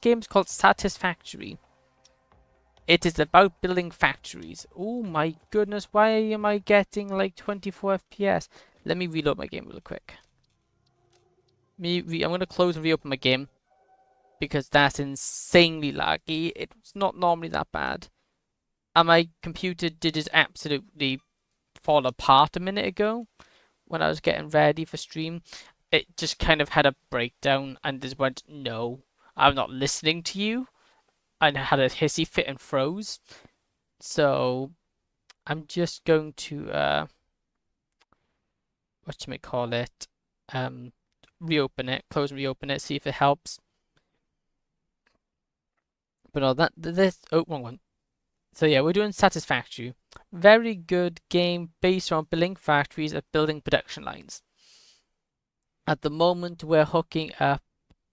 game's called Satisfactory. It is about building factories. Oh my goodness, why am I getting like 24 FPS? Let me reload my game real quick. I'm going to close and reopen my game because that's insanely laggy. It's not normally that bad. And my computer did just absolutely fall apart a minute ago when I was getting ready for stream. It just kind of had a breakdown and just went, no, I'm not listening to you. And had a hissy fit and froze. So I'm just going to whatchamacallit, reopen it, close and reopen it, see if it helps. But no, wrong one. So yeah, we're doing Satisfactory. Very good game based on building factories and building production lines. At the moment, we're hooking up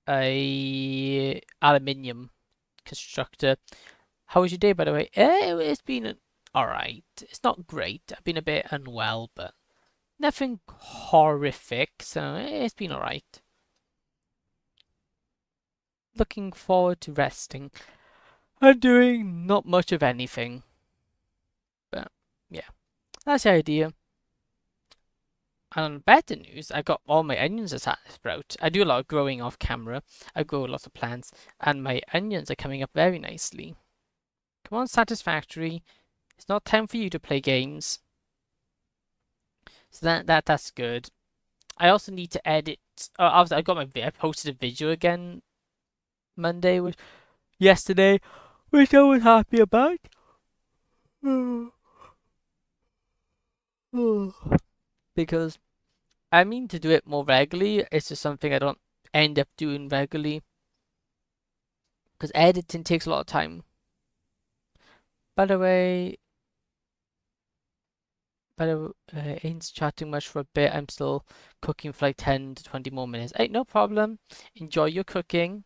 a aluminium constructor. How was your day, by the way? It's been alright. It's not great. I've been a bit unwell, but nothing horrific, so it's been alright. Looking forward to resting and doing not much of anything. But yeah, that's the idea. And on better news, I got all my onions to sprout. I do a lot of growing off camera. I grow lots of plants, and my onions are coming up very nicely. Come on, Satisfactory. It's not time for you to play games. So that's good. I also need to edit. I got I posted a video again Monday, yesterday, which I was happy about. Because I mean to do it more regularly. It's just something I don't end up doing regularly. Because editing takes a lot of time. By the way, ain't chatting much for a bit. I'm still cooking for like 10 to 20 more minutes. Hey, no problem. Enjoy your cooking.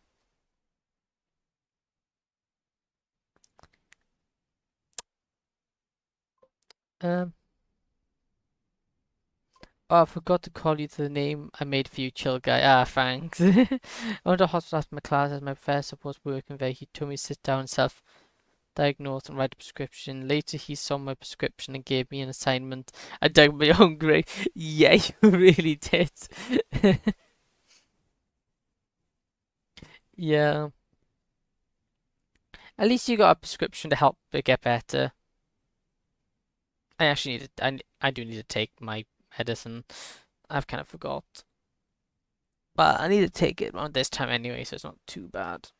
Oh, I forgot to call you the name I made for you, chill guy. Ah, thanks. I went to hospital after my class as my professor was working there. He told me to sit down and self-diagnose and write a prescription. Later, he saw my prescription and gave me an assignment. I dug my own grave. Yeah, you really did. Yeah. At least you got a prescription to help it get better. I actually need to, I do need to take my medicine. I've kind of forgot. But I need to take it around this time anyway, so it's not too bad.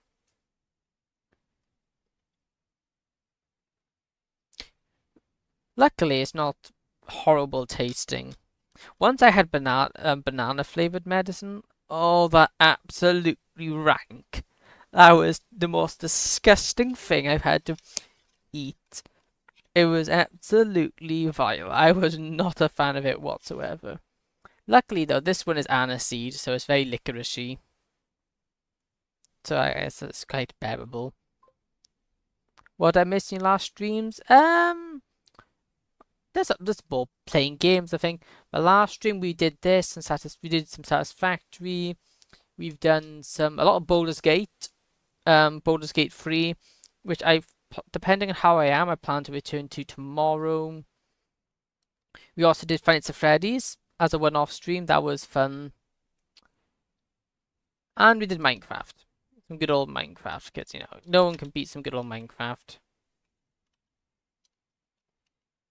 Luckily, it's not horrible tasting. Once I had banana flavored medicine. Oh, that absolutely rank. That was the most disgusting thing I've had to eat. It was absolutely vile. I was not a fan of it whatsoever. Luckily, though, this one is aniseed, so it's very licoricey. So I guess it's quite bearable. What I missed in last streams? There's more playing games, I think. My last stream we did this and we did some Satisfactory. We've done a lot of Baldur's Gate, Baldur's Gate 3, which depending on how I am, I plan to return to tomorrow. We also did Five Nights at Freddy's as a one-off stream. That was fun. And we did Minecraft. Some good old Minecraft, because, you know, no one can beat some good old Minecraft.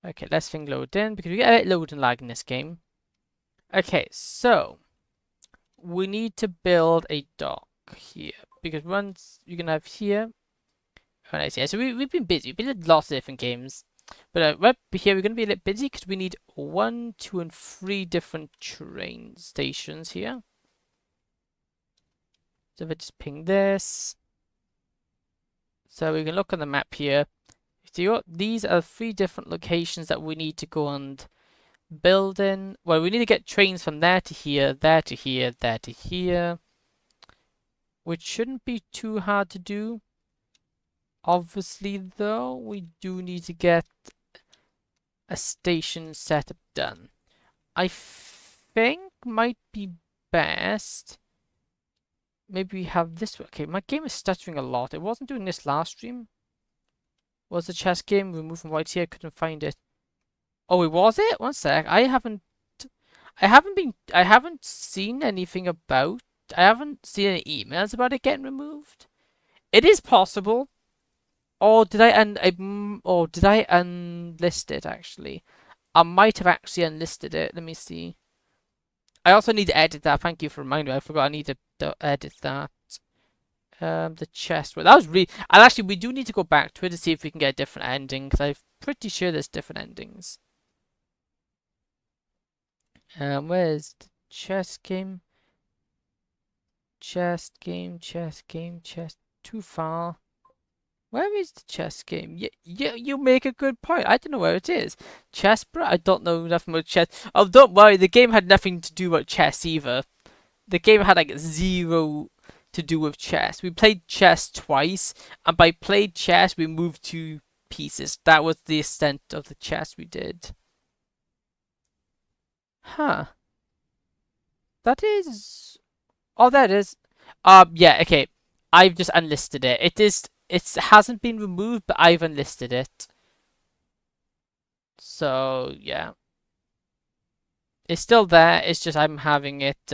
Okay, let's thing load in, because we get a bit load and lag in this game. Okay, so we need to build a dock here, because once you can have here. Oh, nice. Yeah, so we've been busy. We've been in lots of different games. But right here, we're going to be a little busy because we need 1, 2, and 3 different train stations here. So if I just ping this. So we can look on the map here. So these are 3 different locations that we need to go and build in. Well, we need to get trains from there to here, there to here, there to here. Which shouldn't be too hard to do. Obviously, though, we do need to get a station setup done. I think might be best maybe we have this one. Okay, my game is stuttering a lot. It wasn't doing this last stream. Was the chess game removed from YT? I couldn't find it. Oh, it was it? One sec. I haven't seen anything about. I haven't seen any emails about it getting removed. It is possible. Or did or did I unlist it actually? I might have actually unlisted it. Let me see. I also need to edit that. Thank you for reminding me. I forgot I need to edit that. The chest. Well, that was really. And actually, we do need to go back to it to see if we can get a different ending because I'm pretty sure there's different endings. Where's the chess game? Chess game. Chess game. Chess. Too far. Where is the chess game? Yeah, you make a good point. I don't know where it is. Chess, bro? I don't know nothing about chess. Oh, don't worry. The game had nothing to do with chess either. The game had like zero to do with chess. We played chess twice, and by played chess, we moved 2 pieces. That was the extent of the chess we did. Huh. That is... Oh, that is... yeah, okay. I've just unlisted it. It hasn't been removed, but I've unlisted it. So, yeah. It's still there. It's just I'm having it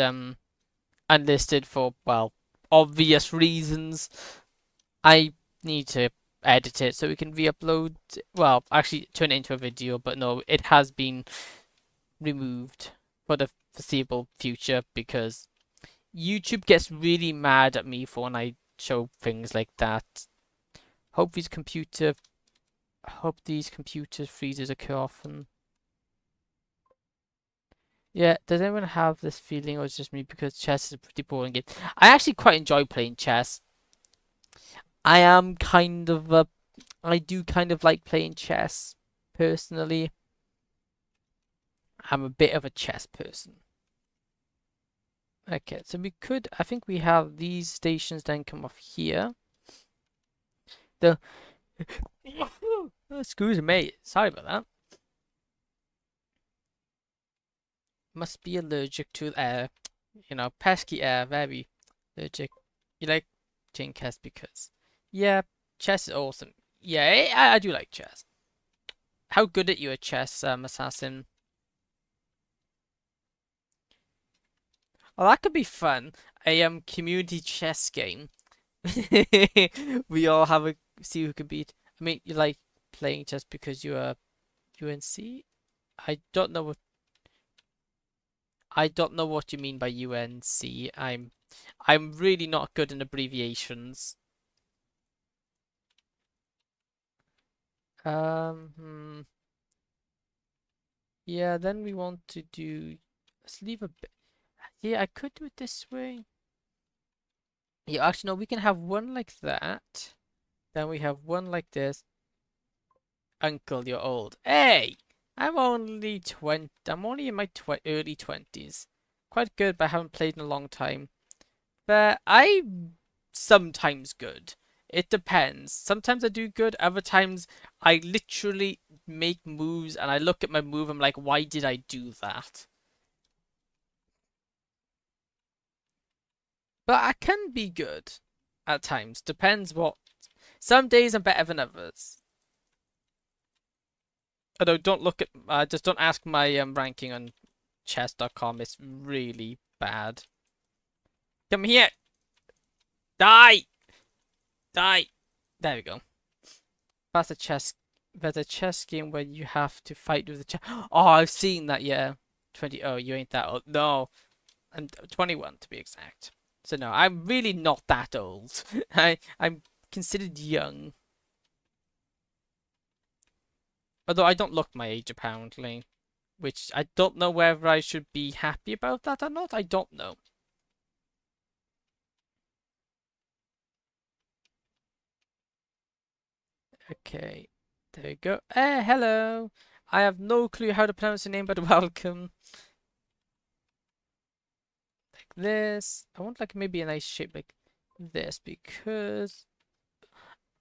unlisted for, well, obvious reasons. I need to edit it so we can re-upload. Well, actually turn it into a video, but no, it has been removed for the foreseeable future because YouTube gets really mad at me for when I show things like that. Hope these computer freezes occur often. Yeah, does anyone have this feeling, or is it just me because chess is a pretty boring game? I actually quite enjoy playing chess. I am kind of a, I do kind of like playing chess, personally. I'm a bit of a chess person. Okay, so I think we have these stations then come off here. The, oh, excuse me, sorry about that. Must be allergic to air. You know, pesky air, very allergic. You like playing chess because, yeah, chess is awesome. Yeah, I do like chess. How good at you at chess, Assassin? Oh, that could be fun. A community chess game. We all have a see who can beat. I mean, you like playing chess because you are UNC? I don't know what you mean by UNC. I'm really not good in abbreviations. Yeah, then we want to do, let's leave a bit. Yeah, I could do it this way. Yeah, actually no, we can have one like that. Then we have one like this. Uncle, you're old. Hey! I'm only 20. I'm only in my early 20s. Quite good, but I haven't played in a long time. But I'm sometimes good. It depends. Sometimes I do good. Other times I literally make moves and I look at my move. I'm like, why did I do that? But I can be good at times. Depends what. Some days I'm better than others. Although don't look at just don't ask my ranking on chess.com. It's really bad. Come here. Die. Die. There we go. That's a chess. There's a chess game where you have to fight with the chess. Oh, I've seen that. Yeah. 20. Oh, you ain't that old. No, I'm 21 to be exact. So no, I'm really not that old. I'm considered young. Although I don't look my age apparently, which I don't know whether I should be happy about that or not. I don't know. Okay, there we go. Hello. I have no clue how to pronounce your name, but welcome. Like this. I want like maybe a nice shape like this because.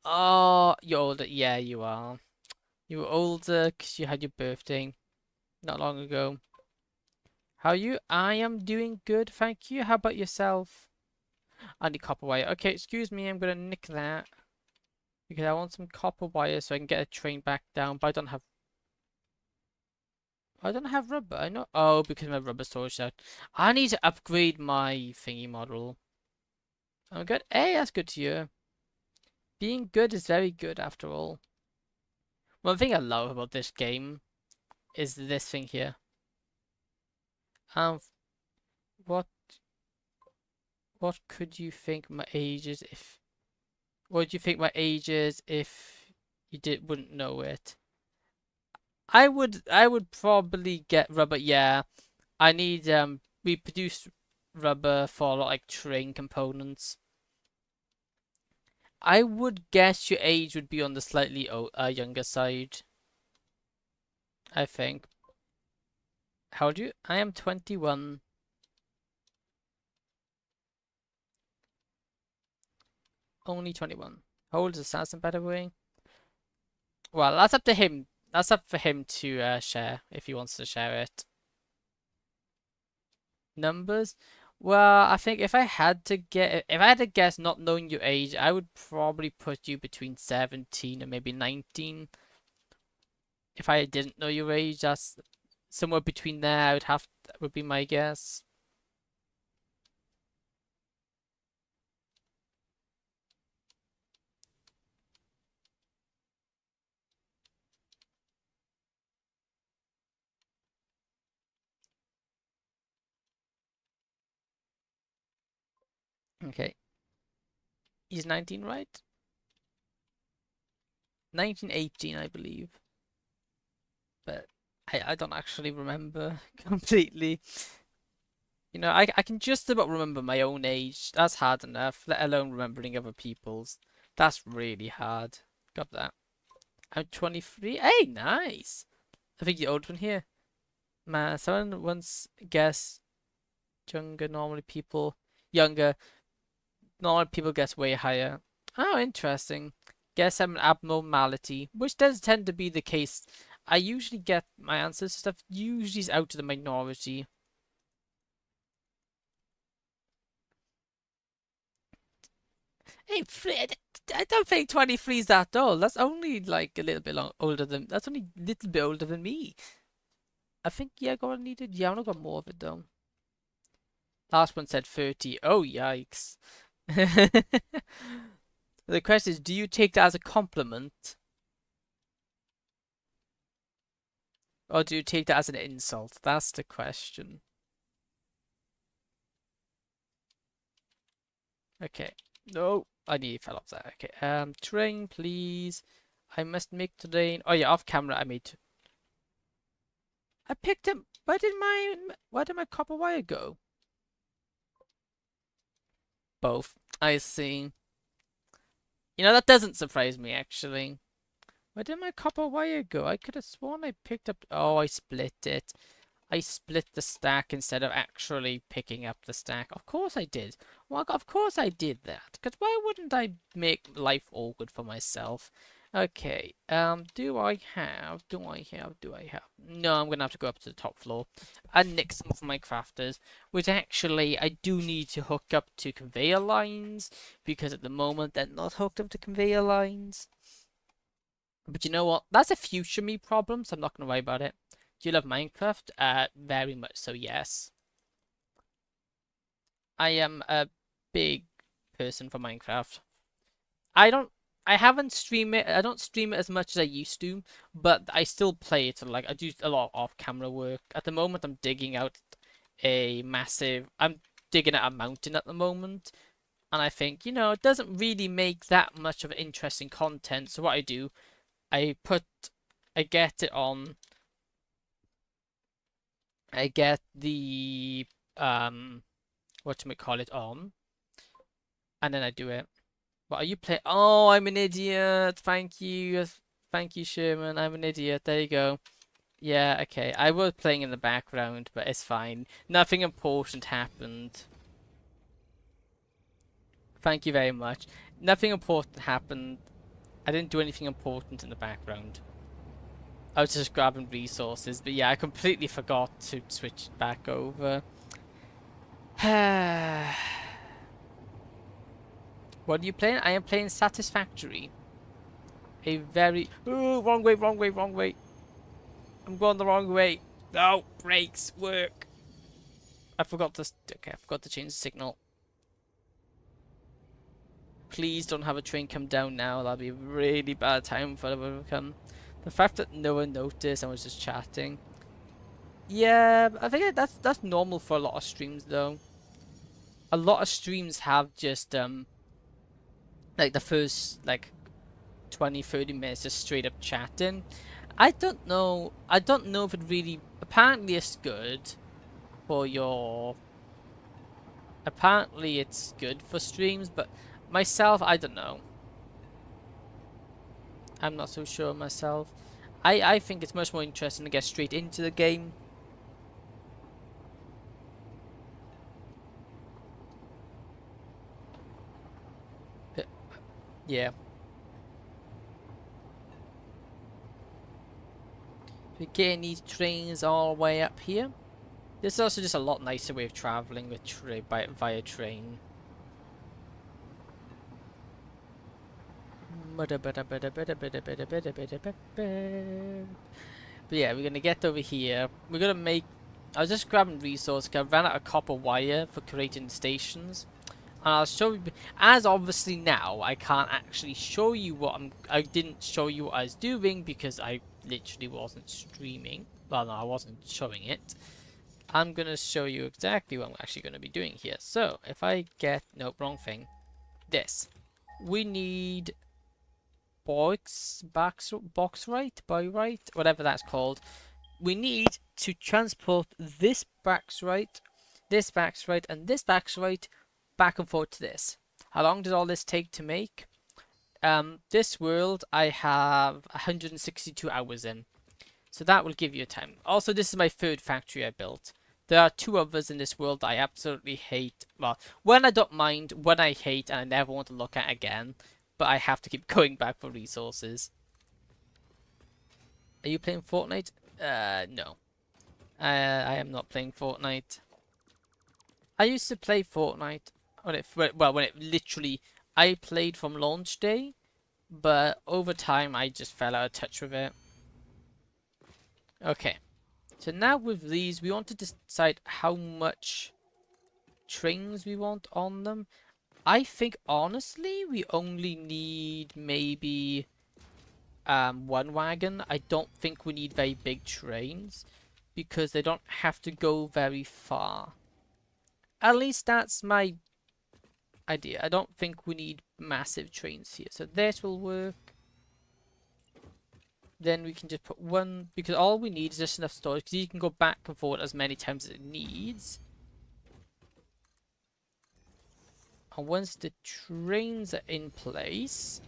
Oh, you're older. Yeah, you are. You were older because you had your birthday not long ago. How are you? I am doing good, thank you. How about yourself? I need copper wire. Okay, excuse me, I'm gonna nick that. Because I want some copper wire so I can get a train back down, but I don't have rubber. I know. Oh, because my rubber storage out. I need to upgrade my thingy model. I'm good. Hey, that's good to you. Being good is very good after all. One thing I love about this game is this thing here. Um, what what could you think my age is if? What do you think my age is if you wouldn't know it? I would probably get rubber. Yeah, I need we produce rubber for like train components. I would guess your age would be on the slightly younger side. I think. How old are you? I am 21. Only 21. How old is Assassin, by the way? Well, that's up to him. That's up for him to share if he wants to share it. Numbers? Well, I think if I had to guess, not knowing your age, I would probably put you between 17 and maybe 19. If I didn't know your age, that's somewhere between there. Would be my guess. Okay, he's 19, right? 1918, I believe, but I don't actually remember completely. You know, I can just about remember my own age. That's hard enough, let alone remembering other people's. That's really hard. Got that. I'm 23. Hey, nice. I think the old one here. Man, someone once guessed younger, normally people guess way higher. Oh, interesting. Guess I'm an abnormality, which does tend to be the case. I usually get my answers to stuff usually is out of the minority. Hey, I don't think 23 is that old. That's only like a little bit older than. That's only a little bit older than me. I think yeah, I got needed. Yeah, I only got more of it though. Last one said 30. Oh yikes. The question is, do you take that as a compliment, or do you take that as an insult? That's the question. Okay. No, I nearly fell off that. Okay. Train, please. I must make train. Oh yeah, off camera I made. I picked up. Where did my copper wire go? Both. I see. You know, that doesn't surprise me, actually. Where did my copper wire go? I could have sworn I picked up... Oh, I split it. I split the stack instead of actually picking up the stack. Of course I did. Well, of course I did that. Because why wouldn't I make life awkward for myself? Okay, do I have? No, I'm gonna have to go up to the top floor and nick some of my crafters, which actually I do need to hook up to conveyor lines, because at the moment they're not hooked up to conveyor lines. But you know what? That's a future me problem, so I'm not gonna worry about it. Do you love Minecraft? Very much so, yes. I am a big person for Minecraft. I don't I haven't streamed it. I don't stream it as much as I used to, but I still play it. So like I do a lot of off-camera work. At the moment, I'm digging out a mountain at the moment, and I think, it doesn't really make that much of interesting content. So what I do, I put, I get it on. I get the whatchamacallit on, and then I do it. What are you playing? Oh, I'm an idiot. Thank you. Thank you, Sherman. I'm an idiot. There you go. Yeah, okay. I was playing in the background, but it's fine. Nothing important happened. Thank you very much. Nothing important happened. I didn't do anything important in the background. I was just grabbing resources, but yeah, I completely forgot to switch back over. What are you playing? I am playing Satisfactory. A very... Ooh, wrong way, wrong way, wrong way. I'm going the wrong way. No, brakes work. I forgot to... Okay, I forgot to change the signal. Please don't have a train come down now. That'll be a really bad time for it to come. The fact that no one noticed and was just chatting. Yeah, I think that's normal for a lot of streams though. A lot of streams have just like the first like 20-30 minutes just straight up chatting. I don't know if it really, apparently it's good for your, apparently it's good for streams, but myself, I don't know. I'm not so sure myself. I think it's much more interesting to get straight into the game. But, yeah. We're getting these trains all the way up here. This is also just a lot nicer way of traveling with via train. But yeah, we're gonna get over here. We're gonna make... I was just grabbing resources because I ran out of copper wire for creating stations. And I'll show you... As obviously now, I can't actually show you what I didn't show you what I was doing because I literally wasn't streaming. Well, no, I wasn't showing it. I'm gonna show you exactly what I'm actually gonna be doing here. So, if I get... Nope, wrong thing. This. We need... box right, whatever that's called. We need to transport this box right, and this box right back and forth to this. How long did all this take to make? This world I have 162 hours in, so that will give you a time. Also, this is my third factory I built. There are 2 others in this world that I absolutely hate. Well, one I don't mind, one I hate and I never want to look at again. But I have to keep going back for resources. Are you playing Fortnite? No. I am not playing Fortnite. I used to play Fortnite when it literally... I played from launch day, but over time I just fell out of touch with it. Okay. So now with these, we want to decide how much trains we want on them. I think honestly we only need maybe 1 wagon. I don't think we need very big trains because they don't have to go very far. At least that's my idea. I don't think we need massive trains here. So this will work. Then we can just put 1, because all we need is just enough storage because you can go back and forward as many times as it needs. And once the trains are in place,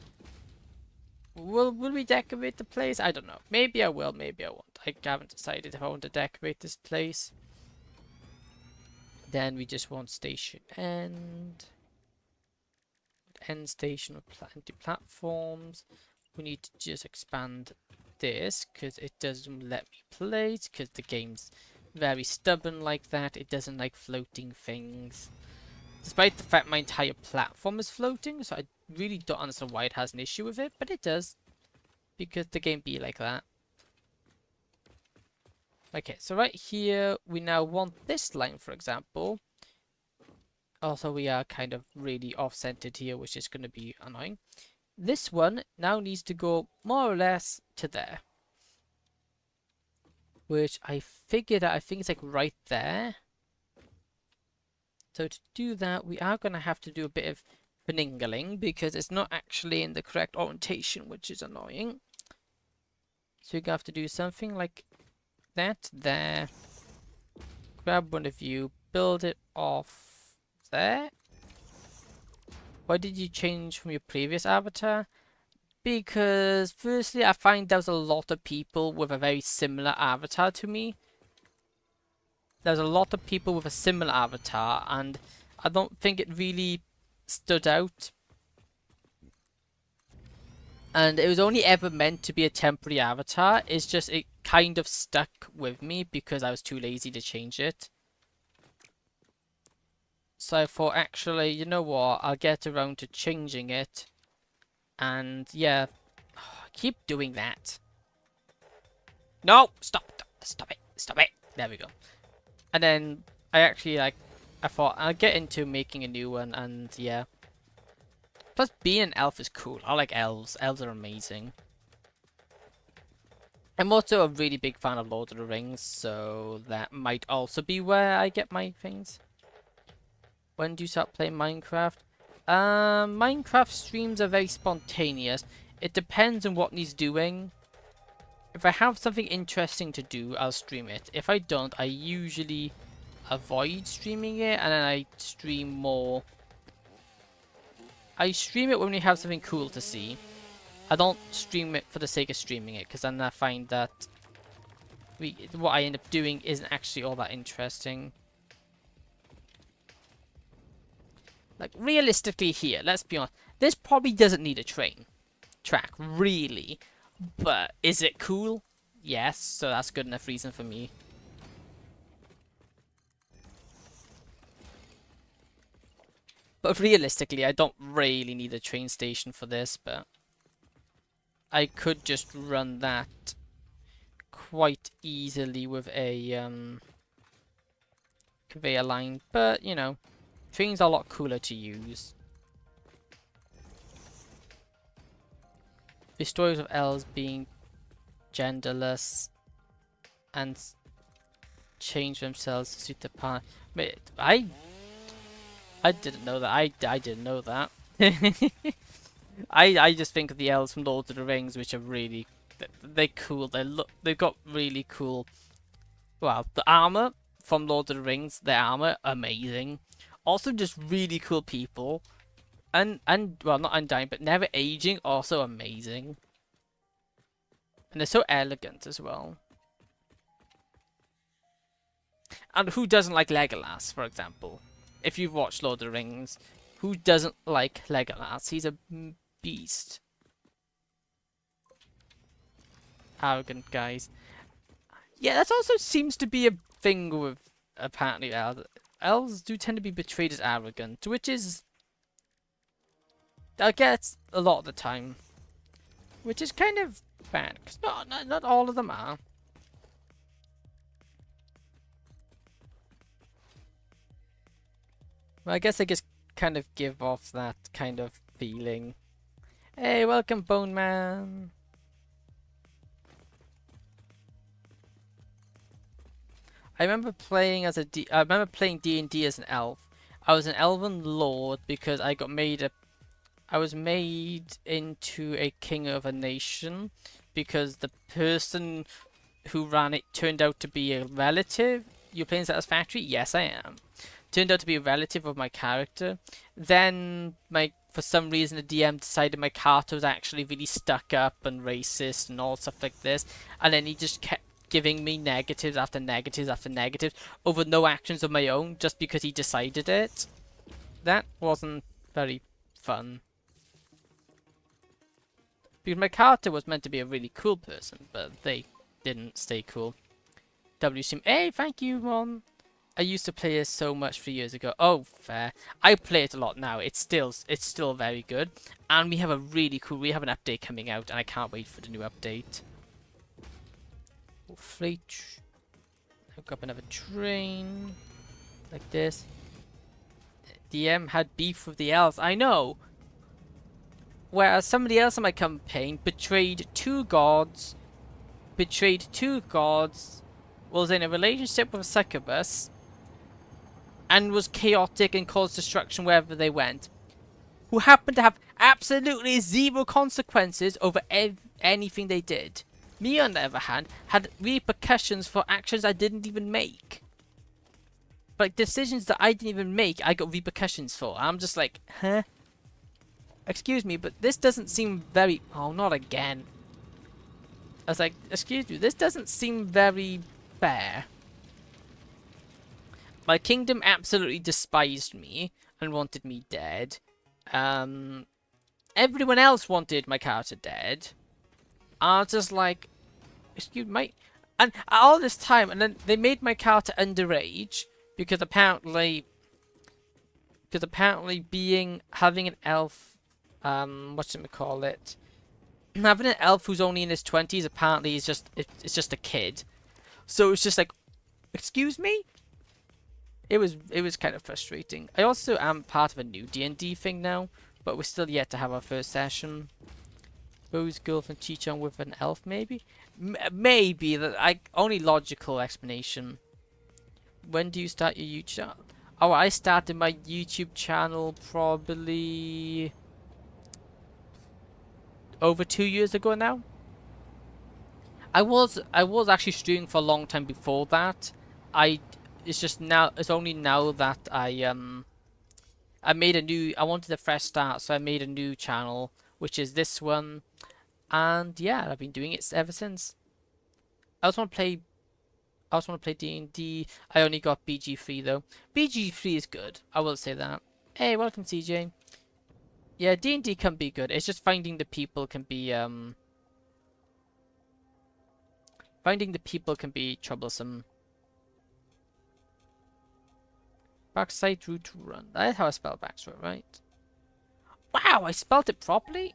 will we decorate the place? I don't know. Maybe I will, maybe I won't. I haven't decided if I want to decorate this place. Then we just want station end. End station with plenty platforms. We need to just expand this because it doesn't let me place because the game's very stubborn like that. It doesn't like floating things. Despite the fact my entire platform is floating, so I really don't understand why it has an issue with it, but it does. Because the game be like that. Okay, so right here, we now want this line, for example. Also, we are kind of really off-centered here, which is going to be annoying. This one now needs to go more or less to there. Which I figured out, I think it's like right there. So to do that, we are going to have to do a bit of finagling because it's not actually in the correct orientation, which is annoying. So you're going to have to do something like that there. Grab one of you, build it off there. Why did you change from your previous avatar? Because firstly, I find there's a lot of people with a very similar avatar to me. There's a lot of people with a similar avatar, and I don't think it really stood out. And it was only ever meant to be a temporary avatar. It's just it kind of stuck with me because I was too lazy to change it. So I thought, actually, you know what? I'll get around to changing it. And yeah, keep doing that. No! Stop! Stop it! Stop it! There we go. And then I actually, like, I thought I'll get into making a new one, and yeah. Plus, being an elf is cool. I like elves. Elves are amazing. I'm also a really big fan of Lord of the Rings, so that might also be where I get my things. When do you start playing Minecraft? Minecraft streams are very spontaneous. It depends on what he's doing. If I have something interesting to do, I'll stream it. If I don't, I usually avoid streaming it, and then I stream more. I stream it when we have something cool to see. I don't stream it for the sake of streaming it, because then I find that what I end up doing isn't actually all that interesting. Like, realistically here, let's be honest, this probably doesn't need a track, really. But is it cool? Yes, so that's good enough reason for me. But realistically, I don't really need a train station for this, but I could just run that quite easily with a conveyor line. But, you know, trains are a lot cooler to use. The stories of elves being genderless and change themselves to suit the part. Wait, I didn't know that. I didn't know that. I just think of the elves from Lord of the Rings, which are really they're cool. They've got really cool. Well, the armor from Lord of the Rings, their armor amazing. Also, just really cool people. And well, not undying, but never aging, also amazing. And they're so elegant as well. And who doesn't like Legolas, for example? If you've watched Lord of the Rings, who doesn't like Legolas? He's a beast. Arrogant guys. Yeah, that also seems to be a thing with apparently elves. Elves do tend to be portrayed as arrogant, which is I guess a lot of the time, which is kind of bad because not all of them are. Well, I guess I just kind of give off that kind of feeling. Hey, welcome, Bone Man. I remember playing D&D as an elf. I was an elven lord because I was made into a king of a nation because the person who ran it turned out to be a relative. You're playing Satisfactory? Yes, I am. Turned out to be a relative of my character. Then, for some reason, the DM decided my character was actually really stuck up and racist and all stuff like this. And then he just kept giving me negatives after negatives after negatives over no actions of my own just because he decided it. That wasn't very fun. Because my character was meant to be a really cool person, but they didn't stay cool. WSim, hey, thank you, Ron. I used to play it so much 3 years ago. Oh, fair. I play it a lot now. It's still very good. And we have an update coming out, and I can't wait for the new update. Fleet. Hook up another train. Like this. DM had beef with the elves. I know. Whereas somebody else in my campaign betrayed two gods, was in a relationship with a succubus, and was chaotic and caused destruction wherever they went, who happened to have absolutely zero consequences over anything they did. Me, on the other hand, had repercussions for actions I didn't even make. Like, decisions that I didn't even make, I got repercussions for. I'm just like, huh? Excuse me, but this doesn't seem very... Oh, not again. I was like, excuse me, this doesn't seem very fair. My kingdom absolutely despised me and wanted me dead. Everyone else wanted my character dead. I was just like, excuse me. And all this time, and then they made my character underage because apparently Because apparently having an elf, whatchamacallit, having an elf who's only in his 20s apparently is it's just a kid. So it's just like, excuse me? It was kind of frustrating. I also am part of a new D&D thing now, but we're still yet to have our first session. Rose girlfriend cheat on with an elf, maybe? Maybe. Only logical explanation. When do you start your YouTube channel? Oh, I started my YouTube channel probably over 2 years ago now. I was actually streaming for a long time before that. It's only now that I wanted a fresh start, so I made a new channel, which is this one. And yeah, I've been doing it ever since. I also want to play D&D. I only got BG3 though. BG3 is good, I will say that. Hey, welcome CJ. Yeah, D&D can be good. It's just finding the people can be troublesome. Backside route to run. That's how I spell backside, right? Wow, I spelled it properly?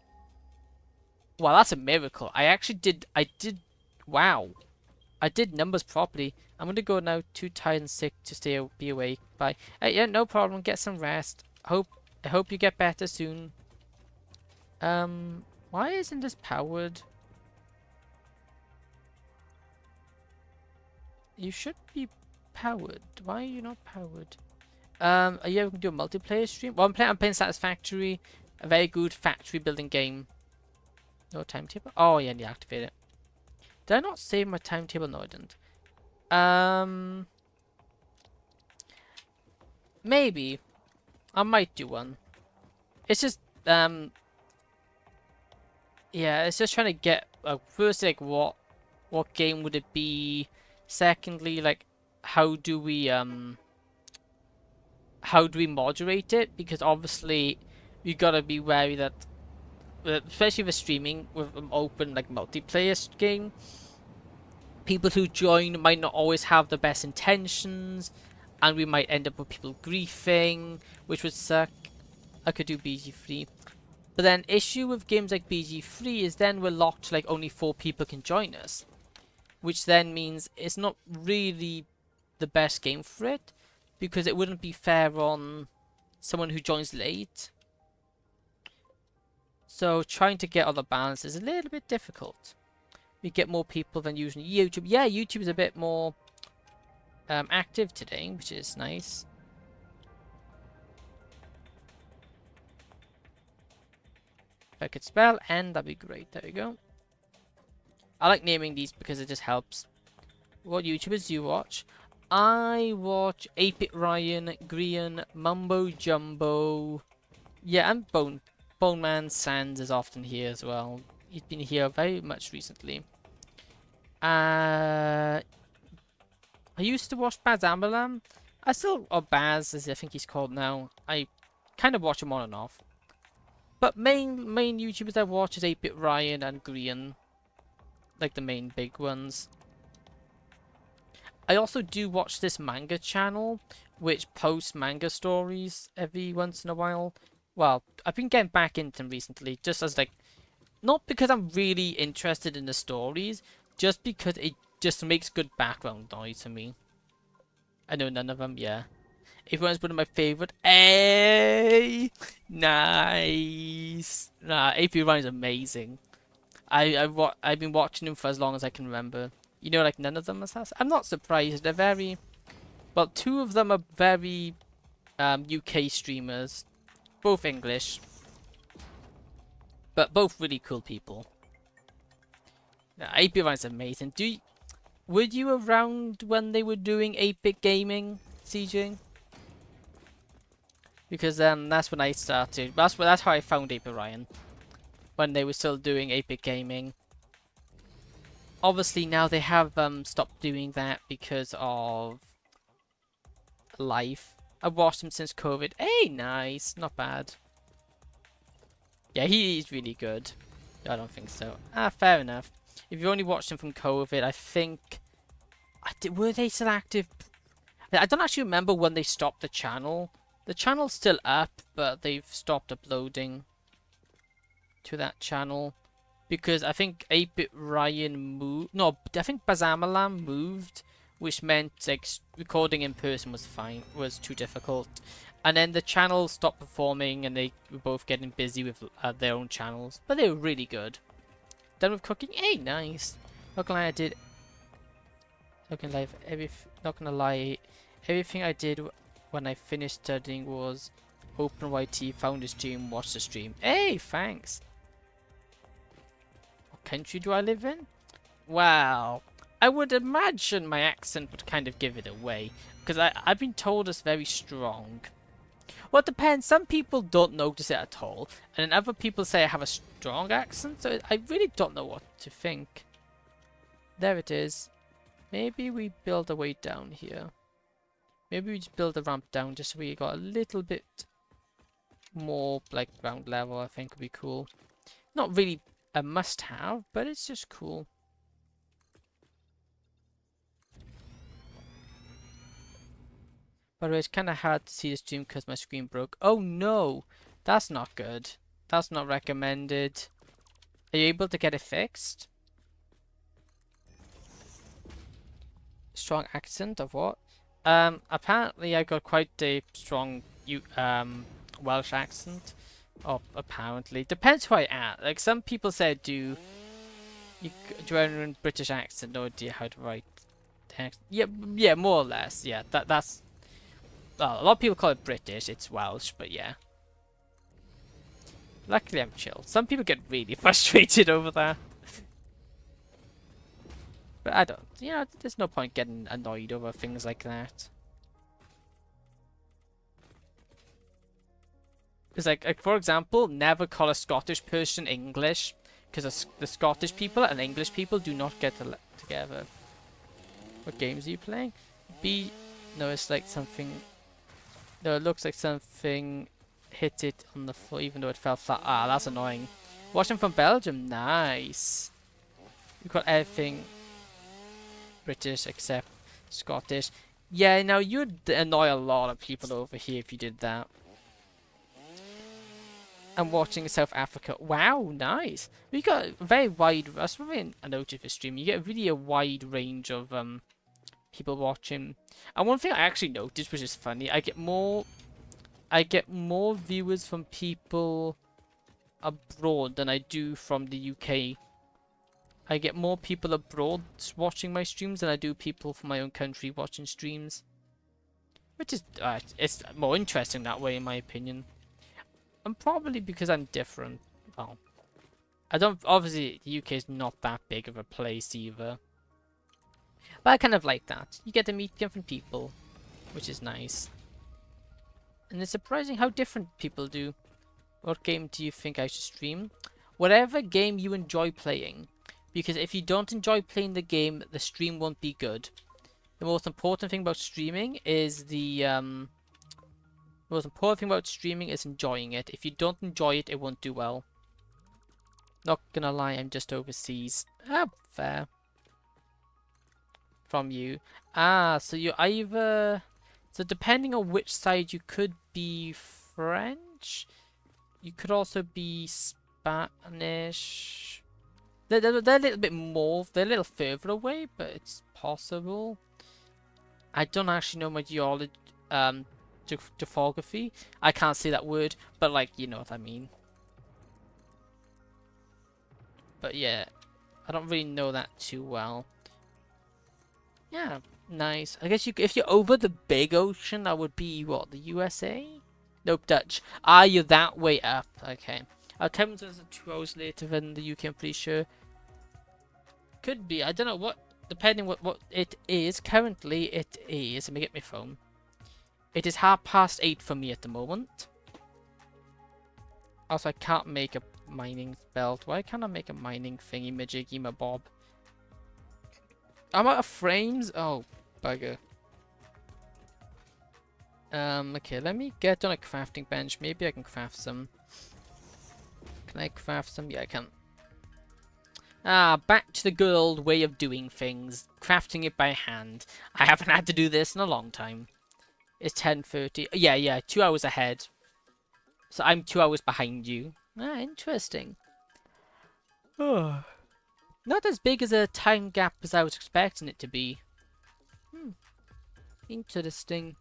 Wow, that's a miracle. Wow. I did numbers properly. I'm gonna go now, too tired and sick to be awake. Bye. Yeah, no problem. Get some rest. I hope you get better soon. Why isn't this powered? You should be powered. Why are you not powered? Are you ever gonna do a multiplayer stream? Well, I'm playing Satisfactory, a very good factory building game. No timetable. Oh yeah, deactivate it. Did I not save my timetable? No, I didn't. Maybe I might do one. It's just yeah, it's just trying to get first, like, what game would it be? Secondly, like, how do we moderate it? Because obviously you gotta be wary that, especially with streaming with an open like multiplayer game, people who join might not always have the best intentions, and we might end up with people griefing, which would suck. I could do BG3. But then issue with games like BG3 is then we're locked to like only 4 people can join us, which then means it's not really the best game for it, because it wouldn't be fair on someone who joins late. So trying to get other balance is a little bit difficult. We get more people than using YouTube. Yeah, YouTube is a bit more active today, which is nice. If I could spell N, that'd be great. There we go. I like naming these because it just helps. What YouTubers do you watch? I watch 8-Bit Ryan, Grian, Mumbo Jumbo. Yeah, and Bone Man Sands is often here as well. He's been here very much recently. I used to watch Baz Amalam. Or Baz, as I think he's called now. I kind of watch him on and off. But main YouTubers I watch is 8-Bit Ryan and Grian. Like the main big ones. I also do watch this manga channel, which posts manga stories every once in a while. Well, I've been getting back into them recently, just as like, not because I'm really interested in the stories, just because it just makes good background noise for me. I know none of them, yeah. Everyone's one of my favorite. Hey, nice. Nah, AP Ryan is amazing. I've been watching him for as long as I can remember. You know, like none of them is. I'm not surprised. They're very, well, 2 of them are very UK streamers. Both English, but both really cool people. Yeah, 8-Bit is amazing. Were you around when they were doing 8-Bit gaming, CJ? Because that's when I started. That's how I found 8-Bit Ryan. When they were still doing 8-Bit gaming. Obviously now they have stopped doing that because of life. I've watched him since COVID. Hey, nice. Not bad. Yeah, he's really good. I don't think so. Fair enough. If you only watched him from COVID, I think... were they still active? I don't actually remember when they stopped the channel. The channel's still up, but they've stopped uploading to that channel because I think 8-Bit Ryan moved. No, I think Bazamalam moved, which meant like recording in person was too difficult. And then the channel stopped performing, and they were both getting busy with their own channels. But they were really good. Done with cooking? Hey, nice. Not gonna lie, I did. Not gonna lie, everything I did when I finished studying was open YT, found a stream, watched the stream. Hey, thanks. What country do I live in? Well, I would imagine my accent would kind of give it away, because I've been told it's very strong. Well, it depends. Some people don't notice it at all, and then other people say I have a strong accent, so I really don't know what to think. There it is. Maybe we build a way down here. Maybe we just build a ramp down just so we got a little bit more like ground level. I think would be cool. Not really a must-have, but it's just cool. By the way, it's kind of hard to see the stream because my screen broke. Oh no, that's not good. That's not recommended. Are you able to get it fixed? Strong accent of what? Apparently I got quite a strong Welsh accent. Oh, apparently. Depends who I am. Like, some people say I do. Do I have a British accent? No idea how to write text. Yeah, more or less. Yeah, that's... Well, a lot of people call it British. It's Welsh, but yeah. Luckily I'm chill. Some people get really frustrated over that. But I don't, there's no point getting annoyed over things like that. Because, like, for example, never call a Scottish person English. Because the Scottish people and English people do not get together. What games are you playing? No, it's like something... No, it looks like something hit it on the floor even though it fell flat. Ah, that's annoying. Watching from Belgium, nice. We've got everything British except Scottish. Yeah, now you'd annoy a lot of people over here if you did that. I'm watching South Africa. Wow, nice. We got a very wide... That's really a note of a stream. You get really a wide range of people watching. And one thing I actually noticed, which is funny, I get more viewers from people abroad than I do from the UK. I get more people abroad watching my streams than I do people from my own country watching streams. Which is, it's more interesting that way in my opinion. And probably because I'm different. Well, obviously the UK is not that big of a place either. But I kind of like that. You get to meet different people, which is nice. And it's surprising how different people do. What game do you think I should stream? Whatever game you enjoy playing. Because if you don't enjoy playing the game, the stream won't be good. The most important thing about streaming is enjoying it. If you don't enjoy it, it won't do well. Not gonna lie, I'm just overseas. Ah, fair. From you. Ah, so you're either... So depending on which side, you could be French. You could also be Spanish. They're a little bit more... They're a little further away, but it's possible. I don't actually know my geology... Topography. I can't say that word, but like, you know what I mean. But yeah, I don't really know that too well. Yeah, nice. I guess if you're over the big ocean, that would be what, the USA? Nope, Dutch. Ah, you're that way up. Okay. Our time zones are 2 hours later than the UK, I'm pretty sure. Could be. I don't know what. Depending what it is. Currently, it is. Let me get my phone. It is 8:30 for me at the moment. Also, I can't make a mining belt. Why can't I make a mining thingy, majiggy, my bob? I'm out of frames. Oh, bugger. Okay, let me get on a crafting bench. Maybe I can craft some. Can I craft some? Yeah, I can. Ah, back to the good old way of doing things. Crafting it by hand. I haven't had to do this in a long time. It's 10:30. Yeah, yeah, 2 hours ahead. So I'm 2 hours behind you. Ah, interesting. Oh. Not as big as a time gap as I was expecting it to be. Hmm, interesting.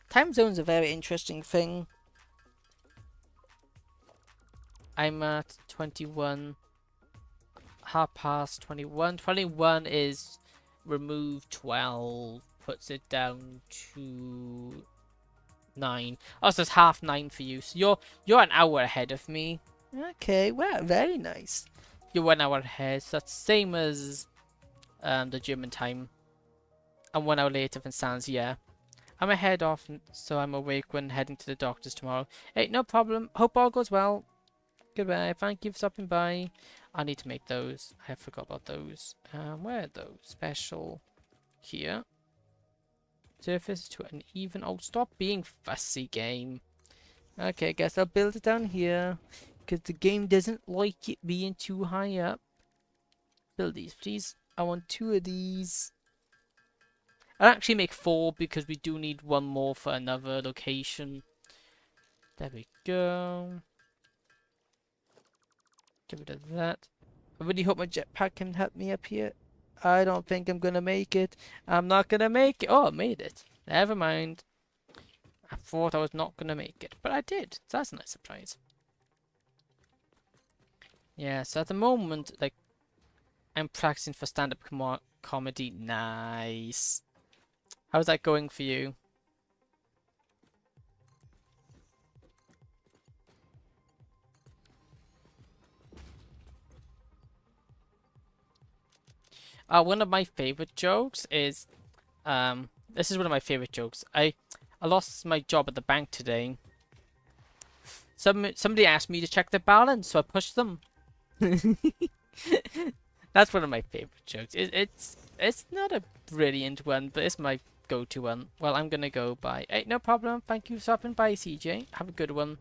Time zone's a very interesting thing. I'm at 21. Half past 21. 21 is remove 12. Puts it down to 9. Oh, so it's half 9 for you. So you're an hour ahead of me. Okay, well, very nice. You're 1 hour ahead. So that's same as the German time. I'm 1 hour later than Sans, yeah. I'm ahead off, so I'm awake when heading to the doctor's tomorrow. Hey, no problem. Hope all goes well. Goodbye. Thank you for stopping by. I need to make those. I forgot about those. Where are those? Special. Here. Surface to an even. Oh, stop being fussy, game. Okay, I guess I'll build it down here. Because the game doesn't like it being too high up. Build these, please. I want 2 of these. I'll actually make 4 because we do need 1 more for another location. There we go. Get rid of that. I really hope my jetpack can help me up here. I don't think I'm gonna make it. I'm not gonna make it. Oh, I made it. Never mind. I thought I was not gonna make it, but I did. So that's a nice surprise. Yeah, so at the moment, like, I'm practicing for stand-up comedy. Nice. How's that going for you? One of my favorite jokes is, this is one of my favorite jokes. I lost my job at the bank today. Somebody asked me to check their balance, so I pushed them. That's one of my favorite jokes. It's not a brilliant one, but it's my go-to one. Well, I'm gonna go bye. Hey, no problem. Thank you for stopping by, CJ. Have a good one.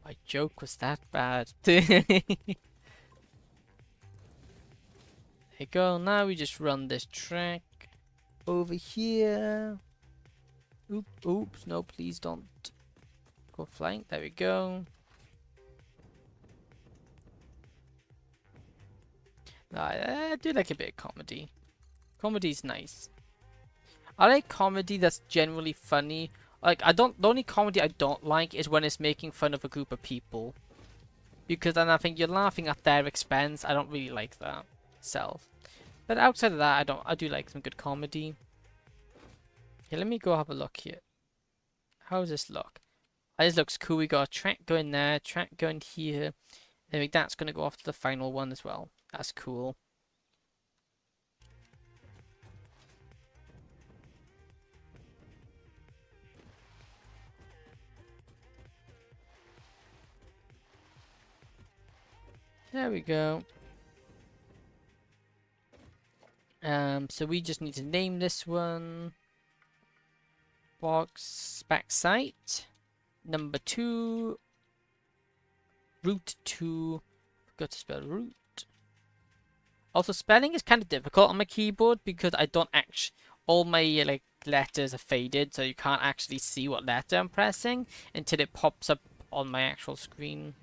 My joke was that bad. There you go. Now we just run this track over here. Oops. No, please don't go flying. There we go. I do like a bit of comedy. Comedy's nice. I like comedy that's generally funny. Like, the only comedy I don't like is when it's making fun of a group of people. Because then I think you're laughing at their expense. I don't really like that itself. But outside of that, I do like some good comedy. Yeah, let me go have a look here. How does this look? Oh, this looks cool. We got a track going there, track going here. I think that's going to go off to the final one as well. That's cool. There we go. So we just need to name this one. Box backside. Number 2. Route 2. Forgot to spell route. Also, spelling is kind of difficult on my keyboard because I don't actually. All my like letters are faded, so you can't actually see what letter I'm pressing until it pops up on my actual screen.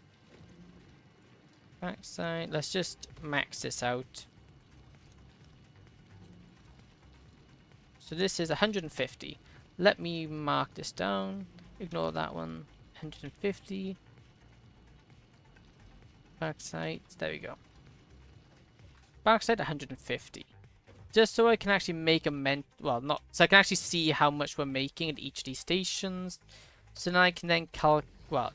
Backside. Let's just max this out. So this is 150. Let me mark this down. Ignore that one. 150. Backside. There we go. Backside 150. Just so I can actually make a well, not so I can actually see how much we're making at each of these stations. So then I can then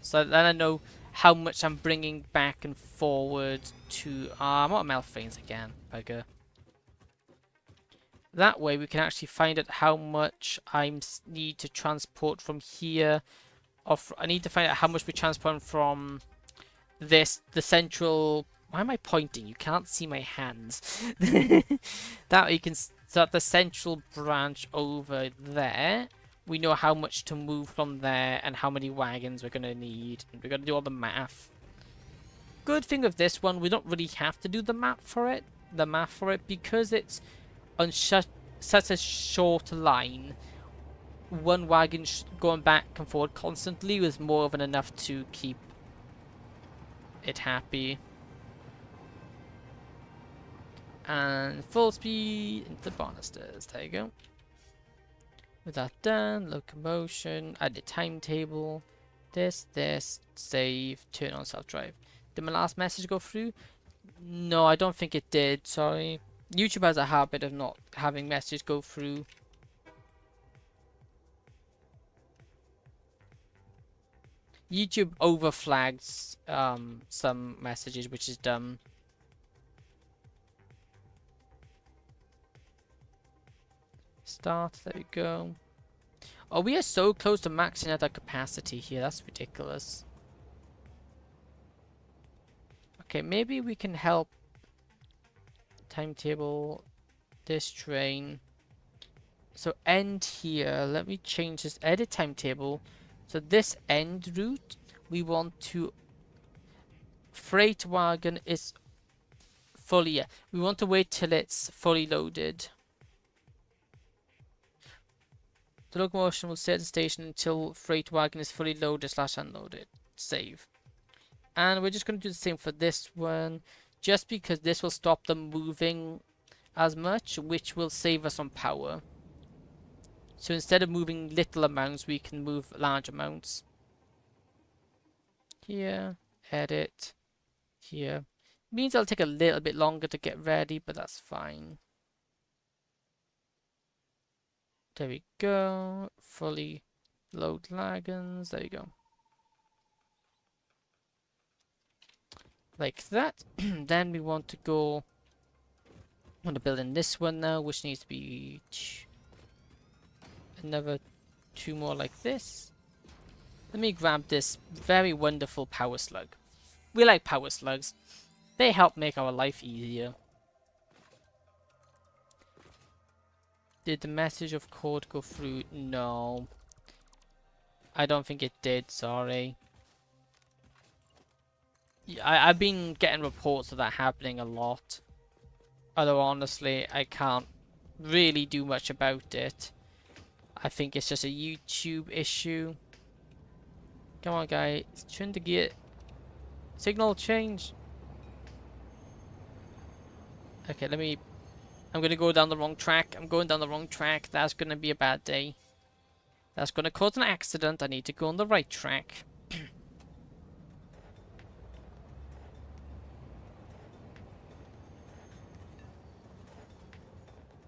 so then I know how much I'm bringing back and forward to I'm out of Malphanes again, bugger. That way we can actually find out how much I need to transport from here. I need to find out how much we transport from the central. Why am I pointing? You can't see my hands. That way you can start the central branch over there. We know how much to move from there and how many wagons we're going to need. We're going to do all the math. Good thing with this one, we don't really have to do the map for it. the math for it, because it's on such a short line. One wagon going back and forward constantly was more than enough to keep it happy. And full speed into the banisters. There you go. With that done, locomotion, add the timetable. This, save, turn on self-drive. Did my last message go through? No, I don't think it did, sorry. YouTube has a habit of not having messages go through. YouTube overflags some messages, which is dumb. Start, there we go. Oh, we are so close to maxing out our capacity here, that's ridiculous. Okay, maybe we can help timetable this train. So end here, let me change this, edit timetable. So this end route, we want to, freight wagon is fully, yeah, we want to wait till it's fully loaded. The locomotion will stay at the station until freight wagon is fully loaded / unloaded. Save. And we're just going to do the same for this one, just because this will stop them moving as much, which will save us on power. So instead of moving little amounts, we can move large amounts. Here, edit, here. Means it'll take a little bit longer to get ready, but that's fine. There we go. Fully load wagons. There you go. Like that. Then we want to go on to building this one now, which needs to be another 2 more like this. Let me grab this very wonderful power slug. We like power slugs. They help make our life easier. Did the message of code go through? No. I don't think it did, sorry. Yeah, I've been getting reports of that happening a lot. Although honestly, I can't really do much about it. I think it's just a YouTube issue. Come on, guys. Turn the gear. Signal change. Okay, let me... I'm going to go down the wrong track. I'm going down the wrong track. That's going to be a bad day. That's going to cause an accident. I need to go on the right track.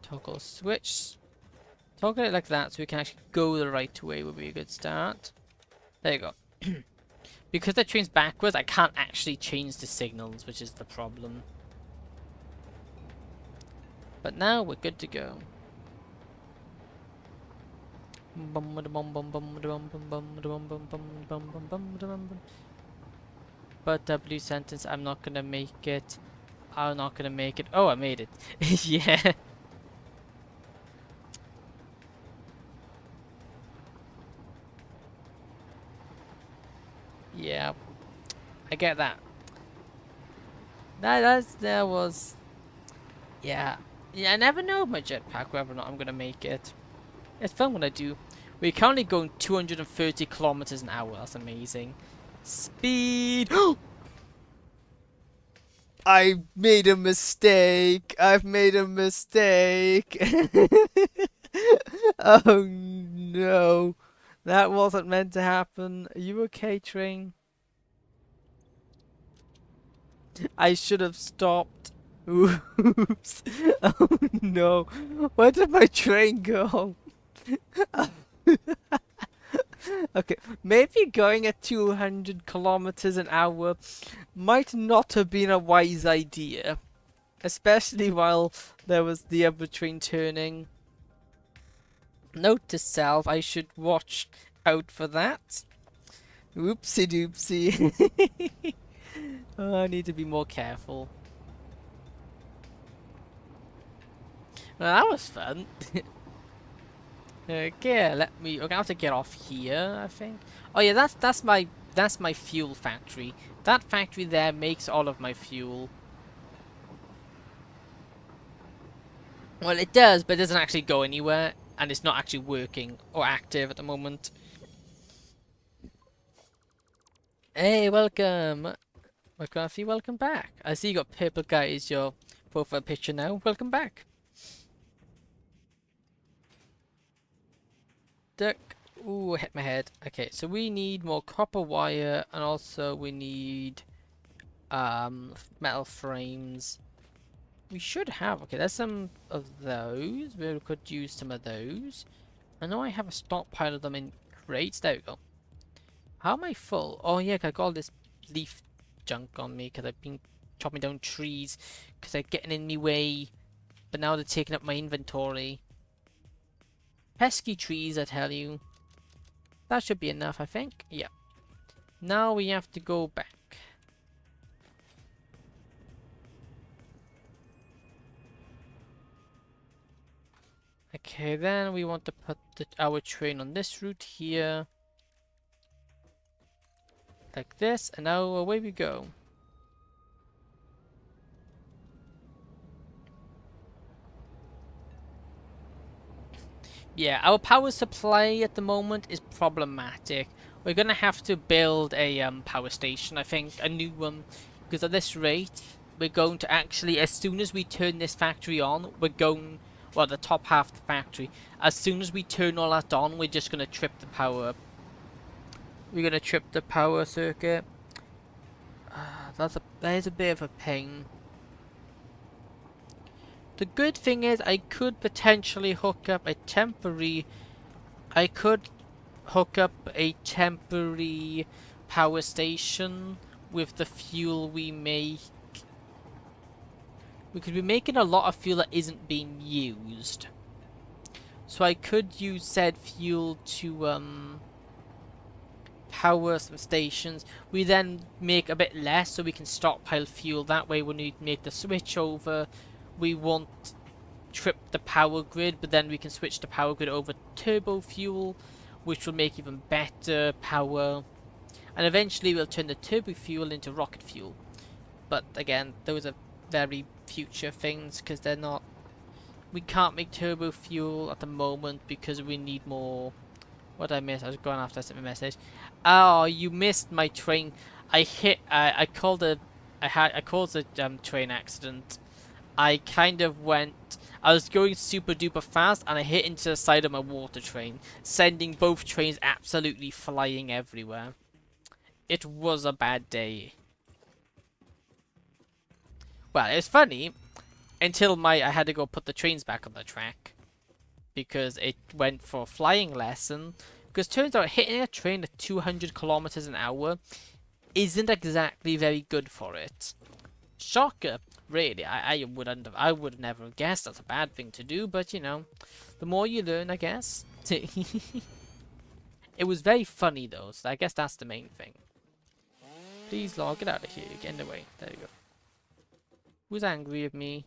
Toggle switch. Toggle it like that so we can actually go the right way would be a good start. There you go. Because the train's backwards, I can't actually change the signals, which is the problem. But now we're good to go. But W sentence, I'm not gonna make it. I'm not gonna make it. Oh, I made it. Yeah. Yeah. I get that. That was. Yeah. Yeah, I never know with my jetpack whether or not I'm gonna make it. It's fun when I do. We're currently going 230 kilometers an hour. That's amazing. Speed. I made a mistake. I've made a mistake. Oh no. That wasn't meant to happen. Are you okay, train? I should have stopped. Oops. Oh no. Where did my train go? Okay, maybe going at 200 kilometers an hour might not have been a wise idea. Especially while there was the other train turning. Note to self, I should watch out for that. Oopsie doopsie. Oh, I need to be more careful. Well, that was fun. Okay, let me. We're gonna have to get off here, I think. Oh yeah, that's my fuel factory. That factory there makes all of my fuel. Well, it does, but it doesn't actually go anywhere, and it's not actually working or active at the moment. Hey, welcome! McCarthy, welcome back. I see you got purple guy as your profile picture now. Welcome back. Duck. Ooh, I hit my head. Okay, so we need more copper wire, and also we need metal frames. We should have. Okay, there's some of those. We could use some of those. I know I have a stockpile of them in crates. There we go. How am I full? Oh yeah, I got all this leaf junk on me because I've been chopping down trees because they're getting in my way. But now they're taking up my inventory. Pesky trees, I tell you. That should be enough, I think. Yeah. Now we have to go back. Okay, then we want to put our train on this route here. Like this, and now away we go. Yeah, our power supply at the moment is problematic. We're gonna have to build a power station, I think, a new one, because at this rate, we're going to actually, as soon as we turn this factory on, we're going, well, the top half of the factory, as soon as we turn all that on, we're just gonna trip the power. We're gonna trip the power circuit. That is a bit of a pain. The good thing is I could potentially hook up a temporary power station with the fuel we make. We could be making a lot of fuel that isn't being used. So I could use said fuel to power some stations. We then make a bit less so we can stockpile fuel. That way when we make the switch over, we won't trip the power grid, but then we can switch the power grid over turbo fuel, which will make even better power. And eventually we'll turn the turbo fuel into rocket fuel. But again, those are very future things because they're not... We can't make turbo fuel at the moment because we need more... What did I miss? I was going after I sent a message. Oh, you missed my train. I called a train accident. I kind of went... I was going super duper fast and I hit into the side of my water train, sending both trains absolutely flying everywhere. It was a bad day. Well, it was funny until I had to go put the trains back on the track because it went for a flying lesson. Because turns out hitting a train at 200 kilometers an hour isn't exactly very good for it. Shocker. Really, I would have never guessed that's a bad thing to do, but you know, the more you learn, I guess. It was very funny though, so I guess that's the main thing. Please, Lord, get out of here. Get in the way. There you go. Who's angry with me?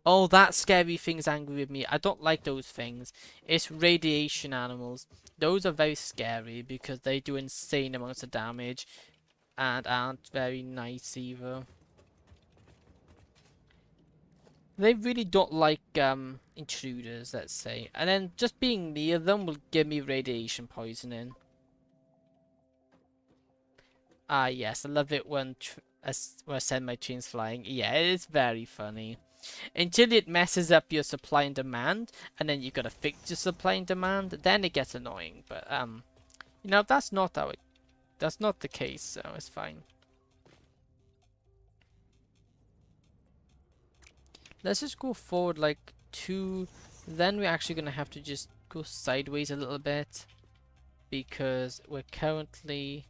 Oh, that scary thing's angry with me. I don't like those things. It's radiation animals. Those are very scary because they do insane amounts of damage and aren't very nice either. They really don't like intruders, let's say. And then just being near them will give me radiation poisoning. Ah, yes, I love it when I send my trains flying. Yeah, it is very funny. Until it messes up your supply and demand, and then you gotta fix your supply and demand, then it gets annoying. But you know, that's not the case, so it's fine. Let's just go forward like 2, then we're actually gonna have to just go sideways a little bit because we're currently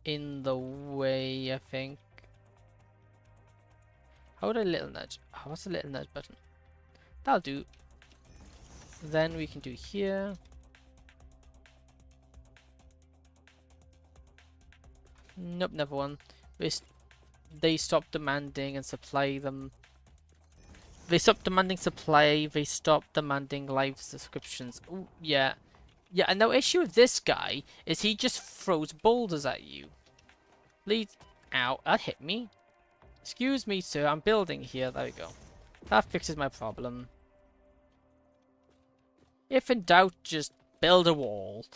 in the way, I think. How would a little nudge? Oh, what's the little nudge button? That'll do. Then we can do here. Nope, never one. They stop demanding and supply them. They stop demanding supply. They stop demanding live subscriptions. Ooh, yeah. Yeah, and the issue with this guy is he just throws boulders at you. Please. Ow, that hit me. Excuse me, sir. I'm building here. There we go. That fixes my problem. If in doubt, just build a wall.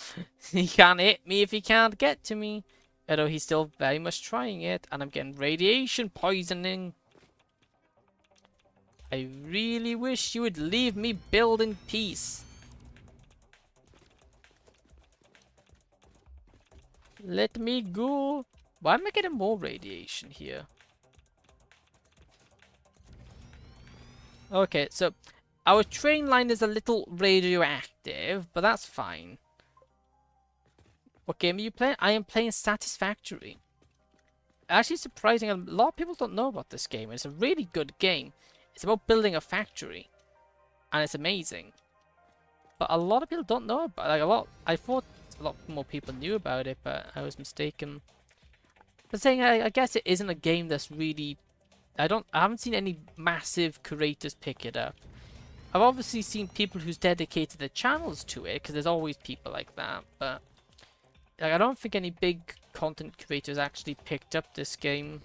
He can't hit me if he can't get to me. Although he's still very much trying it, and I'm getting radiation poisoning. I really wish you would leave me build in peace. Let me go. Why am I getting more radiation here? Okay, so our train line is a little radioactive, but that's fine. What game are you playing? I am playing Satisfactory. Actually surprising, a lot of people don't know about this game. It's a really good game. It's about building a factory. And it's amazing. But a lot of people don't know about it. Like I thought a lot more people knew about it, but I was mistaken. But saying I guess it isn't a game that's really I haven't seen any massive creators pick it up. I've obviously seen people who's dedicated their channels to it, because there's always people like that, but like, I don't think any big content creators actually picked up this game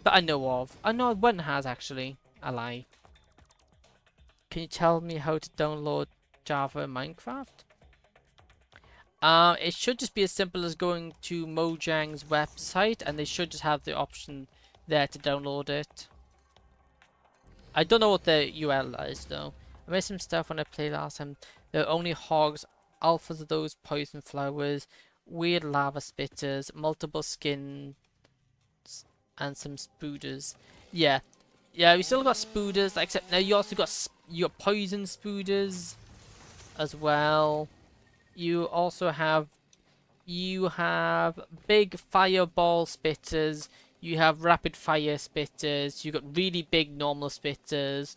that I know of. I know one has actually. I lie. Can you tell me how to download Java in Minecraft? It should just be as simple as going to Mojang's website, and they should just have the option there to download it. I don't know what the URL is though. I made some stuff when I played last time. There are only hogs, alphas of those poison flowers, weird lava spitters, multiple skins, and some spooders. Yeah, we still got spooders, except now you also got poison spooders as well. You also have big fireball spitters. You have rapid fire spitters. You got really big normal spitters.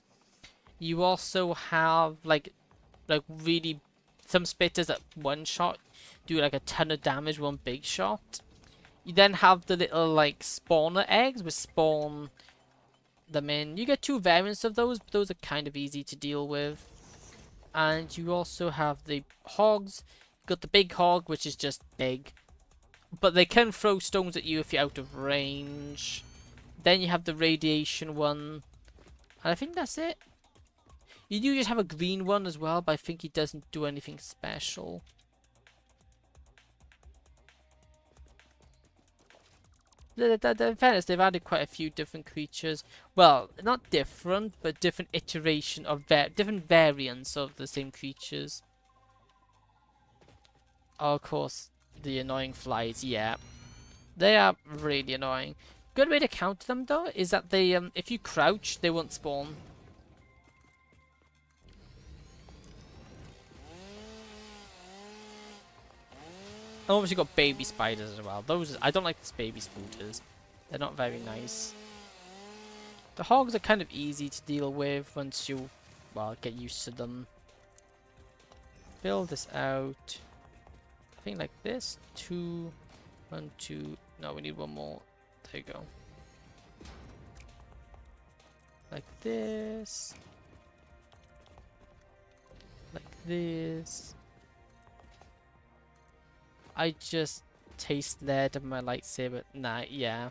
You also have like really some spitters that one shot do like a ton of damage one big shot. You then have the little like spawner eggs which spawn them in. You get two variants of those, but those are kind of easy to deal with. And you also have the hogs. You got the big hog, which is just big, but they can throw stones at you if you're out of range. Then you have the radiation one, and I think that's it. You do just have a green one as well, but I think he doesn't do anything special. In fairness, they've added quite a few different creatures. Well, not different, but different iteration of different variants of the same creatures. Oh, of course, the annoying flies. Yeah, they are really annoying. Good way to counter them though is that they, if you crouch, they won't spawn. And obviously got baby spiders as well. Those I don't like these baby spooters. They're not very nice. The hogs are kind of easy to deal with once you, well, get used to them. Build this out. I think like this. 2, 1, 2. No, we need one more. There you go. Like this. Like this. I just taste lead of my lightsaber. Nah, yeah.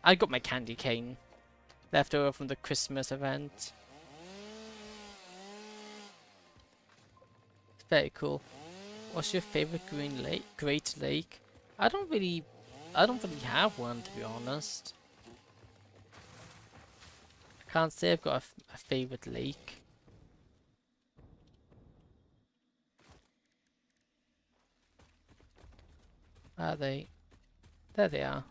I got my candy cane left over from the Christmas event. It's very cool. What's your favorite Great Lake? I don't really have one, to be honest. I can't say I've got a favorite lake. Are they? There they are.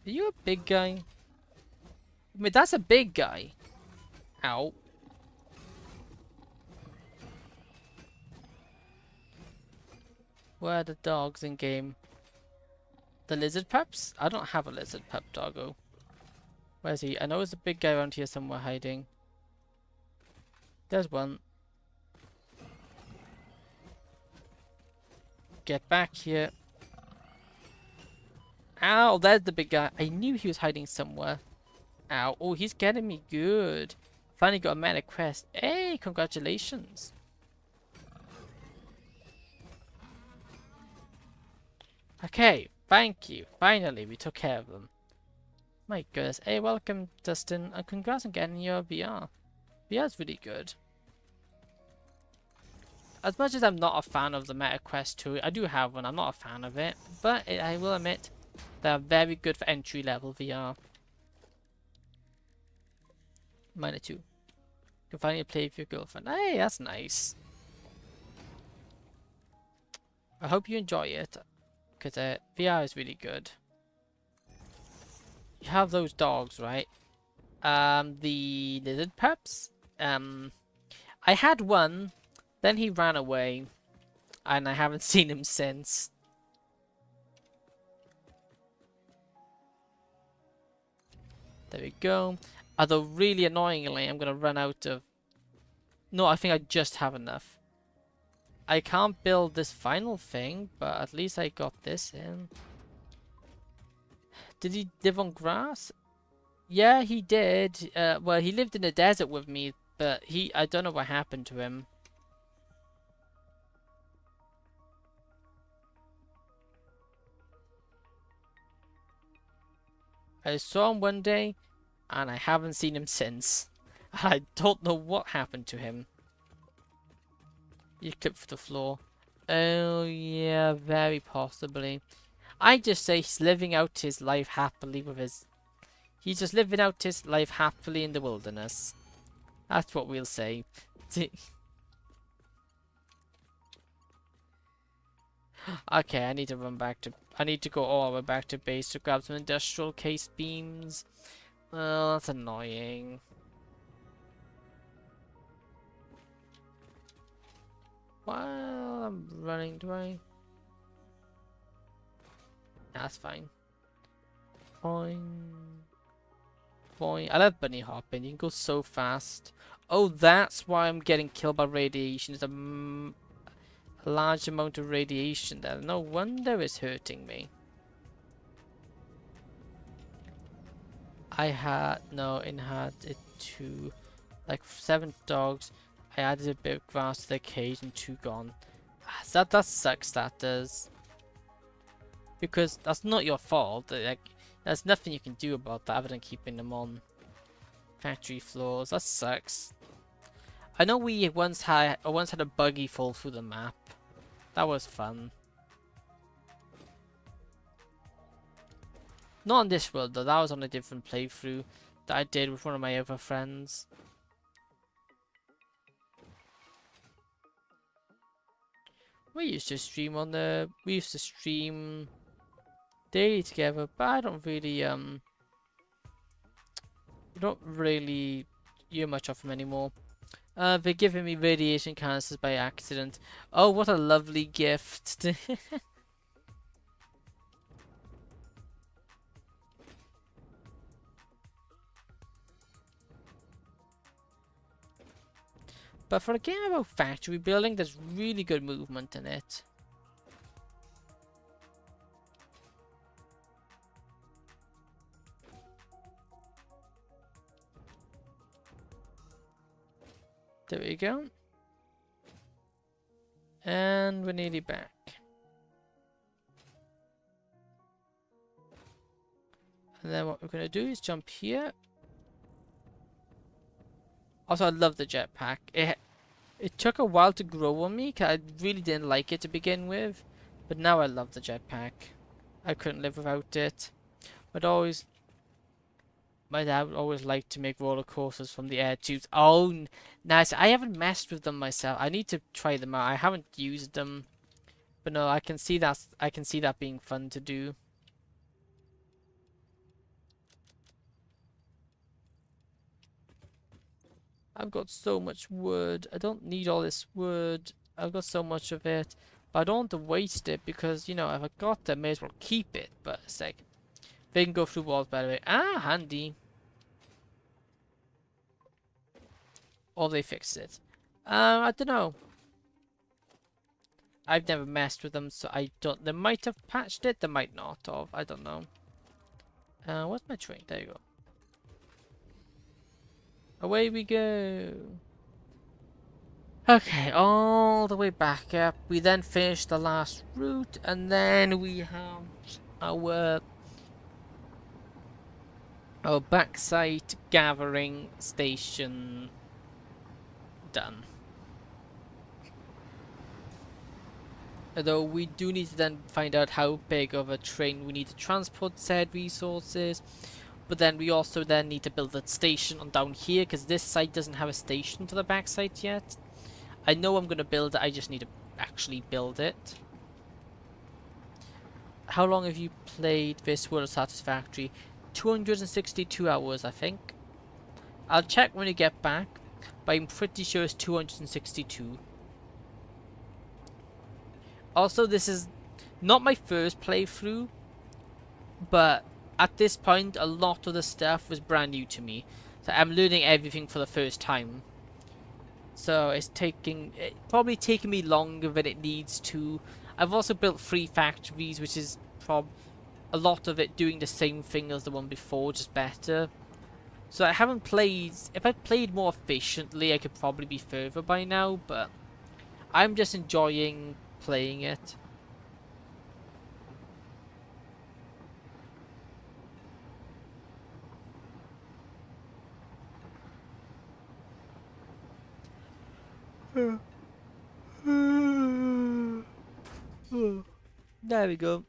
Are you a big guy? I mean, that's a big guy. Ow. Where are the dogs in game? The lizard pups? I don't have a lizard pup doggo. Where's he? I know there's a big guy around here somewhere hiding. There's one. Get back here. Ow, there's the big guy. I knew he was hiding somewhere. Ow. Oh, he's getting me good. Finally got a meta quest. Hey, congratulations. Okay, thank you. Finally, we took care of them. My goodness. Hey, welcome, Dustin. And congrats on getting your VR. VR is really good. as much as I'm not a fan of the Meta Quest 2, I do have one. I'm not a fan of it, but I will admit they're very good for entry level VR. Minor 2. You can finally play with your girlfriend. Hey, that's nice. I hope you enjoy it, because VR is really good. You have those dogs, right? The lizard pups. I had one, then he ran away, and I haven't seen him since. There we go. Although really annoyingly, I'm gonna run out of... No, I think I just have enough. I can't build this final thing, but at least I got this in. Did he live on grass? Yeah, he did. Well, he lived in the desert with me, but I don't know what happened to him. I saw him one day, and I haven't seen him since. I don't know what happened to him. You clipped for the floor. Oh, yeah, very possibly. I just say he's living out his life happily with his... He's just living out his life happily in the wilderness. That's what we'll say. Okay, I need to run back to... I need to go all the way back to base to grab some industrial case beams. Oh, that's annoying. While I'm running, do I? That's fine. Fine. Boy, I love bunny hopping. You can go so fast. Oh, that's why I'm getting killed by radiation. There's a large amount of radiation there. No wonder it's hurting me. I had it to like 7 dogs. I added a bit of grass to the cage and 2 gone. That sucks. That does. Because that's not your fault. Like, there's nothing you can do about that other than keeping them on factory floors. That sucks. I know we once had a buggy fall through the map. That was fun. Not on this world though. That was on a different playthrough that I did with one of my other friends. We used to stream daily together, but I don't really hear much of them anymore. They're giving me radiation cancers by accident. Oh, what a lovely gift. But for a game about factory building, there's really good movement in it. There we go. And we're nearly back. And then what we're going to do is jump here. Also, I love the jetpack. It took a while to grow on me, because I really didn't like it to begin with. But now I love the jetpack. I couldn't live without it. My dad would always like to make roller coasters from the air tubes. Oh, nice. I haven't messed with them myself. I need to try them out. I haven't used them. But no, I can see that being fun to do. I've got so much wood. I don't need all this wood. I've got so much of it. But I don't want to waste it because, you know, if I got it, I may as well keep it. But it's like, they can go through walls, by the way. Ah, handy. Or they fixed it. I don't know. I've never messed with them, so I don't... They might have patched it, they might not have. I don't know. What's my train? There you go. Away we go. Okay, all the way back up. We then finish the last route, and then we have our backside gathering station done. Although we do need to then find out how big of a train we need to transport said resources. But then we also then need to build a station on down here, because this site doesn't have a station to the back site yet. I know I'm going to build it, I just need to actually build it. How long have you played this World Satisfactory? 262 hours, I think. I'll check when we get back, but I'm pretty sure it's 262. Also, this is not my first playthrough, but at this point, a lot of the stuff was brand new to me. So I'm learning everything for the first time. So it's probably taking me longer than it needs to. I've also built 3 factories, which is a lot of it doing the same thing as the one before, just better. So I haven't played... If I'd played more efficiently, I could probably be further by now, but I'm just enjoying playing it. There we go.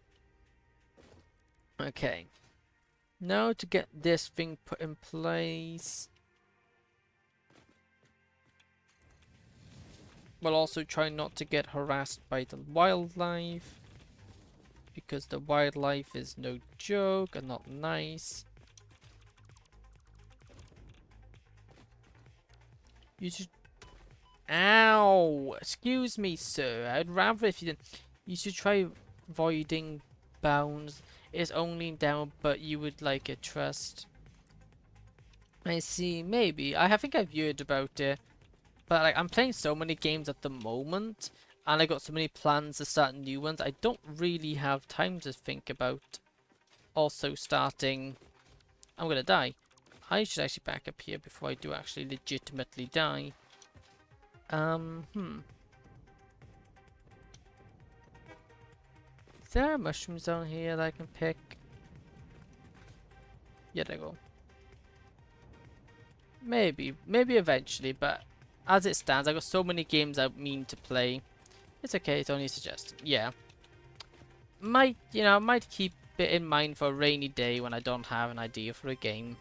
Okay. Now to get this thing put in place. We'll also try not to get harassed by the wildlife, because the wildlife is no joke and not nice. You should... Ow! Excuse me, sir. I'd rather if you didn't... You should try avoiding bounds. It's only down, but you would like it, trust. I see, maybe. I think I've heard about it. But like, I'm playing so many games at the moment, and I got so many plans to start new ones, I don't really have time to think about also starting... I'm gonna die. I should actually back up here before I do actually legitimately die. Is there mushrooms down here that I can pick? Yeah, there you go. Maybe eventually, but as it stands, I got so many games I mean to play. It's okay, it's only a suggestion. Yeah. Might keep it in mind for a rainy day when I don't have an idea for a game.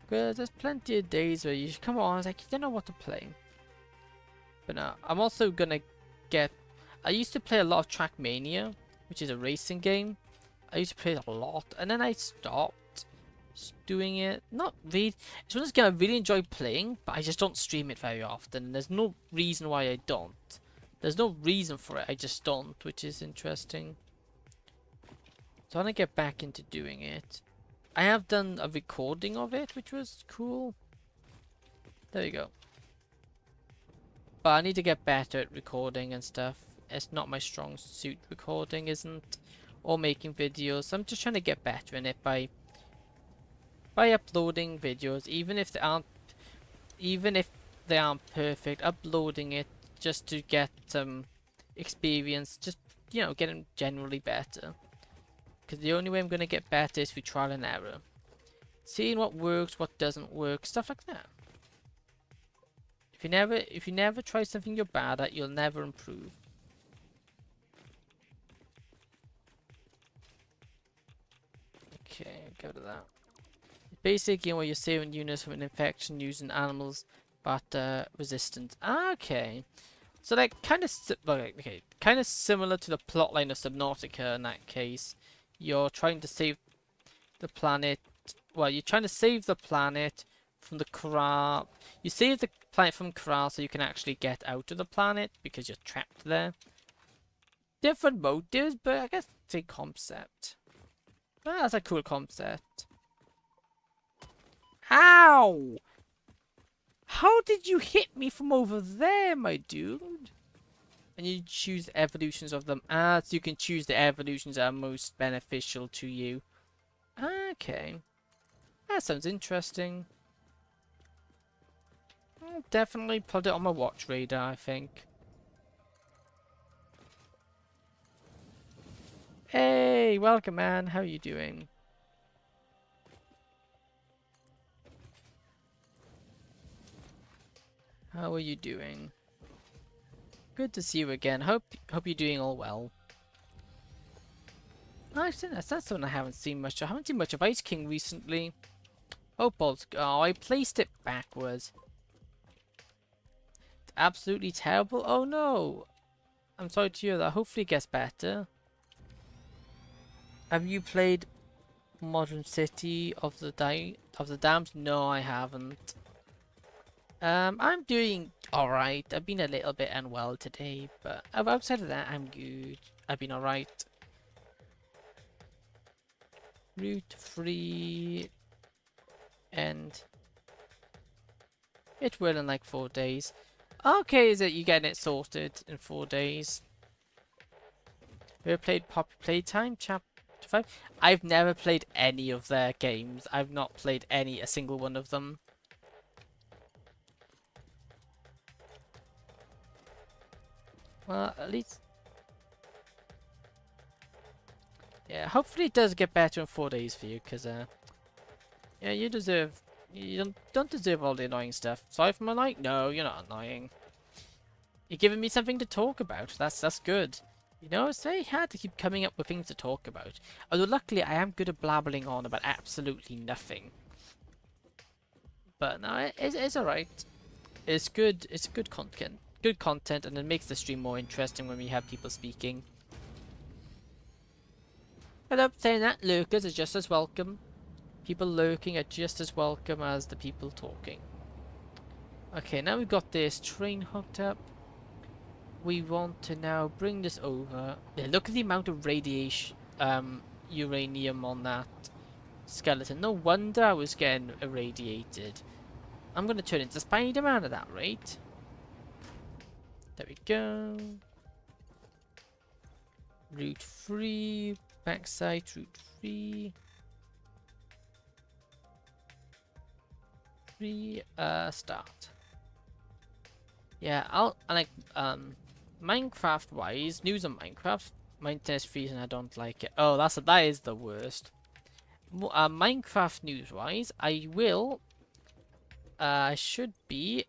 Because there's plenty of days where you should come on, it's like, you don't know what to play. But no, I'm also gonna get... I used to play a lot of Trackmania, which is a racing game. I used to play it a lot, and then I stopped doing it. Not really. It's one of those games I really enjoy playing, but I just don't stream it very often. There's no reason why I don't. There's no reason for it, I just don't, which is interesting. So I want to get back into doing it. I have done a recording of it, which was cool. There you go. But I need to get better at recording and stuff. It's not my strong suit, recording isn't. Or making videos. I'm just trying to get better in it by uploading videos, even if they aren't perfect, uploading it just to get some experience, just, you know, getting generally better. Because the only way I'm going to get better is through trial and error. Seeing what works, what doesn't work, stuff like that. If you never try something you're bad at, you'll never improve. Okay, go to that. Basically, where you're saving units from an infection using animals, but resistant. Okay, so like kind of similar to the plotline of Subnautica in that case. You're trying to save the planet. Well, you're trying to save the planet from the corral. You save the planet from corral so you can actually get out of the planet because you're trapped there. Different motives, but I guess it's a concept. Well, that's a cool concept. Ow! How did you hit me from over there, my dude? And you choose the evolutions of them. So you can choose the evolutions that are most beneficial to you. Okay. That sounds interesting. I'll definitely put it on my watch radar, I think. Hey, welcome, man. How are you doing? How are you doing? Good to see you again. Hope you're doing all well. Actually, that's not something I haven't seen much. I haven't seen much of Ice King recently. Oh, balls. Oh, I placed it backwards. Absolutely terrible. Oh no. I'm sorry to hear that. Hopefully it gets better. Have you played Modern City of the Dams? No, I haven't. I'm doing alright. I've been a little bit unwell today, but outside of that, I'm good. I've been alright. Route free, and it will in like 4 days. Okay, is it you getting it sorted in 4 days? Have you ever played Poppy Playtime Chapter 5? I've never played any of their games. I've not played a single one of them. Well, at least... yeah, hopefully it does get better in 4 days for you, because, yeah, you deserve... you don't deserve all the annoying stuff. Sorry for my annoying? No, you're not annoying. You're giving me something to talk about. That's good. You know, it's very hard to keep coming up with things to talk about. Although luckily I am good at blabbling on about absolutely nothing. But no, it's alright. It's good. It's good content. Good content, and it makes the stream more interesting when we have people speaking. Hello, saying that lurkers are just as welcome. People lurking are just as welcome as the people talking. Okay, now we've got this train hooked up. We want to now bring this over. Yeah, look at the amount of radiation, uranium on that skeleton. No wonder I was getting irradiated. I'm going to turn into Spider-Man at that rate. There we go. Route 3. Backside, route 3. 3, start. Yeah, I like, Minecraft-wise, news on Minecraft. My internet's freezing, I don't like it. Oh, that is the worst. Minecraft news-wise, I should be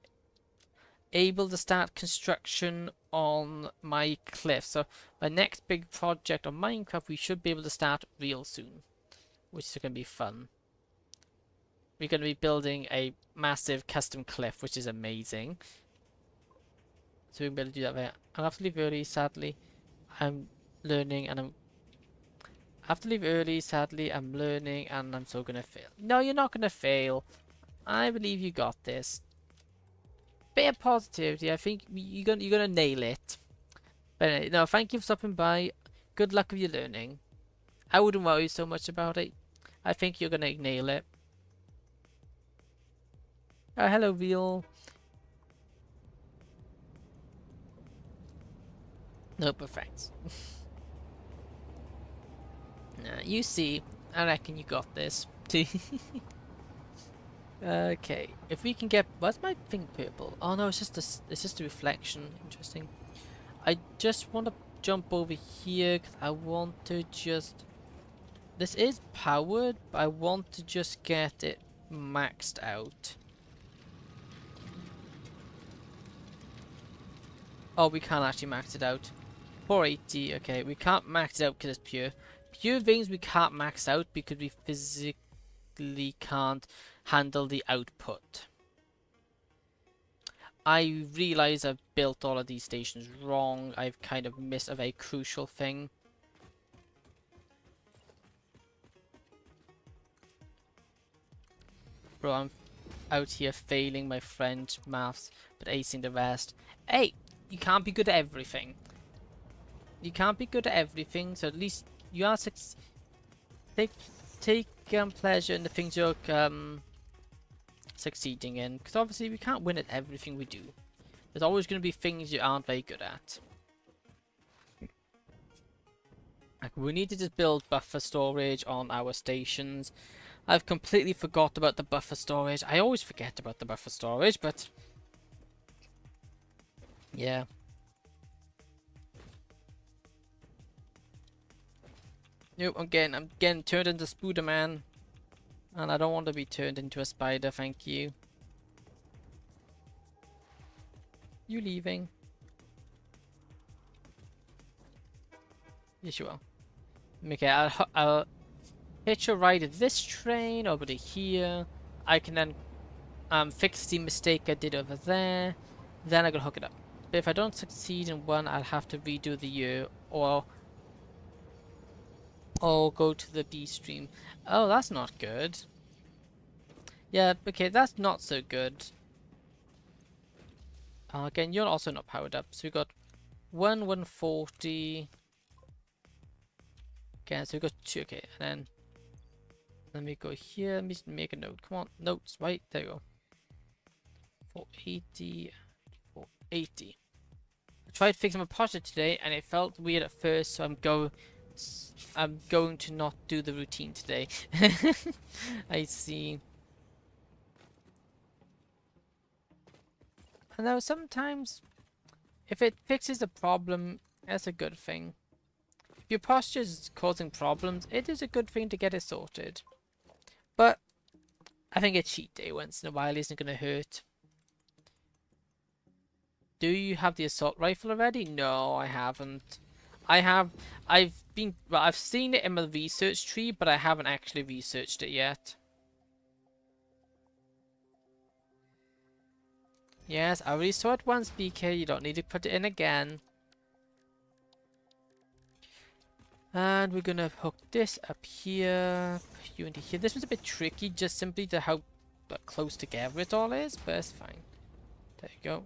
able to start construction on my cliff. So my next big project on Minecraft, we should be able to start real soon, which is going to be fun. We're going to be building a massive custom cliff, which is amazing. So we'll be able to do that there. I have to leave early, sadly. I'm learning and I have to leave early, sadly. I'm learning and I'm so gonna fail. No, you're not gonna fail. I believe you got this. Bit of positivity. I think you're gonna nail it. But no, thank you for stopping by. Good luck with your learning. I wouldn't worry so much about it. I think you're gonna nail it. Oh, hello, Veal. No, but thanks. Nah, you see, I reckon you got this. Okay, if we can get, what's my thing purple? Oh no, it's just a reflection. Interesting. I just want to jump over here because I want to just. This is powered, but I want to just get it maxed out. Oh, we can't actually max it out. 480, okay, we can't max it out because it's pure. Pure things we can't max out because we physically can't handle the output. I realise I've built all of these stations wrong. I've kind of missed a very crucial thing. Bro, I'm out here failing my French, maths, but acing the rest. Hey, you can't be good at everything. You can't be good at everything, so at least you are take pleasure in the things you're succeeding in, because obviously we can't win at everything we do. There's always going to be things you aren't very good at. Like, we need to just build buffer storage on our stations. I've completely forgot about the buffer storage. I always forget about the buffer storage, but yeah. Nope, I'm getting turned into Spider-Man. And I don't want to be turned into a spider, thank you. You leaving? Yes, you will. Okay, I'll hitch a ride at this train over to here. I can then fix the mistake I did over there. Then I can hook it up. But if I don't succeed in one, I'll have to redo the year or go to the B stream. Oh, that's not good. Yeah, okay, that's not so good. Again, you're also not powered up. So we got 140. Okay, so we got 2. Okay, and then let me go here. Let me just make a note. Come on, notes, right? There you go. 480, 480. I tried fixing my posture today, and it felt weird at first. So I'm going to not do the routine today. I see. And now sometimes, if it fixes a problem, that's a good thing. If your posture is causing problems, it is a good thing to get it sorted. But I think a cheat day once in a while isn't going to hurt. Do you have the assault rifle already? No, I haven't. I've seen it in my research tree, but I haven't actually researched it yet. Yes, I already saw it once, BK. You don't need to put it in again. And we're gonna hook this up here, put you into here. This was a bit tricky, just simply to how close together it all is, but it's fine. There you go.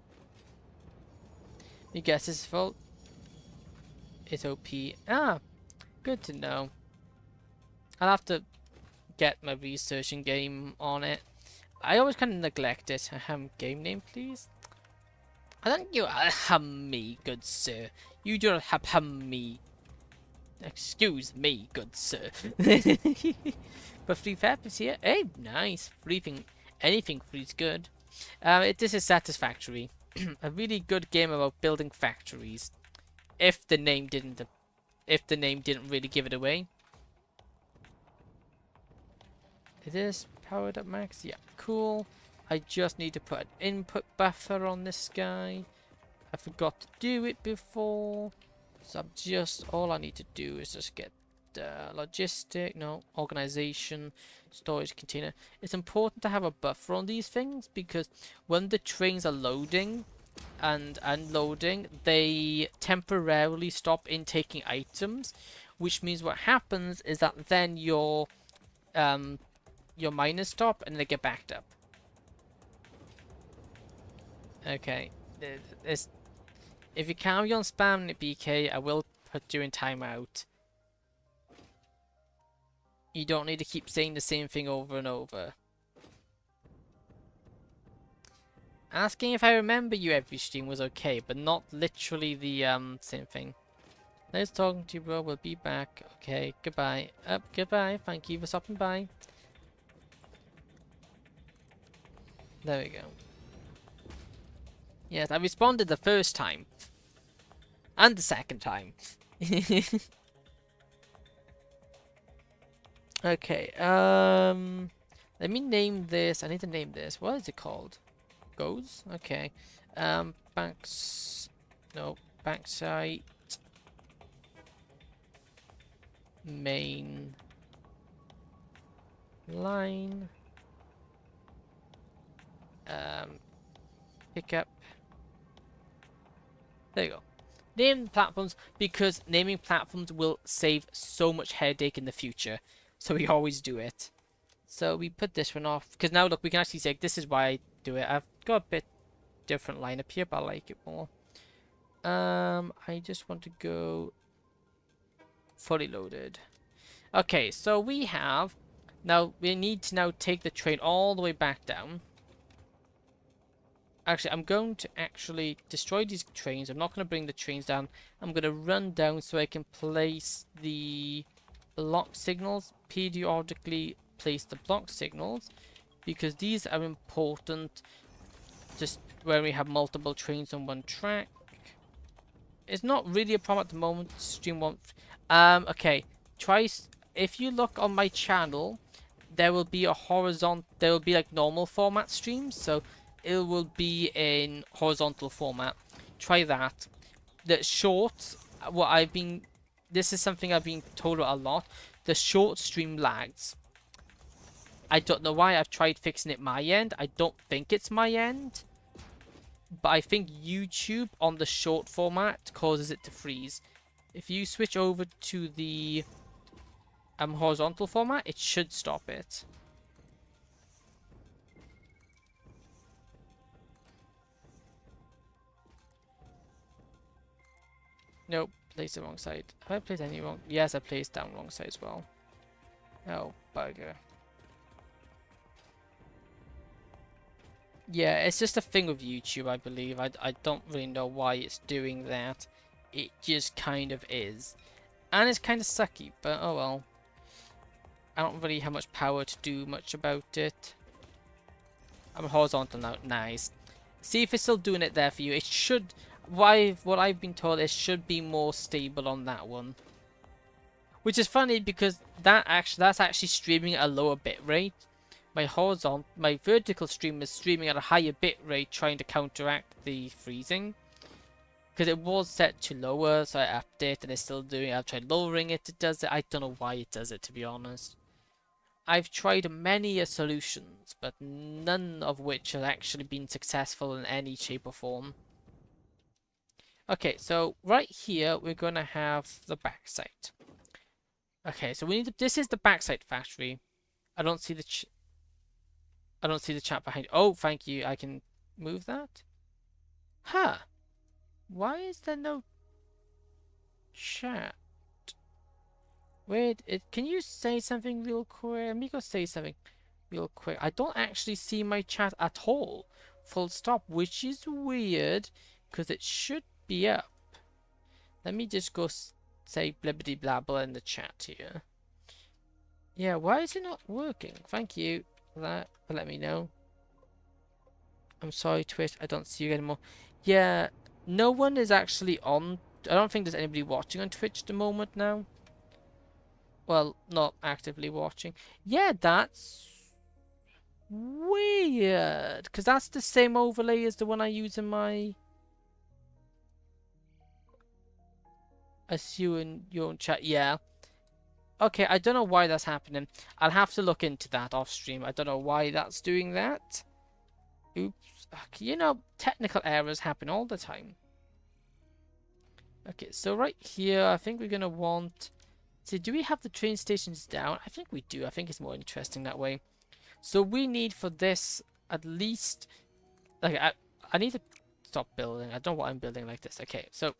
You guess it's fault. It's OP. Ah, good to know. I'll have to get my researching game on it. I always kind of neglect it. Game name, please. I don't you me, good sir. You do not have me. Excuse me, good sir. But free fab is here. Hey, nice. Anything free is good. This is Satisfactory. A really good game about building factories. If the name didn't really give it away. It is powered up max. Yeah, cool. I just need to put an input buffer on this guy. I forgot to do it before. So all I need to do is just get organization, storage container. It's important to have a buffer on these things because when the trains are loading and unloading, they temporarily stop intaking items, which means what happens is that then your miners stop and they get backed up. Okay, if you carry on spamming it, BK, I will put you in timeout. You don't need to keep saying the same thing over and over. Asking if I remember you every stream was okay, but not literally the same thing. Nice talking to you, bro. We'll be back. Okay, goodbye. Goodbye. Thank you for stopping by. There we go. Yes, I responded the first time. And the second time. Okay, let me name this. I need to name this. What is it called? Goes? Okay. Backside. Main line. Pickup. There you go. Name platforms, because naming platforms will save so much headache in the future. So we always do it. So we put this one off. Because now look, we can actually say this is why I do it. I've got a bit different lineup here, but I like it more. I just want to go fully loaded. Okay, so we have now we need to now take the train all the way back down. Actually, I'm going to actually destroy these trains. I'm not going to bring the trains down. I'm going to run down so I can place the block signals. Periodically place the block signals because these are important just when we have multiple trains on one track. It's not really a problem at the moment. Stream won't. Okay. If you look on my channel, there will be a horizontal. There will be like normal format streams. So it will be in horizontal format. Try that. The shorts, what I've been this is something I've been told a lot. The short stream lags. I don't know why. I've tried fixing it my end. I don't think it's my end. But I think YouTube on the short format causes it to freeze. If you switch over to the horizontal format, it should stop it. Nope, placed the wrong side. Have I placed any wrong? Yes, I placed down wrong side as well. Oh, bugger. Yeah, it's just a thing with YouTube, I believe. I don't really know why it's doing that. It just kind of is. And it's kind of sucky, but oh well. I don't really have much power to do much about it. I'm horizontal now. Nice. See if it's still doing it there for you. It should... What I've been told, it should be more stable on that one. Which is funny because that's actually streaming at a lower bit rate. My vertical stream is streaming at a higher bit rate, trying to counteract the freezing. Because it was set to lower, so I upped it and it's still doing it. I've tried lowering it, it does it. I don't know why it does it, to be honest. I've tried many solutions, but none of which have actually been successful in any shape or form. Okay, so right here we're gonna have the backside. Okay, so we need this is the backside factory. I don't see the chat behind. Oh, thank you. I can move that. Huh? Why is there no chat? Wait, can you say something real quick? Let me go say something real quick. I don't actually see my chat at all. Full stop, which is weird because it should be up. Let me just go say blibbity blabble in the chat here. Yeah, why is it not working? Thank you for that, for letting me know. I'm sorry, Twitch, I don't see you anymore. Yeah, no one is actually on. I don't think there's anybody watching on Twitch at the moment now. Well, not actively watching. Yeah, that's weird. Because that's the same overlay as the one I use in my... As you in your own chat. Yeah. Okay, I don't know why that's happening. I'll have to look into that off stream. I don't know why that's doing that. Oops. You know, technical errors happen all the time. Okay, so right here, I think we're going to want... So do we have the train stations down? I think we do. I think it's more interesting that way. So we need for this at least... Like, I need to stop building. I don't know what I'm building like this. Okay, so...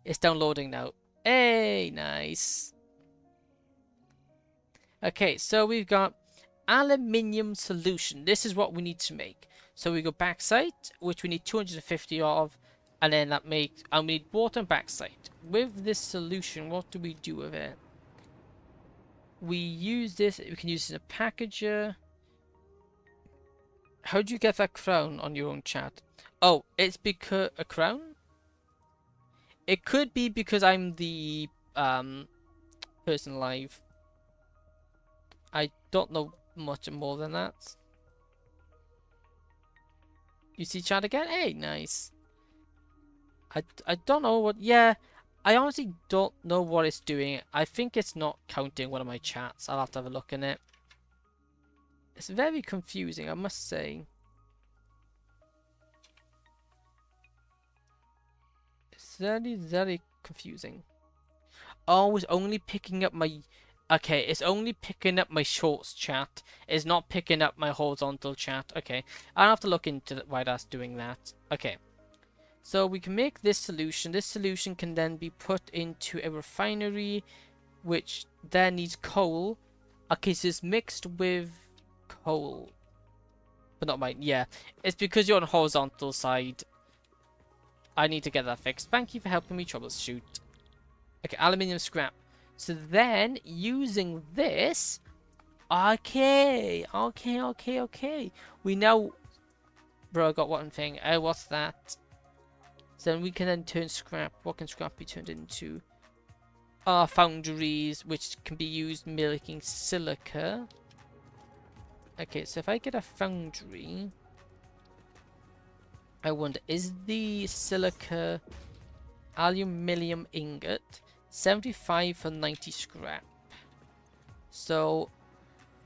It's downloading now. Hey, nice. Okay, so we've got aluminium solution. This is what we need to make. So we go backside, which we need 250 of, and then that makes, and we need water and backside. With this solution, what do we do with it? We use this, we can use it in a packager. How do you get that crown on your own chat? Oh, it's because, a crown? It could be because I'm the person live. I don't know much more than that. You see chat again? Hey, nice. I don't know what... Yeah, I honestly don't know what it's doing. I think it's not counting one of my chats. I'll have to have a look in it. It's very confusing, I must say. It's very, very confusing. Oh, it's only picking up my... Okay, it's only picking up my shorts chat. It's not picking up my horizontal chat. Okay, I'll have to look into why that's doing that. Okay, so we can make this solution. This solution can then be put into a refinery, which then needs coal. Okay, so it's mixed with coal. But not mine. Yeah, it's because you're on the horizontal side. I need to get that fixed. Thank you for helping me troubleshoot. Okay, aluminium scrap. So then, using this... Okay. We now... Bro, I got one thing. What's that? So then we can then turn scrap. What can scrap be turned into? Foundries, which can be used making silica. Okay, so if I get a foundry... I wonder, is the silica... aluminium ingot, 75 for 90 scrap. So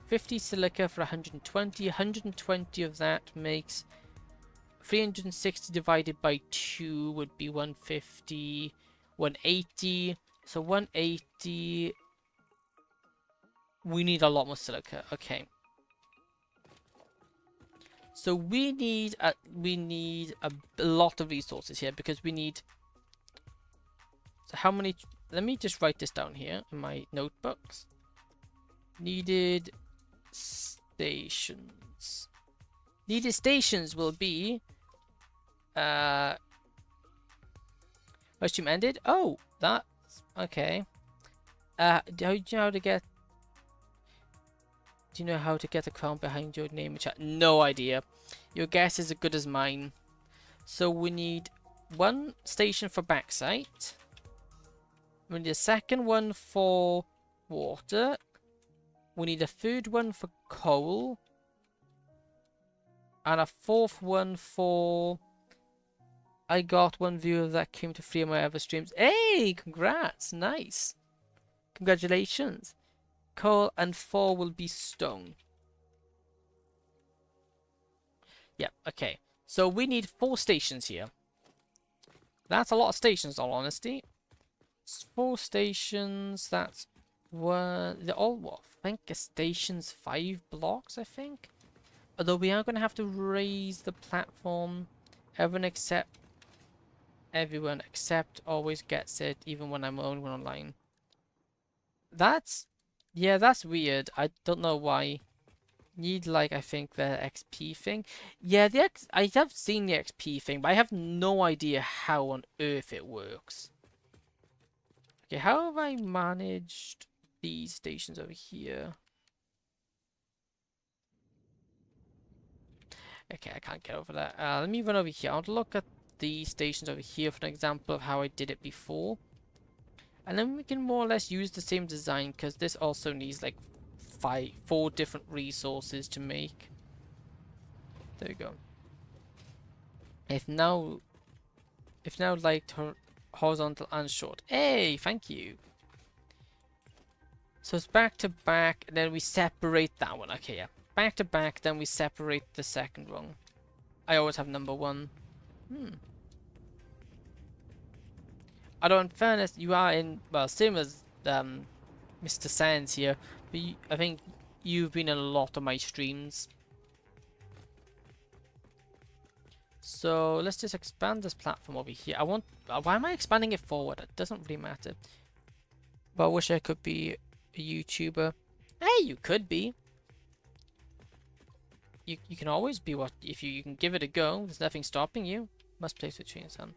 50 silica for 120. 120 of that makes 360 divided by 2 would be 150, 180. So 180. We need a lot more silica. Okay. So we need a lot of resources here because we need. So how many? Let me just write this down here in my notebooks. Needed stations. Needed stations will be. Where's stream ended? Oh, that's okay. Do you know how to get? Do you know how to get a crown behind your name and chat? No idea. Your guess is as good as mine. So we need one station for backsite. We need a second one for water. We need a third one for coal. And a fourth one for... I got one viewer that came to 3 of my other streams. Hey, congrats. Nice. Congratulations. Coal and 4 will be stone. Yeah, okay. So we need 4 stations here. That's a lot of stations, in all honesty. It's 4 stations, that's one... They're all, what, I think a station's 5 blocks, I think? Although we are going to have to raise the platform. Everyone except always gets it, even when I'm only online. That's... Yeah, that's weird. I don't know why. Need, like, I think the XP thing. Yeah, I have seen the XP thing, but I have no idea how on earth it works. Okay, how have I managed these stations over here? Okay, I can't get over that. Let me run over here. I want to look at the stations over here for an example of how I did it before. And then we can more or less use the same design, because this also needs like 4 different resources to make. There we go. If now like horizontal and short. Hey, thank you. So it's back to back, and then we separate that one. Okay, yeah. Back to back, then we separate the second rung. I always have number 1. Although in fairness, you are in, well, same as Mr. Sands here, but I think you've been in a lot of my streams. So let's just expand this platform over here. Why am I expanding it forward? It doesn't really matter. But I wish I could be a YouTuber. Hey, you could be. You can always be what, if you can give it a go. There's nothing stopping you. Must place the chains on.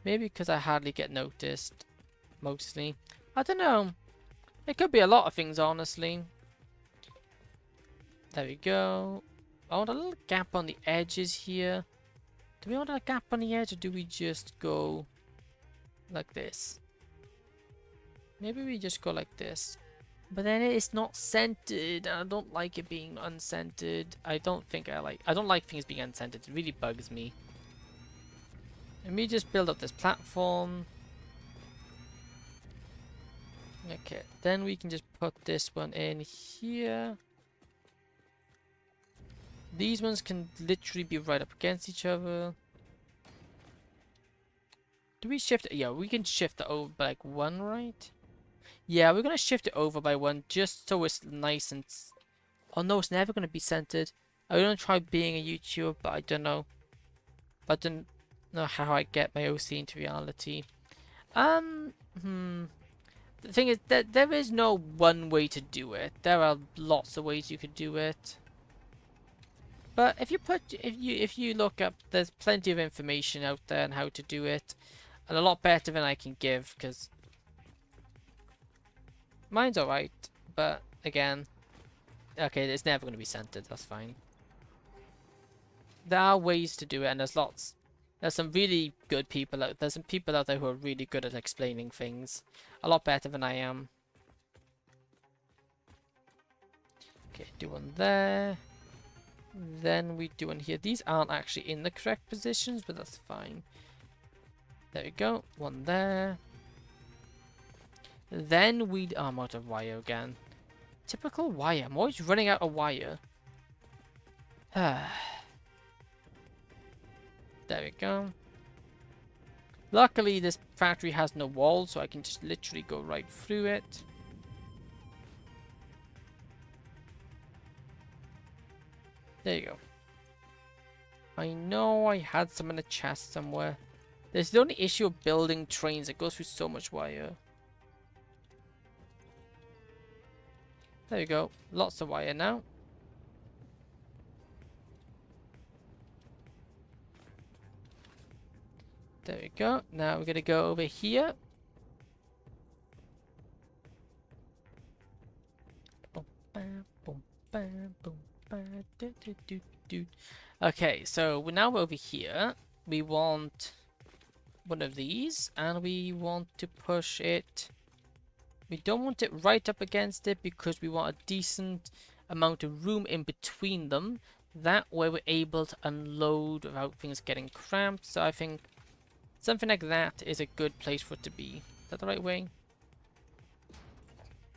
Maybe because I hardly get noticed, mostly. I don't know. It could be a lot of things, honestly. There we go. I want a little gap on the edges here. Do we want a gap on the edge, or do we just go like this? Maybe we just go like this. But then it's not centered, and I don't like it being uncentered. I don't like things being uncentered. It really bugs me. Let me just build up this platform. Okay, then we can just put this one in here. These ones can literally be right up against each other. Do we shift it? Yeah, we can shift it over by like 1, right? Yeah, we're gonna shift it over by 1 just so it's nice and... Oh no, it's never gonna be centered. I want to try being a YouTuber, but I don't know. I don't know how I get my OC into reality. The thing is that there is no one way to do it. There are lots of ways you could do it. But if you look up, there's plenty of information out there on how to do it, and a lot better than I can give, because mine's alright. But again, okay, it's never going to be centered. That's fine. There are ways to do it, and there's some really good people out. There's some people out there who are really good at explaining things, a lot better than I am. Okay, do one there. Then we do in here. These aren't actually in the correct positions, but that's fine. There we go. One there. Then we... Oh, I'm out of wire again. Typical wire. I'm always running out of wire. There we go. Luckily, this factory has no walls, so I can just literally go right through it. There you go. I know I had some in a chest somewhere. There's the only issue of building trains. It goes through so much wire. There we go. Lots of wire now. There we go. Now we're going to go over here. Okay, so we're now over here. We want one of these, and we want to push it. We don't want it right up against it because we want a decent amount of room in between them. That way we're able to unload without things getting cramped. So I think something like that is a good place for it to be. Is that the right way?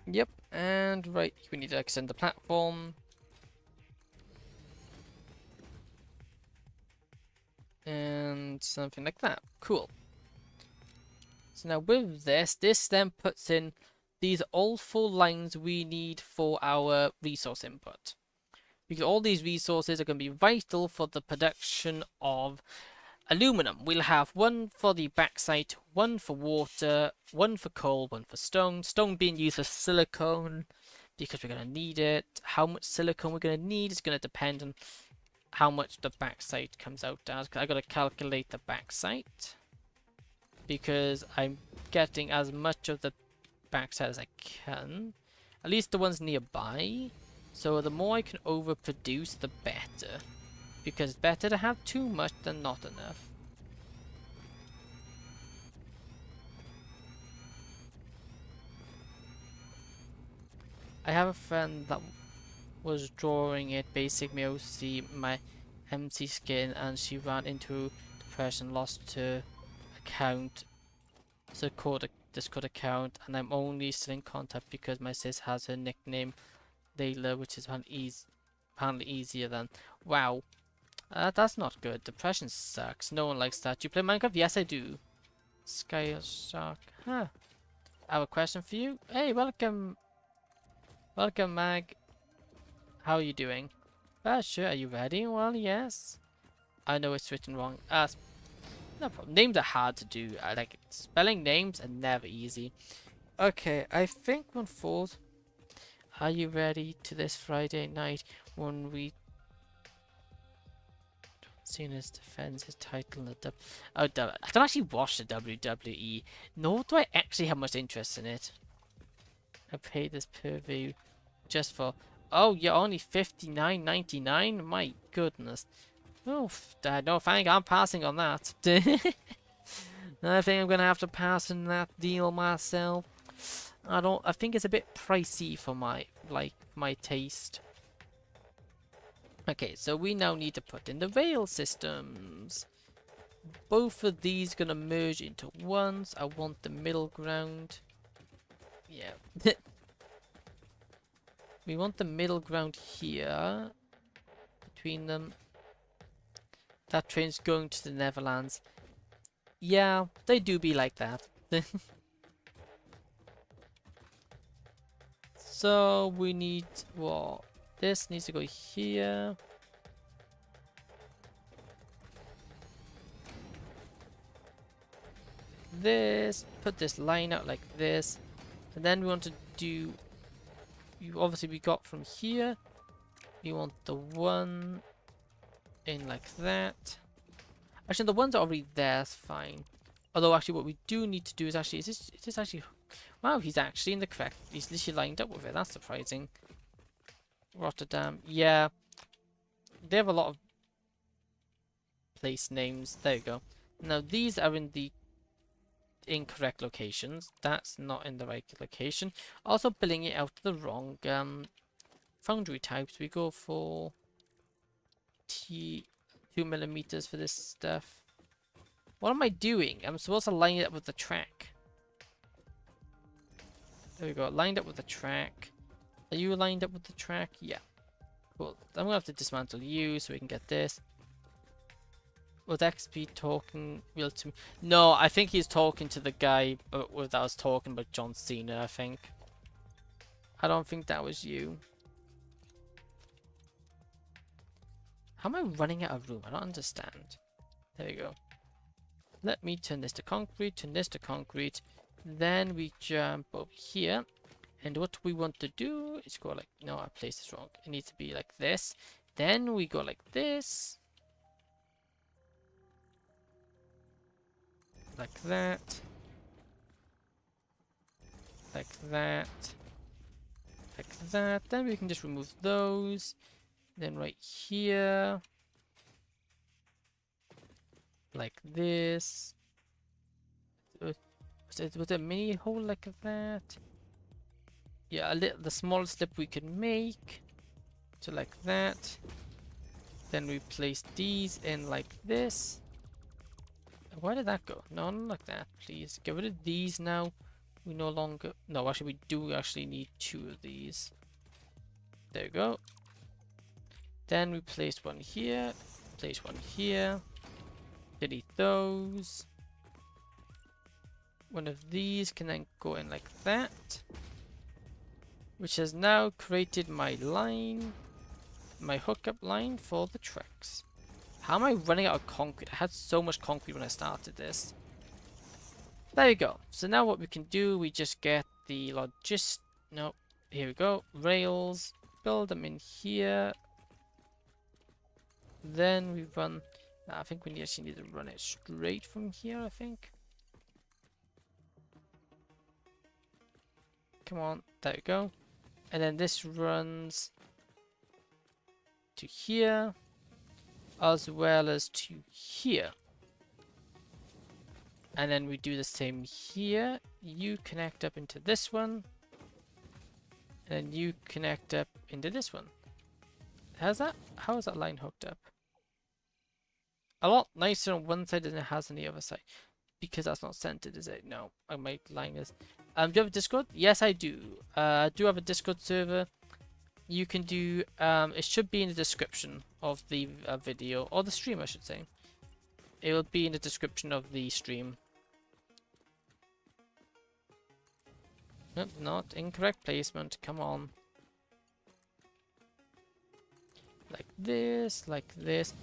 Yep, and right, we need to extend the platform. And something like that. Cool. So now with this then puts in these all 4 lines we need for our resource input. Because all these resources are going to be vital for the production of aluminum. We'll have one for the backside, one for water, one for coal, one for stone. Stone being used for silicone because we're going to need it. How much silicone we're going to need is going to depend on how much the backside comes out as. I got to calculate the backside because I'm getting as much of the backside as I can. At least the ones nearby. So the more I can overproduce, the better. Because it's better to have too much than not enough. I have a friend that was drawing it, basic mostly my MC skin, and she ran into depression, lost her account, so called a Discord account, and I'm only still in contact because my sis has her nickname Layla, which is apparently easier than. Wow. That's not good. Depression sucks. No one likes that. Do you play Minecraft? Yes, I do. Sky Shark. Huh. I have a question for you. Hey, welcome. Welcome, Mag. How are you doing? Sure. Are you ready? Well, yes. I know it's written wrong. No problem. Names are hard to do. I like it. Spelling names are never easy. Okay, I think one falls. Are you ready to this Friday night when we Cena's defends his title in the I don't actually watch the WWE, nor do I actually have much interest in it. I paid this per view just for. Oh, you're only $59.99. My goodness. Oh, no, thank. I'm passing on that. I think I'm gonna have to pass on that deal myself. I think it's a bit pricey for my taste. Okay, so we now need to put in the rail systems. Both of these gonna merge into one. So I want the middle ground. Yeah. We want the middle ground here. Between them. That train's going to the Netherlands. Yeah, they do be like that. So we need what? This needs to go here. This, put this line out like this. And then we want to do, obviously we got from here. We want the one in like that. Actually, the ones are already there, that's fine. Although actually what we do need to do is actually, is this actually, wow, he's actually in the correct, he's literally lined up with it, that's surprising. Rotterdam, yeah. They have a lot of place names. There you go. Now these are in the incorrect locations. That's not in the right location. Also billing it out to the wrong foundry types. We go for 2 millimeters for this stuff. What am I doing? I'm supposed to line it up with the track. There we go, lined up with the track. Are you lined up with the track? Yeah. Cool. I'm gonna have to dismantle you so we can get this. Was XP talking real to me? No, I think he's talking to the guy that was talking about John Cena, I think. I don't think that was you. How am I running out of room? I don't understand. There we go. Let me turn this to concrete, turn this to concrete. Then we jump over here. And what we want to do is go like... No, I placed this wrong. It needs to be like this. Then we go like this. Like that. Like that. Like that. Then we can just remove those. Then right here. Like this. Was it a mini hole like that? Yeah, the smallest slip we can make. So like that. Then we place these in like this. Where did that go? No, not like that, please. Get rid of these now. We no longer... No, actually, we do actually need 2 of these. There we go. Then we place one here. Place one here. Delete those. One of these can then go in like that. Which has now created my line. My hookup line for the tracks. How am I running out of concrete? I had so much concrete when I started this. There you go. So now what we can do, we just get the No, here we go. Rails. Build them in here. Then we run... I think we actually need to run it straight from here, I think. Come on. There we go. And then this runs to here. As well as to here. And then we do the same here. You connect up into this one. And then you connect up into this one. How is that line hooked up? A lot nicer on one side than it has on the other side. Because that's not centered, is it? No, my line is... do you have a Discord? Yes, I do. I do have a Discord server. You can do, it should be in the description of the video, or the stream I should say. It will be in the description of the stream. Nope, not incorrect placement, come on. Like this, like this.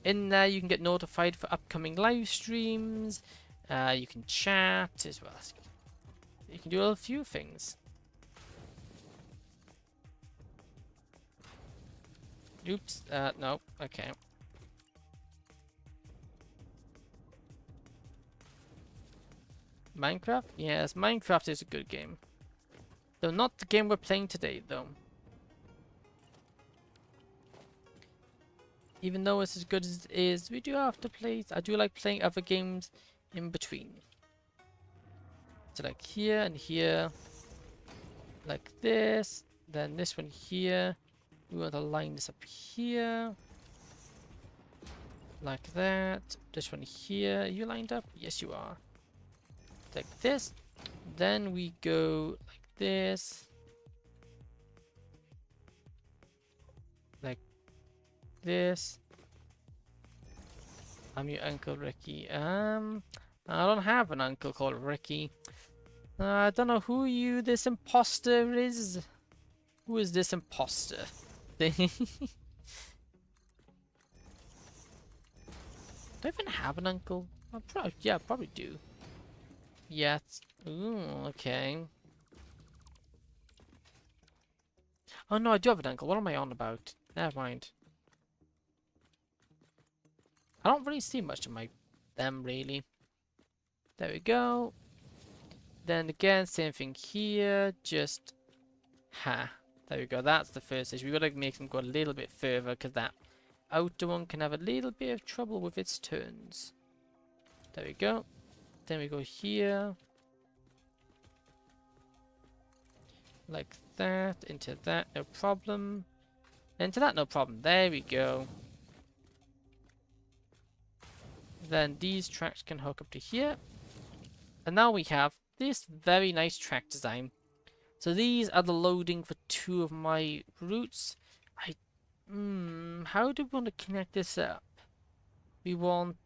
In there you can get notified for upcoming live streams. You can chat as well. You can do a few things. Oops, no, okay. Minecraft? Yes, Minecraft is a good game. Though not the game we're playing today, though. Even though it's as good as it is, we do have to play... I do like playing other games in between. So like here and here. Like this. Then this one here. We want to line this up here. Like that. This one here. Are you lined up? Yes, you are. Like this. Then we go like this. Like this. I'm your Uncle Ricky. I don't have an uncle called Ricky. I don't know who this imposter is. Who is this imposter? Do I even have an uncle? Yeah, I probably do. Yes. Ooh, okay. Oh no, I do have an uncle. What am I on about? Never mind. I don't really see much of them really. There we go. Then again, same thing here. Just there we go. That's the first issue. We've got to make them go a little bit further because that outer one can have a little bit of trouble with its turns. There we go. Then we go here. Like that. Into that, no problem. Into that, no problem. There we go. Then these tracks can hook up to here. And now we have this very nice track design. So these are the loading for 2 of my routes. How do we want to connect this up? We want,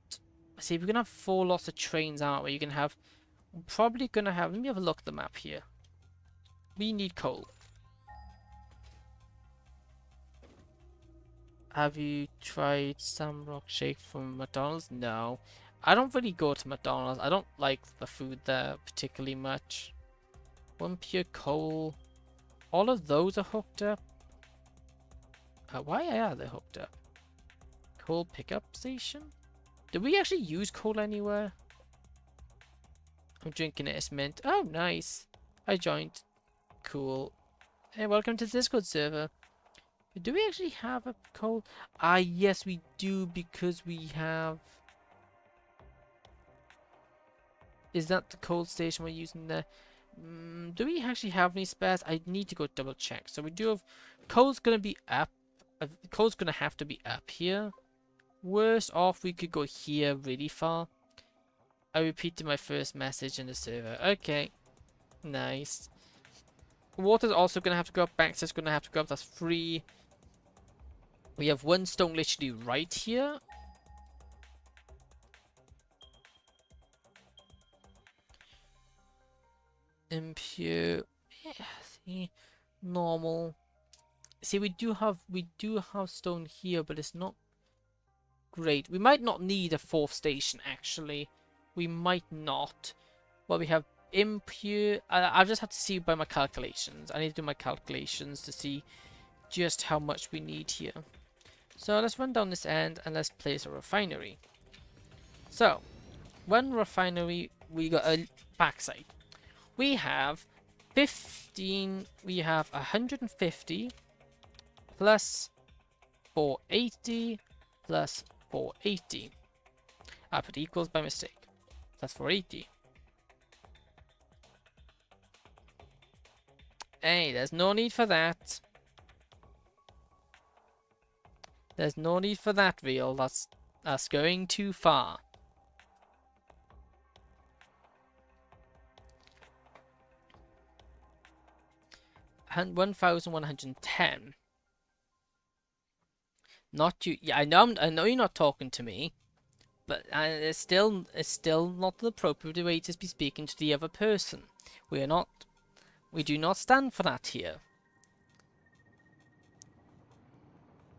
see, we're gonna have 4 lots of trains, aren't we? You can have, we're probably gonna have, let me have a look at the map here. We need coal. Have you tried some rock shake from McDonald's? No. I don't really go to McDonald's. I don't like the food there particularly much. 1 pure coal. All of those are hooked up. Why are they hooked up? Coal pickup station? Do we actually use coal anywhere? I'm drinking it as mint. Oh, nice. I joined. Cool. Hey, welcome to the Discord server. Do we actually have a coal? Ah, yes, we do, because we have... Is that the coal station we're using there? Do we actually have any spares? I need to go double check. So we do have... Coal's gonna be up. Coal's gonna have to be up here. Worst off, we could go here really far. I repeated my first message in the server. Okay. Nice. Water's also gonna have to go up. Access gonna have to go up. That's 3. We have 1 stone literally right here. Impure. Yeah, see. Normal. See, we do have stone here, but it's not great. We might not need a 4th station, actually. We might not. Well, we have impure. I've just had to see by my calculations. I need to do my calculations to see just how much we need here. So let's run down this end and let's place a refinery. So, 1 refinery, we got a backside. We have 15, we have 150 plus 480 plus 480. I put equals by mistake. That's 480. Hey, there's no need for that. There's no need for that, real. That's going too far. And 1,110. Not you. Yeah, I know you're not talking to me, but it's still not the appropriate way to be speaking to the other person. We do not stand for that here.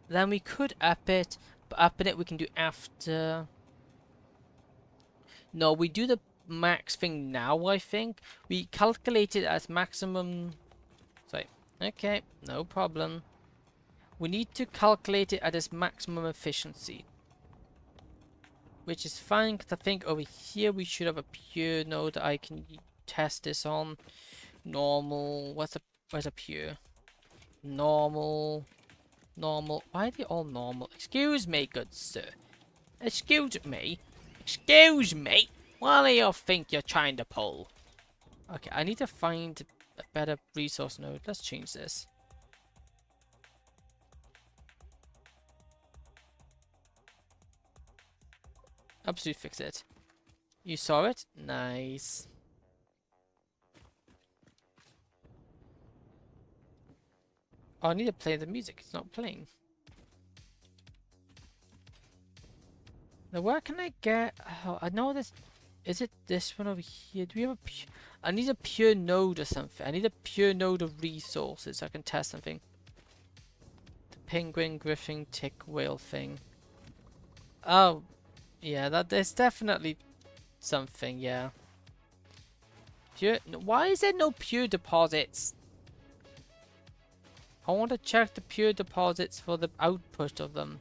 Then we could up it, but upping it we can do after. No, we do the max thing now, I think. We calculate it as maximum. Sorry. Okay, no problem. We need to calculate it at its maximum efficiency. Which is fine, because I think over here we should have a pure node that I can test this on. Normal. Where's a pure? Normal. Normal. Why are they all normal? Excuse me, good sir. Excuse me. Excuse me. What do you think you're trying to pull? Okay, I need to find a better resource node. Let's change this. Absolutely fix it. You saw it? Nice. Oh, I need to play the music. It's not playing. Now, where can I get... Oh, I know this... Is it this one over here? Do we have a... I need a pure node or something. I need a pure node of resources so I can test something. The penguin, griffin, tick, whale thing. Oh. Yeah, there's definitely something, yeah. Pure... Why is there no pure deposits? I want to check the pure deposits for the output of them.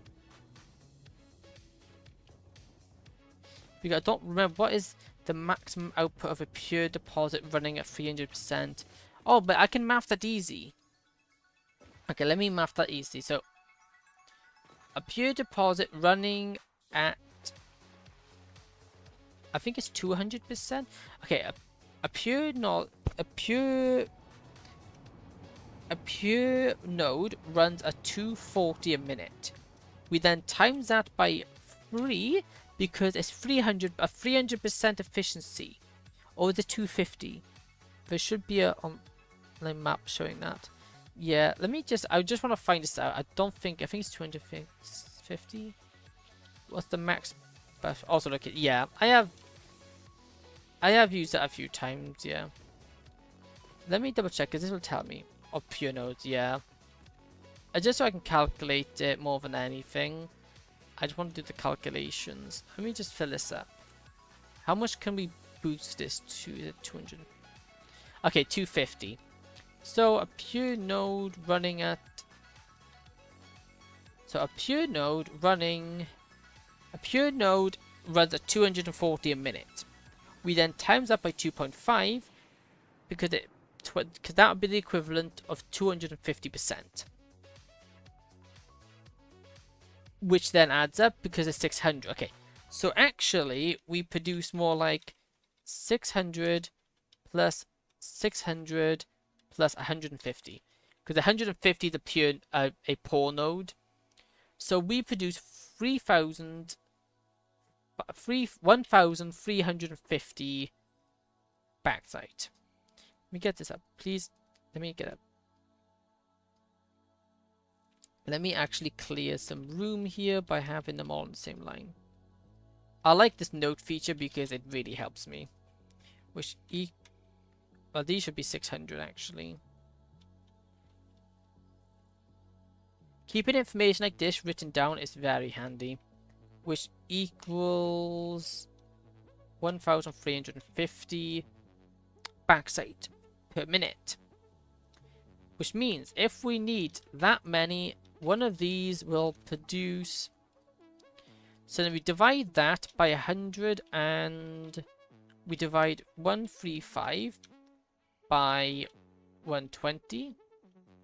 Because I don't remember what is the maximum output of a pure deposit running at 300%. Oh, but I can math that easy. Okay, let me math that easy. So, a pure deposit running at... I think it's 200%. Okay, a pure node runs at 240 a minute. We then times that by 3 because it's 300% efficiency, or is it 250? There should be a online map showing that. Yeah, I just want to find this out. I think it's 250. What's the max? Also look at, yeah, I have used that a few times, yeah. Let me double check, because this will tell me. Or pure nodes, yeah. Just so I can calculate it more than anything. I just want to do the calculations. Let me just fill this up. How much can we boost this to? 200. Okay, 250. So a pure node running at... So a pure node runs at 240 a minute. We then times that by 2.5 because that would be the equivalent of 250%. Which then adds up because it's 600. Okay, so actually we produce more like 600 plus 600 plus 150, because 150 is a poor node. So we produce 1,350 backside. Let me get this up, please. Let me get up. Let me actually clear some room here by having them all on the same line. I like this node feature because it really helps me. Well, these should be 600 actually. Keeping information like this written down is very handy. Which equals 1,350 backside per minute. Which means if we need that many, one of these will produce. So then we divide that by 100 and we divide 135 by 120.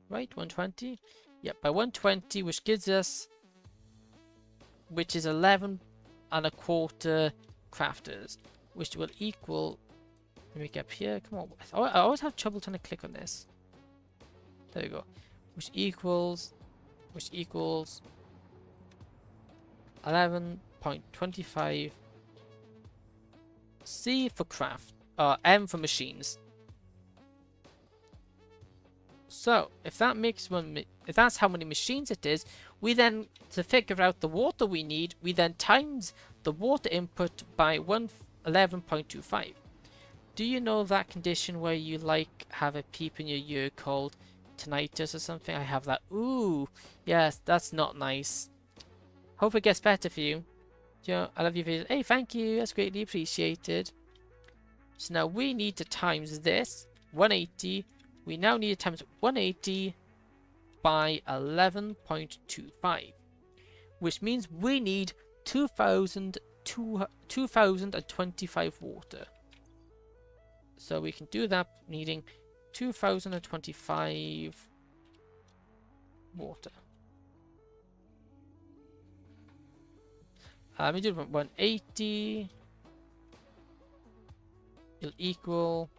Right? 120? Yep, by 120, which gives us, which is 11.25 crafters, which will equal, let me get up here, come on, I always have trouble trying to click on this. There we go. Which equals 11.25 C for craft, M for machines. So if that's how many machines it is, we then, to figure out the water we need, we then times the water input by 11.25. Do you know that condition where you have a peep in your ear called tinnitus or something? I have that. Ooh, yes, that's not nice. Hope it gets better for you. I love your videos. Hey, thank you. That's greatly appreciated. So now we need to times this 180. We now need to times 180 by 11.25, which means we need 2,025 water. So we can do that needing 2,025 water. Let me do 180. It'll equal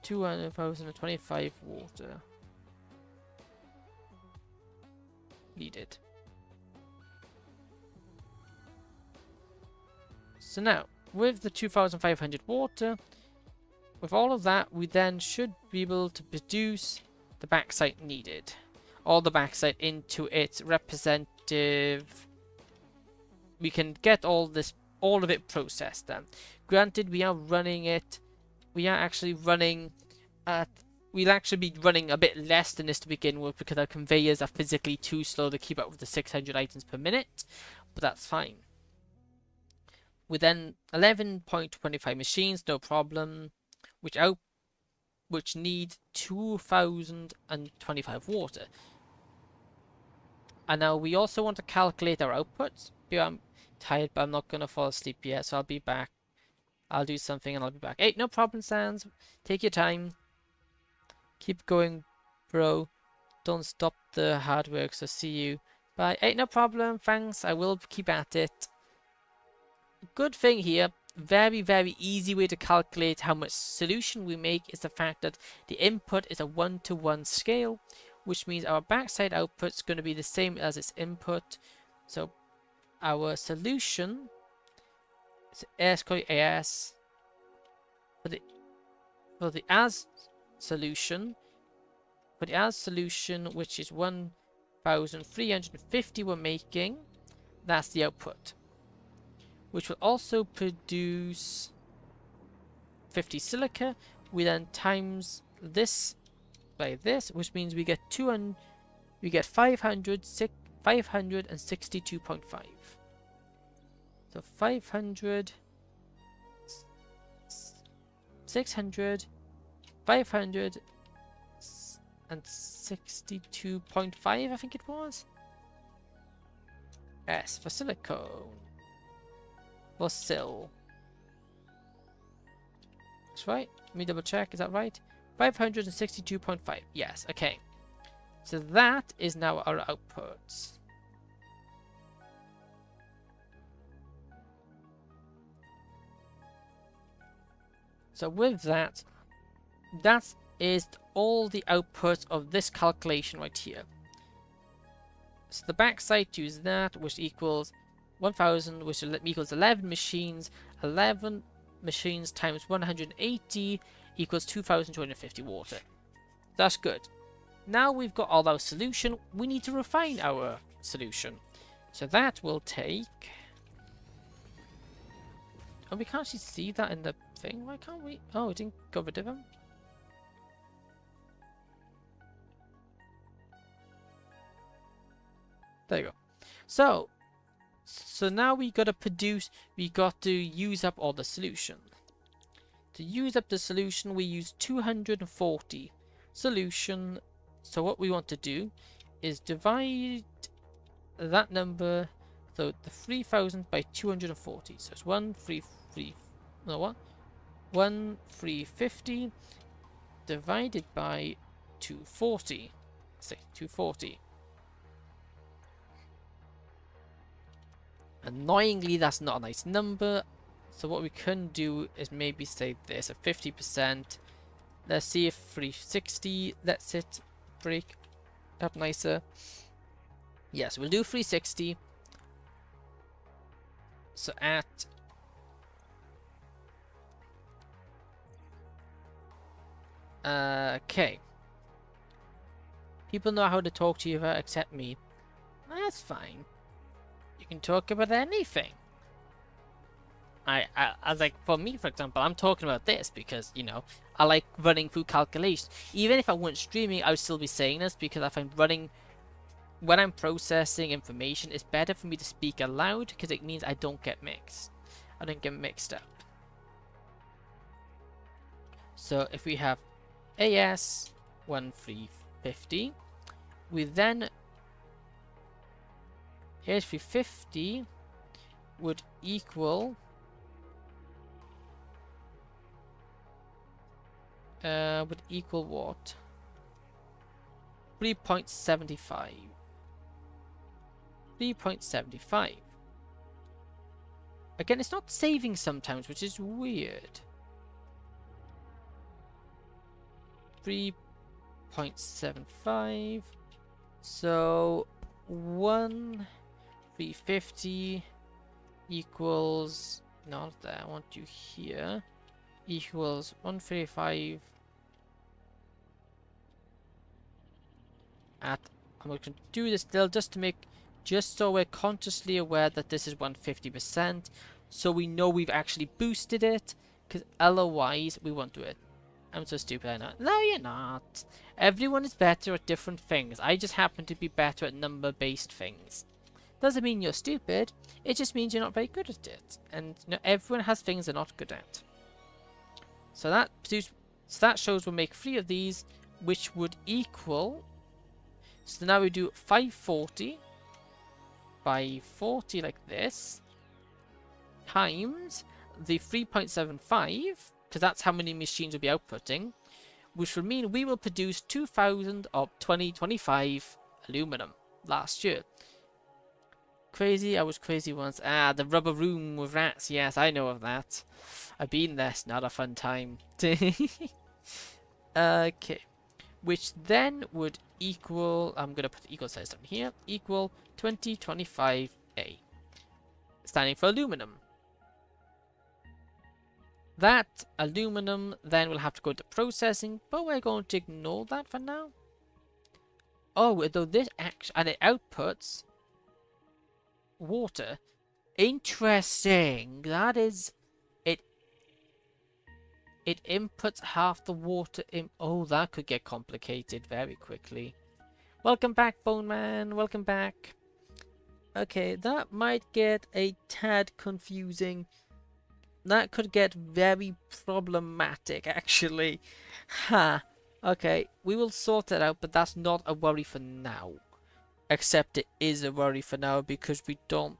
2,025 water needed. So now, with the 2,500 water, with all of that, we then should be able to produce the backside needed. All the backside into its representative. We can get all of it processed then. Granted, we are actually running at, we'll actually be running a bit less than this to begin with because our conveyors are physically too slow to keep up with the 600 items per minute, but that's fine. With then 11.25 machines, no problem, which need 2,025 water. And now we also want to calculate our outputs. I'm tired, but I'm not going to fall asleep yet, so I'll be back. I'll do something and I'll be back. Hey, no problem, Sans. Take your time. Keep going, bro. Don't stop the hard work, so see you. Bye. Hey, no problem. Thanks. I will keep at it. Good thing here, very, very easy way to calculate how much solution we make is the fact that the input is a 1-to-1 scale, which means our backside output is going to be the same as its input. So our solution is AS for the as solution. For the as solution, which is 1,350 we're making, that's the output. Which will also produce 50 silica. We then times this by this, which means we get 200. We get 562.5. So 500, 600, 562.5, I think it was. S for silicone. For sil. That's right. Let me double check. Is that right? 562.5. Yes. Okay. So that is now our outputs. So with that, that is all the outputs of this calculation right here. So the backside to use that, which equals 1,000, which equals 11 machines. 11 machines times 180 equals 2,250 water. That's good. Now we've got all our solution, we need to refine our solution. So that will take... Oh, we can't actually see that in the thing. Why can't we? Oh, it didn't go rid of him. There you go. So now we got to use up all the solution. To use up the solution, we use 240 solution. So what we want to do is divide that number, so the 3,000 by 240. So it's 1,350 divided by 240. Say 240. Annoyingly, that's not a nice number. So what we can do is maybe say this at 50%. Let's see if 360 lets it break up nicer. Yes, we'll do 360. So at okay. People know how to talk to you except me. That's fine. You can talk about anything. I like, for me, for example, I'm talking about this because, you know, I like running through calculations. Even if I weren't streaming, I would still be saying this because I find when I'm processing information, it's better for me to speak aloud because it means I don't get mixed. I don't get mixed up. So if we have AS 1350, we then AS 350 would equal what? 3.75. 3.75. Again, it's not saving sometimes, which is weird. 3.75. So 350 equals, not that, I want you here, equals 135 at, I'm going to do this still just so we're consciously aware that this is 150%, so we know we've actually boosted it, because otherwise we won't do it. I'm so stupid, I know. No, you're not. Everyone is better at different things. I just happen to be better at number-based things. Doesn't mean you're stupid, it just means you're not very good at it. And you know, everyone has things they're not good at. So that shows we'll make 3 of these, which would equal... So now we do 540 by 40 like this, times the 3.75, because that's how many machines we'll be outputting, which will mean we will produce 2,000 of 2025 aluminum last year. Crazy, I was crazy once. Ah, the rubber room with rats. Yes, I know of that. I've been there. It's not a fun time. Okay. Which then would equal, I'm going to put the equal sign down here, equal 2025A. standing for aluminum. That aluminum then will have to go to processing, but we're going to ignore that for now. Oh, though this actually, and it outputs water. Interesting. That is, it inputs half the water in. Oh, that could get complicated very quickly. Welcome back, Bone Man. Welcome back. Okay, that might get a tad confusing. That could get very problematic, actually. Ha. Okay, we will sort that out, but that's not a worry for now. Except it is a worry for now because we don't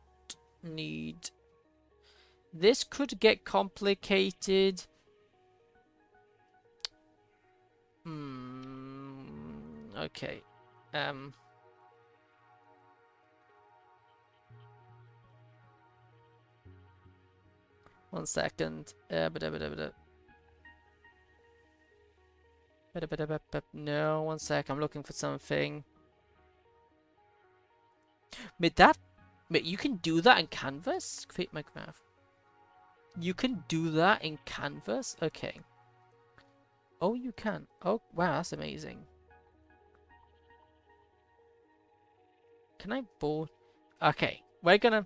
need... This could get complicated. Okay. 1 second. No, 1 sec. I'm looking for something. Wait, you can do that in Canvas? Create my graph. You can do that in Canvas? Okay. Oh, you can. Oh, wow, that's amazing. Can I board? Okay, we're gonna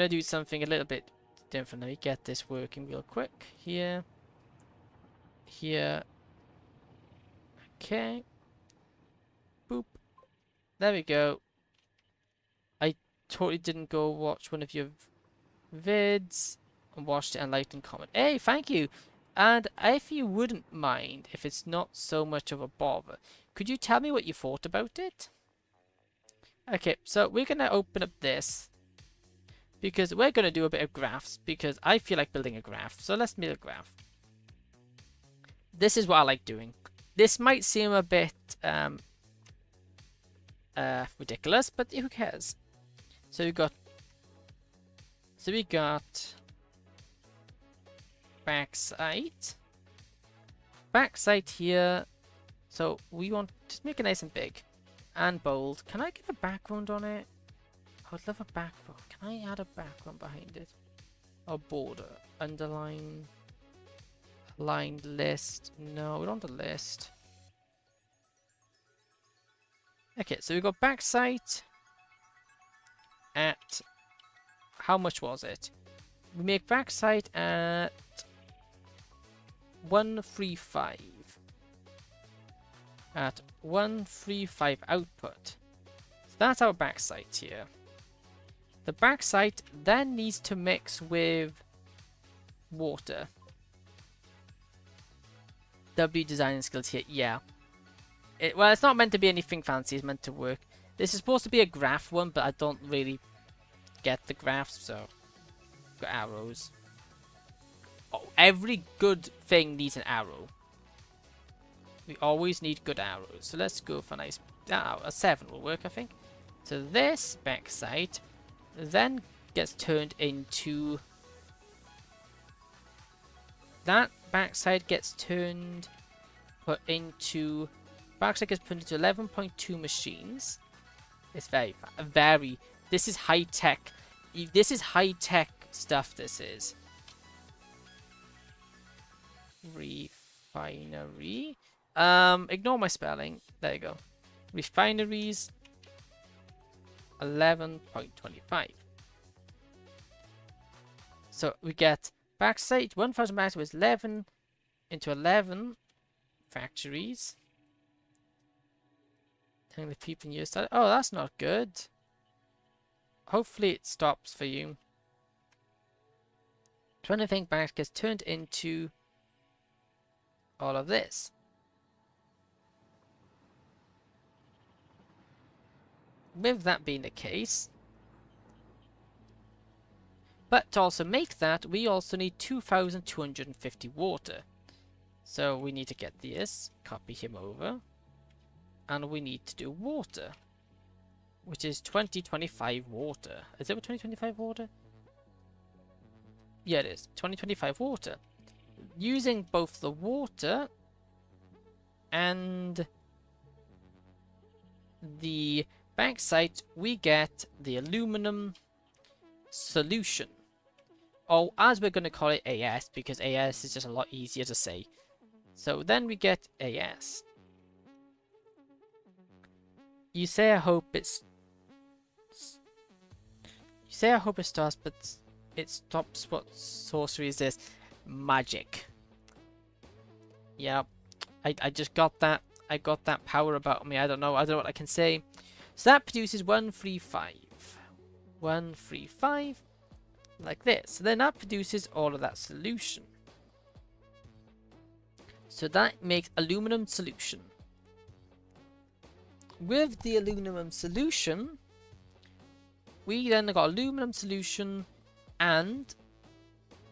do something a little bit different. Let me get this working real quick. Here. Here. Okay. Boop. There we go. I totally didn't go watch one of your vids and watched it and liked and comment. Hey, thank you. And if you wouldn't mind, if it's not so much of a bother, could you tell me what you thought about it? Okay, so we're going to open up this because we're going to do a bit of graphs because I feel like building a graph. So let's make a graph. This is what I like doing. This might seem a bit ridiculous, but who cares? So we got backside here. So we want to make it nice and big and bold. Can I get a background on it? I would love a background. Can I add a background behind it? A border, underline, aligned list. No, we don't want a list. Okay, so we got backside at, how much was it? We make backside at 135. At 135 output. So that's our backside here. The backside then needs to mix with water. W designing skills here, yeah. Well, it's not meant to be anything fancy, it's meant to work. This is supposed to be a graph one, but I don't really get the graphs, so got arrows. Oh, every good thing needs an arrow. We always need good arrows. So let's go for a nice... a 7 will work, I think. So this backside then gets turned into... That backside gets put into... Backside gets put into 11.2 machines. It's very... This is high-tech. This is high-tech stuff, this is. Refinery. Ignore my spelling. There you go. Refineries 11.25. So we get backside 1000 backside with 11 into 11 factories. Telling the people in your start. Oh, that's not good. Hopefully it stops for you. Trying to think back gets turned into all of this. With that being the case, but to also make that, we also need 2250 water. So we need to get this, copy him over, and we need to do water, which is 2025 water. Is it 2025 water? Yeah, it is. 2025 water. Using both the water and the backside, we get the aluminum solution. Or as we're going to call it, AS, because AS is just a lot easier to say. So then we get AS. You say I hope it's... You say I hope it starts, but it stops. What sorcery is this? Magic. Yeah, I just got that. I got that power about me. I don't know what I can say. So that produces 135. 135. Like this. So then that produces all of that solution. So that makes aluminum solution. With the aluminum solution, we then got aluminum solution, and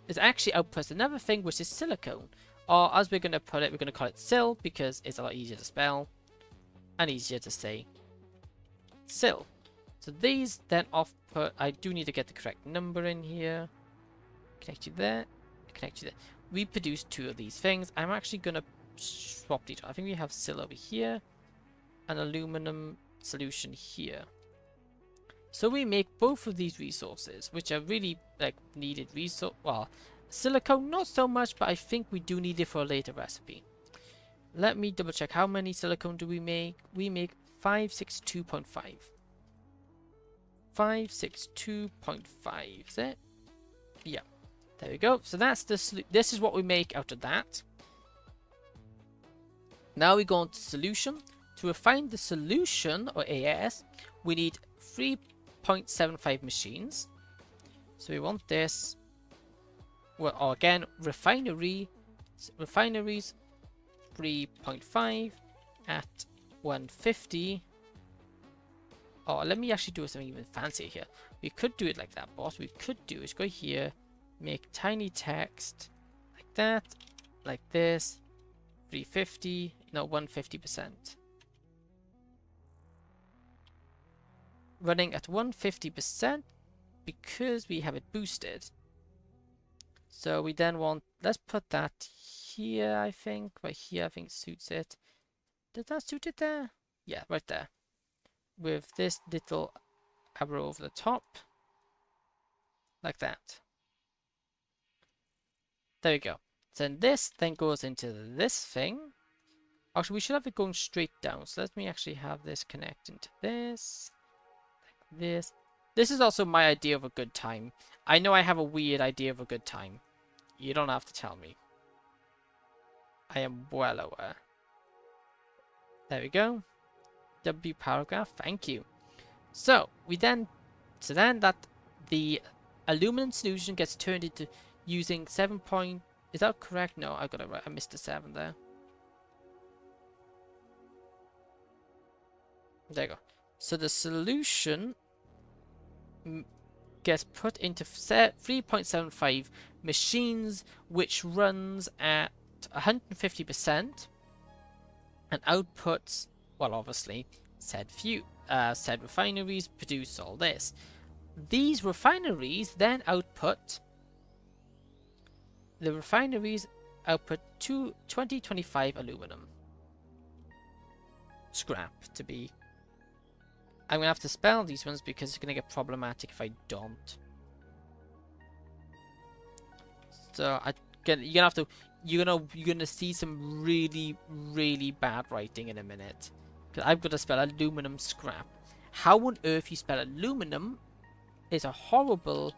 it actually outputs another thing, which is silicone. Or as we're going to put it, we're going to call it sil, because it's a lot easier to spell and easier to say. Sil. So these then output. I do need to get the correct number in here. Connect you there. Connect you there. We produce 2 of these things. I'm actually going to swap these. I think we have sil over here, an aluminum solution here. So we make both of these resources, which are really like needed resource. Well, silicone not so much, but I think we do need it for a later recipe. Let me double check. How many silicone do we make? We make 562.5. 562.5, is it? Yeah. There we go. So that's the this is what we make out of that. Now we go on to solution. To refine the solution, or AS, we need 3.75 machines. So we want this. Well, or again, refineries 3.5 at 150. Oh, let me actually do something even fancier here. We could do it like that, boss. We could do is go here, make tiny text like that, like this, 350, no, 150%. Running at 150% because we have it boosted. So we then want, let's put that here, I think. Right here, I think suits it. Does that suit it there? Yeah, right there. With this little arrow over the top. Like that. There we go. So then this then goes into this thing. Actually, we should have it going straight down. So let me actually have this connect into this. Like this. This is also my idea of a good time. I know I have a weird idea of a good time. You don't have to tell me. I am well aware. There we go. W paragraph, thank you. So we then, that the aluminum solution gets turned into using 7 point. Is that correct? No, I got it right. I missed a 7 there. There you go. So the solution gets put into 3.75 machines, which runs at 150% and outputs, well, obviously, said refineries produce all this. These refineries then output, the refineries output 2025 aluminum. Scrap, to be. I'm going to have to spell these ones because it's going to get problematic if I don't. So you're gonna see some really bad writing in a minute. Because I've got to spell aluminum scrap. How on earth you spell aluminum is a horrible.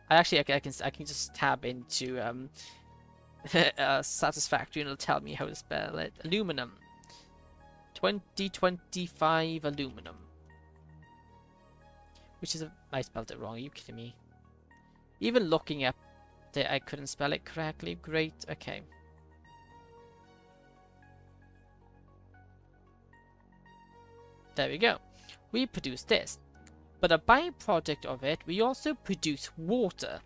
I can just tab into Satisfactory and it'll tell me how to spell it. Aluminum. 2025 aluminum. Which is I spelled it wrong. Are you kidding me? Even looking at it, I couldn't spell it correctly. Great. Okay. There we go. We produce this. But a byproduct of it, we also produce water.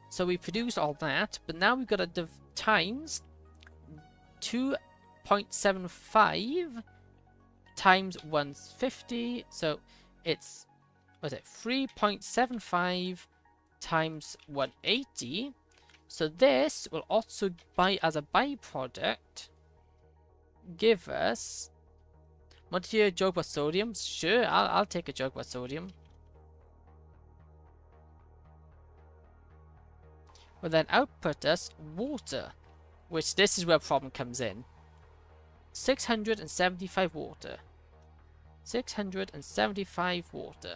So we produce all that, but now we've got to times 2.75 times 150. So it's, what is it, 3.75 times 180. So this will also, as a byproduct, give us. Want to hear a joke about sodium? Sure, I'll take a joke about sodium. will then output us water, which this is where a problem comes in. 675 water. 675 water.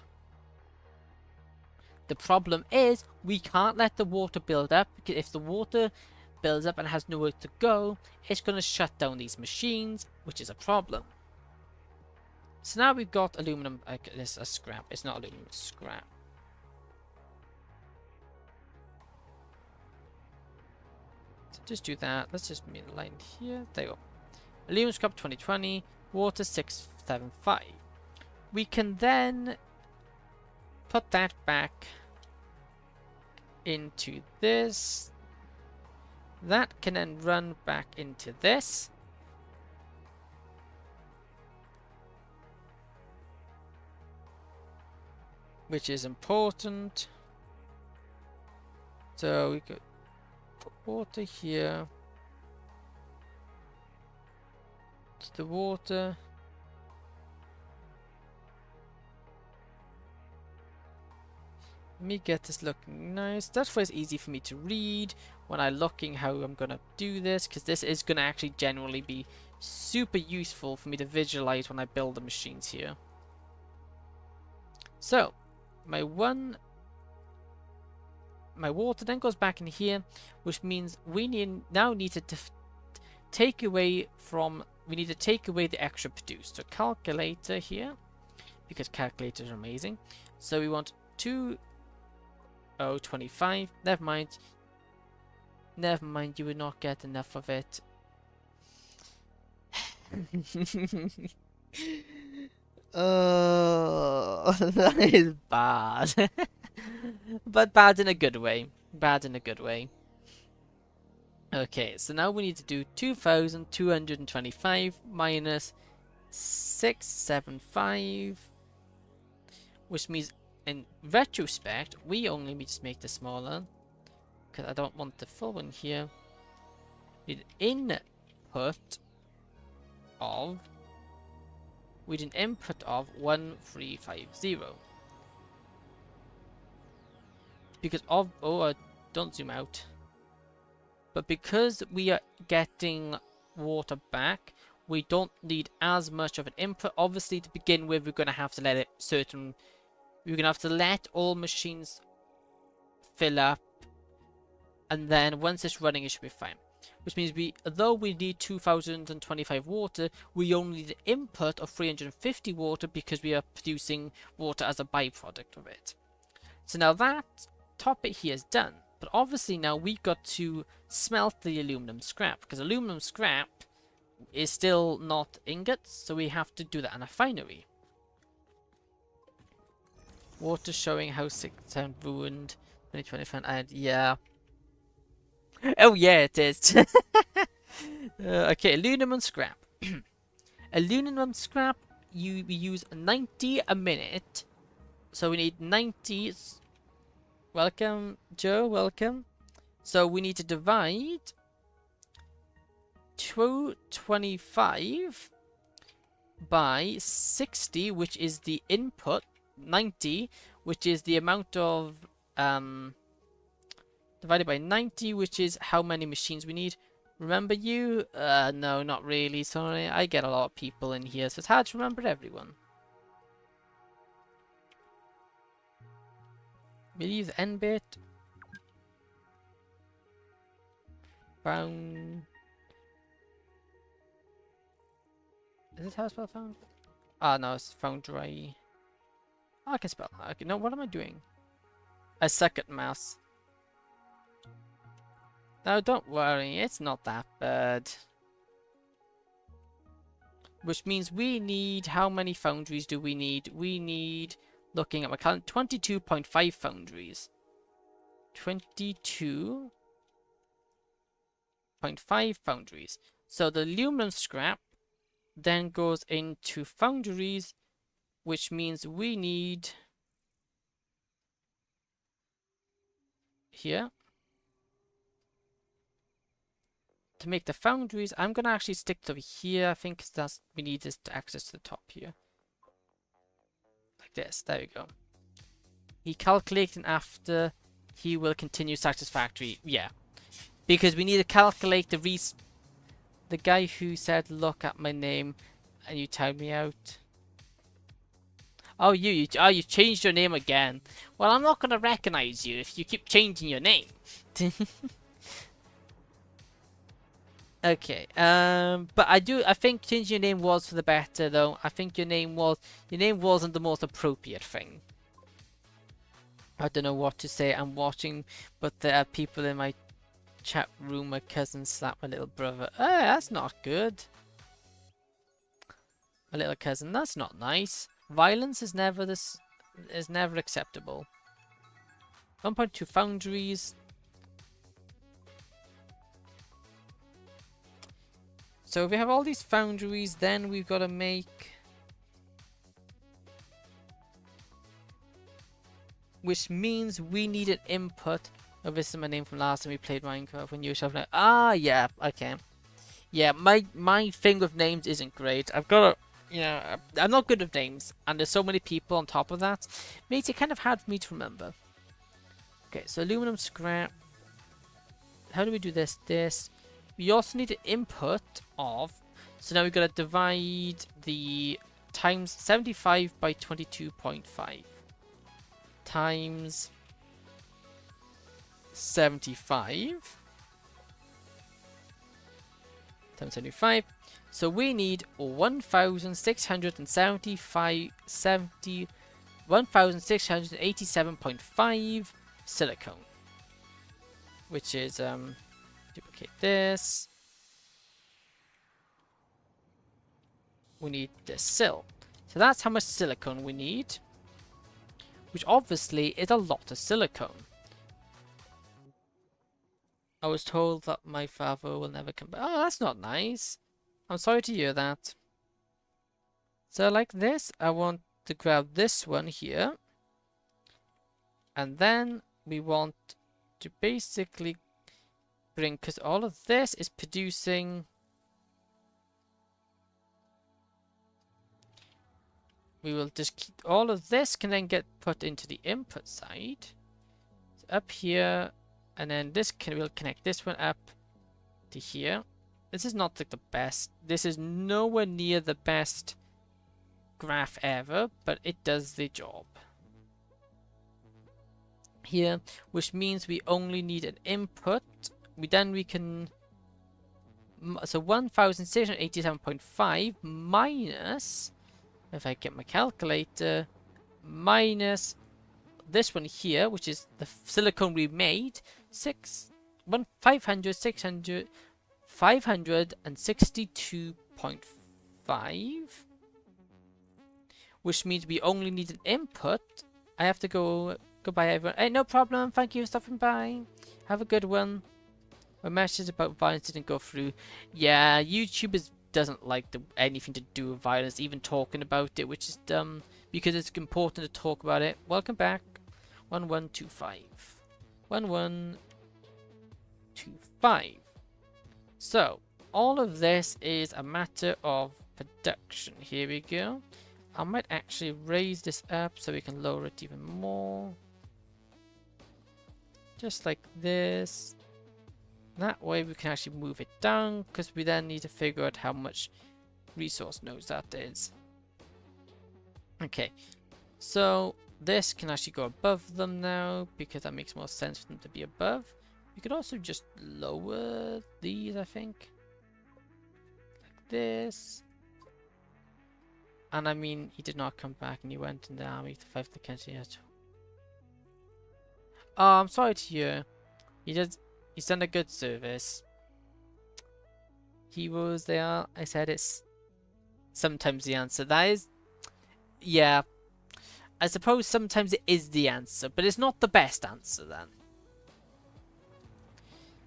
The problem is we can't let the water build up, because if the water builds up and has nowhere to go, it's going to shut down these machines, which is a problem. So now we've got aluminum. This is scrap. It's not aluminum, it's scrap. So just do that. Let's just make a line here. There you go. Aluminum scrap 2020. Water 675. We can then put that back into this. That can then run back into this. Which is important. So we could put water here. It's the water. Let me get this looking nice. That's why it's easy for me to read when I'm looking how I'm gonna do this, because this is gonna actually generally be super useful for me to visualize when I build the machines here. So my water then goes back in here, which means we now need to take away the extra produced. So calculator here, because calculators are amazing. So we want 2025. Never mind, you will not get enough of it. Oh, that is bad. But bad in a good way. Bad in a good way. Okay, so now we need to do 2,225 minus 675, which means in retrospect we only need to make this smaller, because I don't want the full one here. We need an input of 1350. Because of, don't zoom out. But because we are getting water back, we don't need as much of an input. Obviously, to begin with, we're going to have to let we're going to have to let all machines fill up. And then once it's running, it should be fine. Which means although we need 2,025 water, we only need an input of 350 water, because we are producing water as a byproduct of it. So now that topic here is done. But obviously now we've got to smelt the aluminum scrap, because aluminum scrap is still not ingots, so we have to do that in a refinery. Water showing how 6% ruined 2025, and yeah. Oh yeah, it is. Okay, aluminum scrap. Aluminum scrap, we use 90 a minute, so we need 90. Welcome, Joe, welcome. So we need to divide 225 by 60, which is the input, 90, which is the amount of, divided by 90, which is how many machines we need. Remember you? No, not really, sorry. I get a lot of people in here, so it's hard to remember everyone. We'll use n-bit. Found. Is this how I spell found? Ah, no, it's foundry. Oh, I can spell that. Okay, no, what am I doing? I suck at maths. No, don't worry, it's not that bad. Which means we need, how many foundries do we need? We need, looking at my calendar, 22.5 foundries. 22.5 foundries. So the aluminum scrap then goes into foundries, which means we need here to make the foundries. I'm gonna actually stick to here. I think that's we need this to access to the top here, like this. There we go. He calculating after he will continue Satisfactory. Yeah. Because we need to calculate the guy who said, look at my name, and you timed me out. Oh, you changed your name again. Well, I'm not gonna recognize you if you keep changing your name. Okay, but I think changing your name was for the better, though. I think your name wasn't the most appropriate thing. I don't know what to say. I'm watching, but there are people in my chat room. My cousin slapped my little brother. Oh, that's not good. My little cousin, that's not nice. Violence is never acceptable. 1.2 foundries. So if we have all these foundries, then we've got to make, which means we need an input. Oh, this is my name from last time we played Minecraft when you were shoving out. Ah, yeah, okay. Yeah, my thing with names isn't great. I've got to, you know, I'm not good with names, and there's so many people on top of that. Makes it kind of hard for me to remember. Okay, so aluminum scrap. How do we do this? We also need an input of, so now we've got to divide the times 75 by 22.5 times 75 times 75. So we need 1687.5 silicone, which is duplicate this. We need this sill. So that's how much silicone we need, which obviously is a lot of silicone. I was told that my father will never come back. Oh, that's not nice. I'm sorry to hear that. So like this, I want to grab this one here. And then we want to basically bring, because all of this is producing, we will just keep, all of this can then get put into the input side. So up here, and then this will connect this one up to here. This is not like the best, this is nowhere near the best graph ever, but it does the job here, which means we only need an input. We can, so 1687.5 minus, if I get my calculator, minus this one here, which is the silicone we made, 562.5, which means we only need an input. I have to go. Goodbye, everyone. Hey, no problem. Thank you for stopping by. Have a good one. My message about violence didn't go through. Yeah, YouTube doesn't like anything to do with violence, even talking about it, which is dumb, because it's important to talk about it. Welcome back. 1125. 1125. So, all of this is a matter of production. Here we go. I might actually raise this up so we can lower it even more. Just like this. That way we can actually move it down, because we then need to figure out how much resource nodes that is. Okay, so this can actually go above them now, because that makes more sense for them to be above. We could also just lower these, I think. Like this. And I mean, he did not come back, and he went in the army to fight the country. Oh, I'm sorry to hear. He's done a good service. He was there. I said it's sometimes the answer. That is, yeah. I suppose sometimes it is the answer, but it's not the best answer then.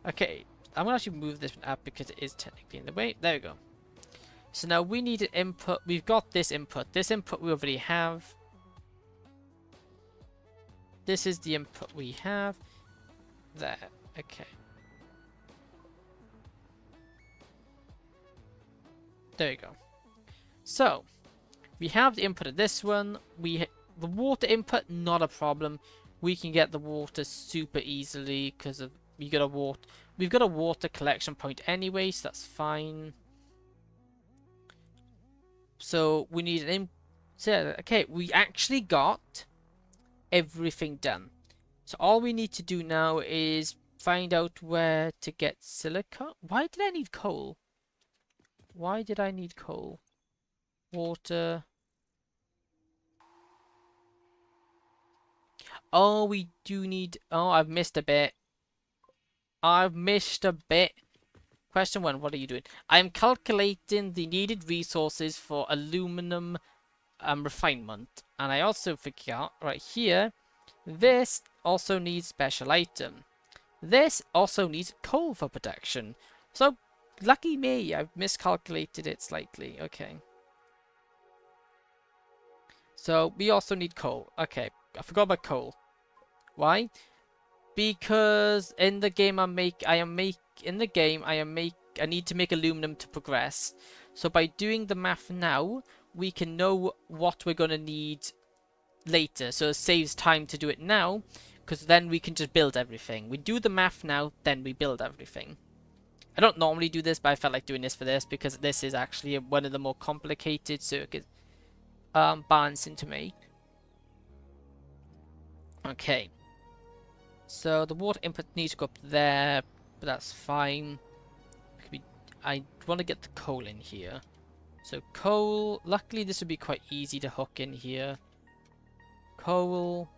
Okay, I'm gonna actually move this one up because it is technically in the way. There we go. So now we need an input. We've got this input. This input we already have. This is the input we have. There. Okay. There you go. So, we have the input of this one. The water input, not a problem. we can get the water super easily because of we've got a water collection point anyway, so that's fine. So we need so, okay, we actually got everything done. So all we need to do now is find out where to get silicon. Why did I need coal? Why did I need coal? Water. Oh, we do need... Oh, I've missed a bit. I've missed a bit. Question 1, what are you doing? I am calculating the needed resources for aluminum refinement. And I also forgot, right here, this also needs special item. This also needs coal for protection. So, lucky me, I've miscalculated it slightly. Okay. So, we also need coal. Okay, I forgot about coal. Why? Because in the game I need to make aluminum to progress. So by doing the math now, we can know what we're going to need later. So it saves time to do it now, because then we can just build everything. We do the math now, then we build everything. I don't normally do this, but I felt like doing this for this, because this is actually one of the more complicated circuit balancing to make. Okay. So the water input needs to go up there, but that's fine. I want to get the coal in here. So coal, luckily this would be quite easy to hook in here. Coal.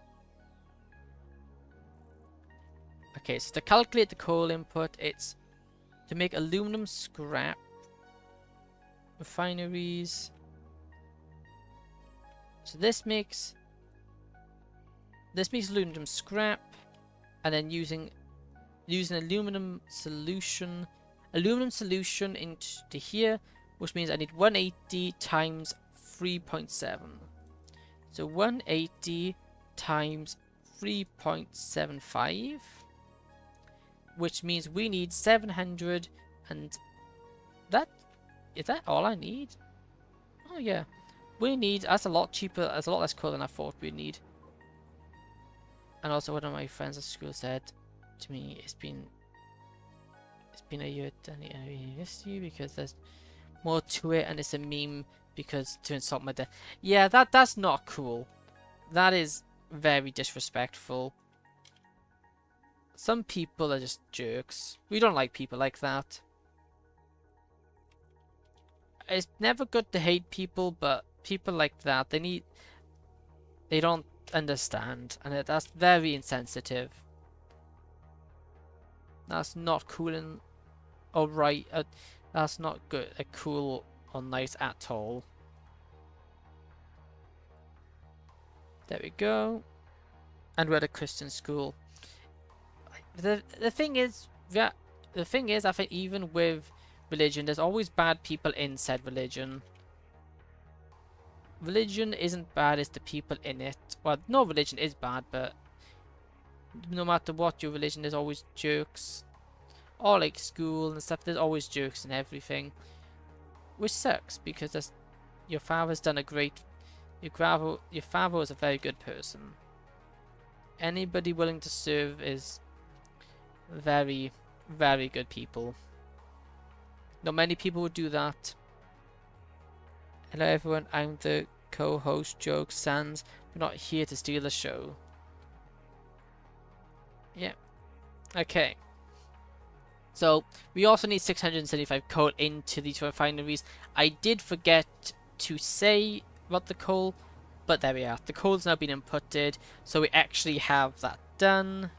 Okay, so to calculate the coal input, it's to make aluminum scrap. Refineries. So this makes aluminum scrap, and then using aluminum solution into here, which means I need 180 times 3.7. So 180 times 3.75, which means we need 700, and is that all I need? Oh yeah, that's a lot cheaper, that's a lot less coal than I thought we'd need. And also one of my friends at school said to me, it's been a year I miss you because there's more to it, and it's a meme because to insult my dad. Yeah, that's not cool. That is very disrespectful. Some people are just jerks. We don't like people like that. It's never good to hate people, but people like that, they don't understand, and that's very insensitive. That's not cool and alright. That's not good, cool or nice at all. There we go. And we're at a Christian school. The thing is, yeah, I think even with religion, there's always bad people in said religion. Religion isn't bad, it's the people in it. Well, no religion is bad, but no matter what your religion, there's always jerks. Or like school and stuff, there's always jerks and everything. Which sucks, because your father's done a great... Your father was a very good person. Anybody willing to serve is very, very good people. Not many people would do that. Hello everyone, I'm the co-host Joke Sans. We're not here to steal the show. Yeah. Okay. So, we also need 675 coal into these refineries. I did forget to say about the coal, but there we are. The coal's now been inputted, so we actually have that done.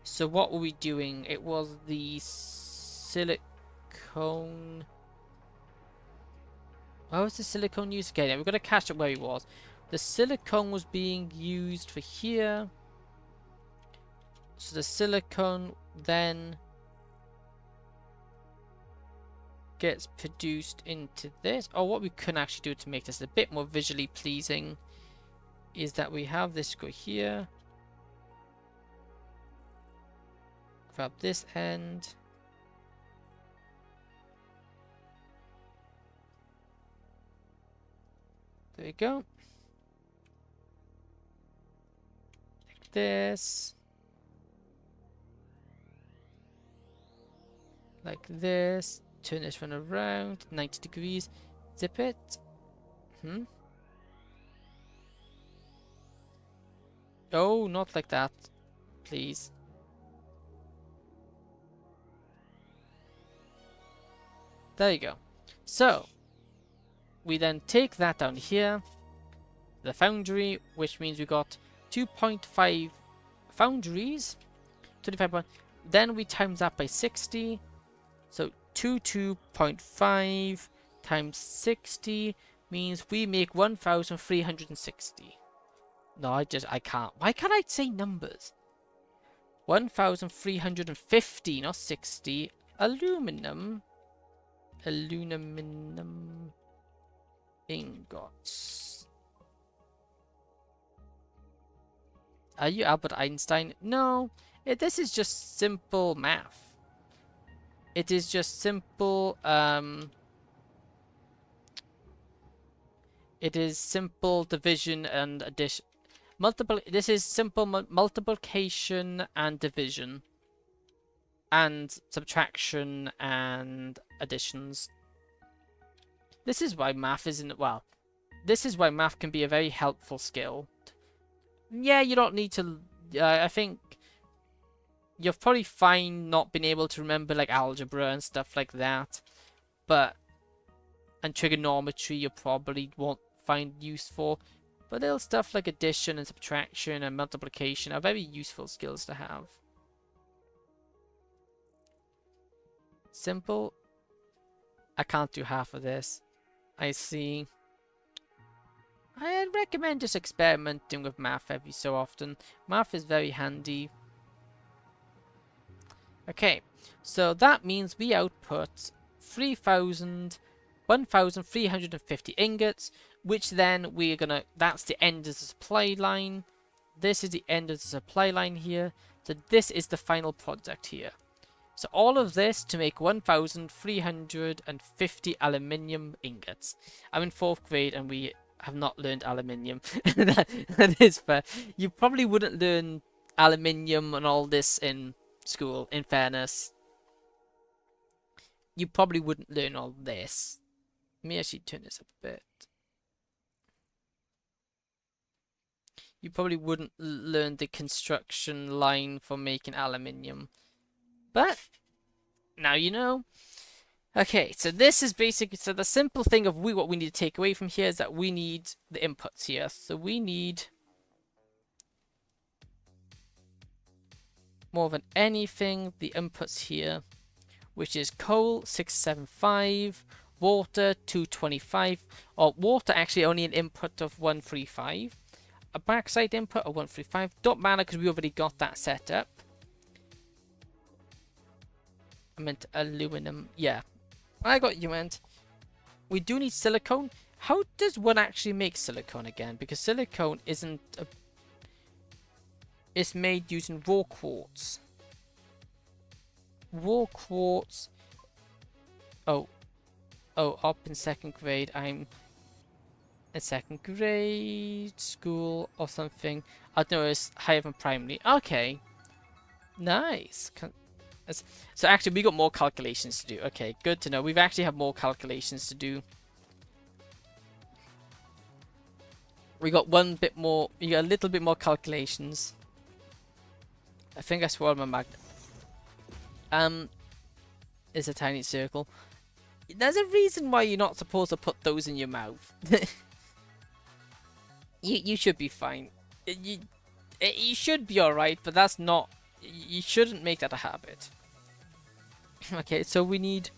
So what were we doing? It was the silicone... Where was the silicone used again? Yeah, we've got to catch up where he was. The silicone was being used for here. So the silicone then gets produced into this. Oh, what we can actually do to make this a bit more visually pleasing is that we have this go here. Grab this end. There we go. like this. Like this. Turn this one around. 90 degrees. Zip it. Oh, not like that. Please. There you go. So, we then take that down here. The foundry, which means we got 2.5 foundries. 25. Then we times that by 60. So 22.5 times 60 means we make 1,360. No, I can't. Why can't I say numbers? 1,350, not 60. Aluminum ingots. Are you Albert Einstein? No, this is just simple math. It is just simple, it is simple division and addition. This is simple multiplication and division. And subtraction and additions. This is why math isn't, well, this is why math can be a very helpful skill. Yeah, you don't need to, I think you're probably fine not being able to remember like algebra and stuff like that, and trigonometry you probably won't find useful, but little stuff like addition and subtraction and multiplication are very useful skills to have. Simple. I can't do half of this. I see. I'd recommend just experimenting with math every so often. Math is very handy. Okay, so that means we output 1,350 ingots, which then we're gonna, that's the end of the supply line. This is the end of the supply line here. So this is the final product here. So all of this to make 1,350 aluminium ingots. I'm in 4th grade and we have not learned aluminium. that is fair. You probably wouldn't learn aluminium and all this in school, in fairness. You probably wouldn't learn all this. Let me actually turn this up a bit. You probably wouldn't learn the construction line for making aluminium. But now you know. Okay, so this is basically, so the simple thing of what we need to take away from here is that we need the inputs here. So we need more than anything the inputs here, which is coal 675, water 225, or water actually only an input of 135, a backside input of 135. Don't matter because we already got that set up. I meant aluminum. Yeah, I got you meant. We do need silicone. How does one actually make silicone again? Because silicone isn't a... It's made using raw quartz. Raw quartz. Oh, up in 2nd grade. I'm in 2nd grade school or something. I don't know, it's higher than primary. Okay. Nice. So actually, we got more calculations to do. Okay, good to know. We've actually have more calculations to do. We got one bit more. We got a little bit more calculations. I think I swallowed my magnet. It's a tiny circle. There's a reason why you're not supposed to put those in your mouth. you should be fine. You should be alright, but that's not. You shouldn't make that a habit. Okay, so we need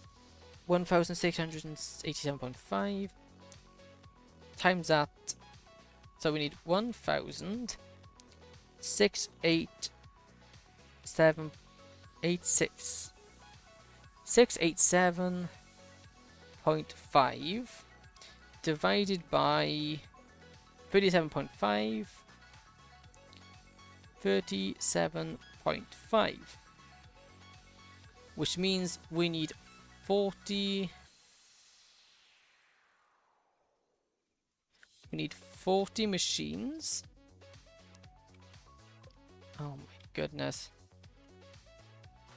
1,687.5 times that. So we need 687.5 divided by 37.5. 37.5, which means we need 40. We need 40 machines Oh my goodness.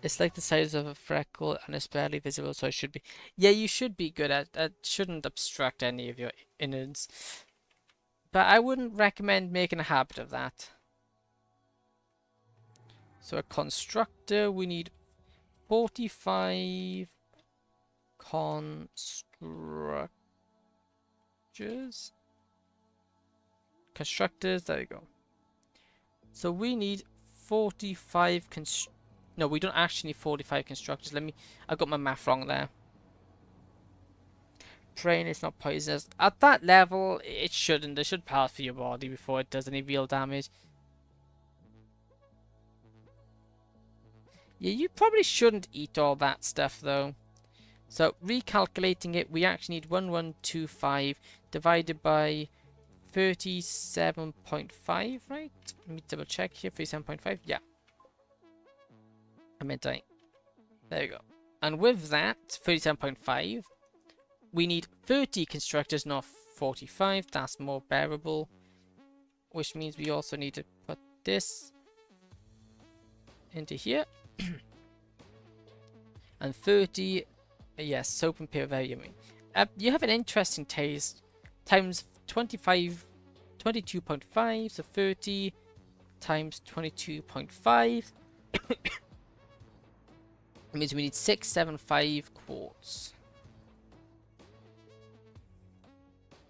It's like the size of a freckle and it's barely visible, so it should be. Yeah, you should be good at that. Shouldn't obstruct any of your innards. But I wouldn't recommend making a habit of that. So a constructor, we need 45 constructors, there we go. So we need 45 no, we don't actually need 45 constructors. I got my math wrong there. Brain is not poisonous. At that level, it shouldn't. It should pass through your body before it does any real damage. Yeah, you probably shouldn't eat all that stuff though. So recalculating it, we actually need 1125 divided by 37.5, right? Let me double check here. 37.5, yeah. I meant I. There you go. And with that, 37.5, we need 30 constructors, not 45. That's more bearable. Which means we also need to put this into here. And 30, yes, soap and paper, very yummy. You have an interesting taste. Times 25, 22.5, so 30 times 22.5. It means we need 675 quartz.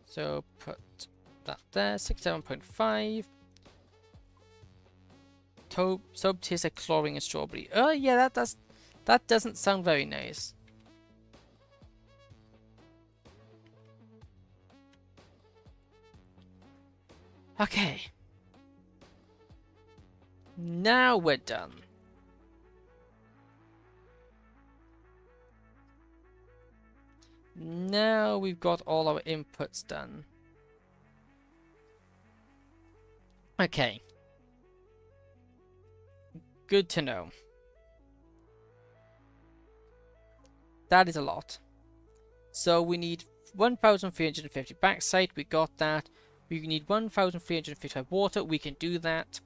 So put that there, 67.5. Soap tastes like chlorine and strawberry. Oh yeah, that doesn't sound very nice. Okay. Now we're done. Now we've got all our inputs done. Okay. Good to know. That is a lot. So we need 1,350 backside. We got that. We need 1,355 water. We can do that.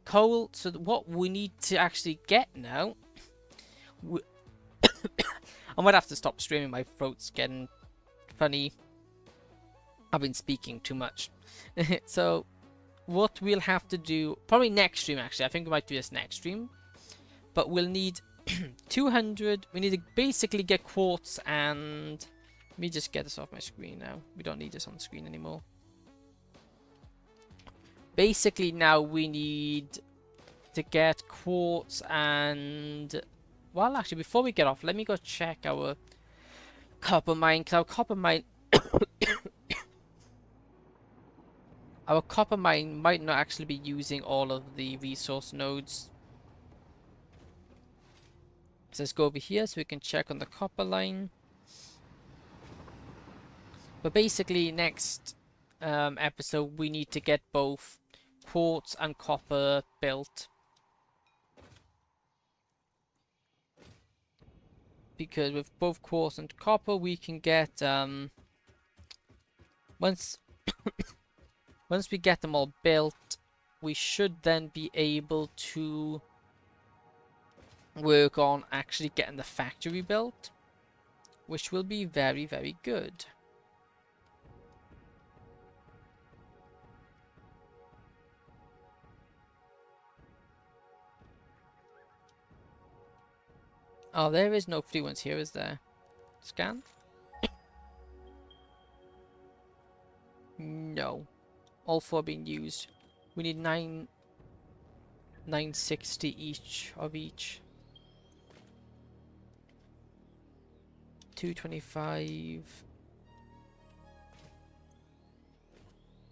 Coal. So what we need to actually get now... I might have to stop streaming. My throat's getting funny. I've been speaking too much. So what we'll have to do... Probably next stream, actually. I think we might do this next stream. But we'll need 200. We need to basically get quartz and... Let me just get this off my screen now. We don't need this on the screen anymore. Basically now we need to get quartz and... Well, actually, before we get off, let me go check our copper mine. Because our copper mine... our copper mine might not actually be using all of the resource nodes. So let's go over here so we can check on the copper line. But basically, next episode, we need to get both quartz and copper built. Because with both quartz and copper, we can get once once we get them all built, we should then be able to work on actually getting the factory built, which will be very, very good. Oh, there is no free ones here, is there? Scan? No. All four being used. We need 960 each of each. 225.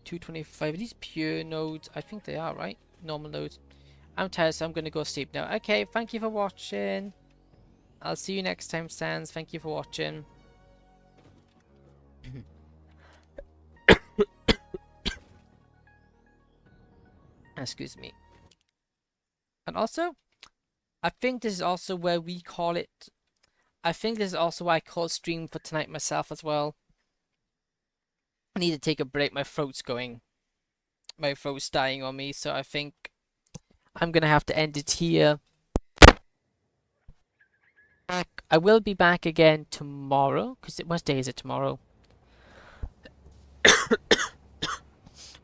225. Are these pure nodes? I think they are, right? Normal nodes. I'm tired, so I'm going to go sleep now. Okay, thank you for watching. I'll see you next time, Sans. Thank you for watching. Excuse me. And also, I think this is also where we call it... I think this is also why I call stream for tonight myself as well. I need to take a break. My throat's going. My throat's dying on me, so I think I'm going to have to end it here. I will be back again tomorrow, because what day is it tomorrow?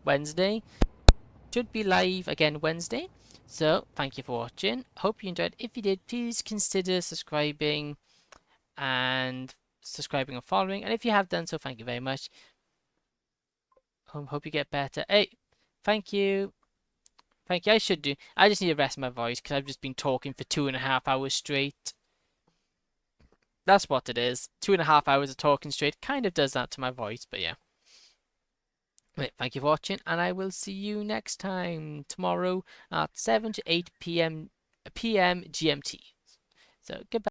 Wednesday. Should be live again Wednesday. So, thank you for watching. Hope you enjoyed. If you did, please consider subscribing and following. And if you have done so, thank you very much. Hope you get better. Hey, thank you. Thank you. I should do. I just need to rest my voice because I've just been talking for 2.5 hours straight. That's what it is. 2.5 hours of talking straight kind of does that to my voice, but yeah. Right, thank you for watching, and I will see you next time tomorrow at 7 to 8 p.m. GMT. So goodbye.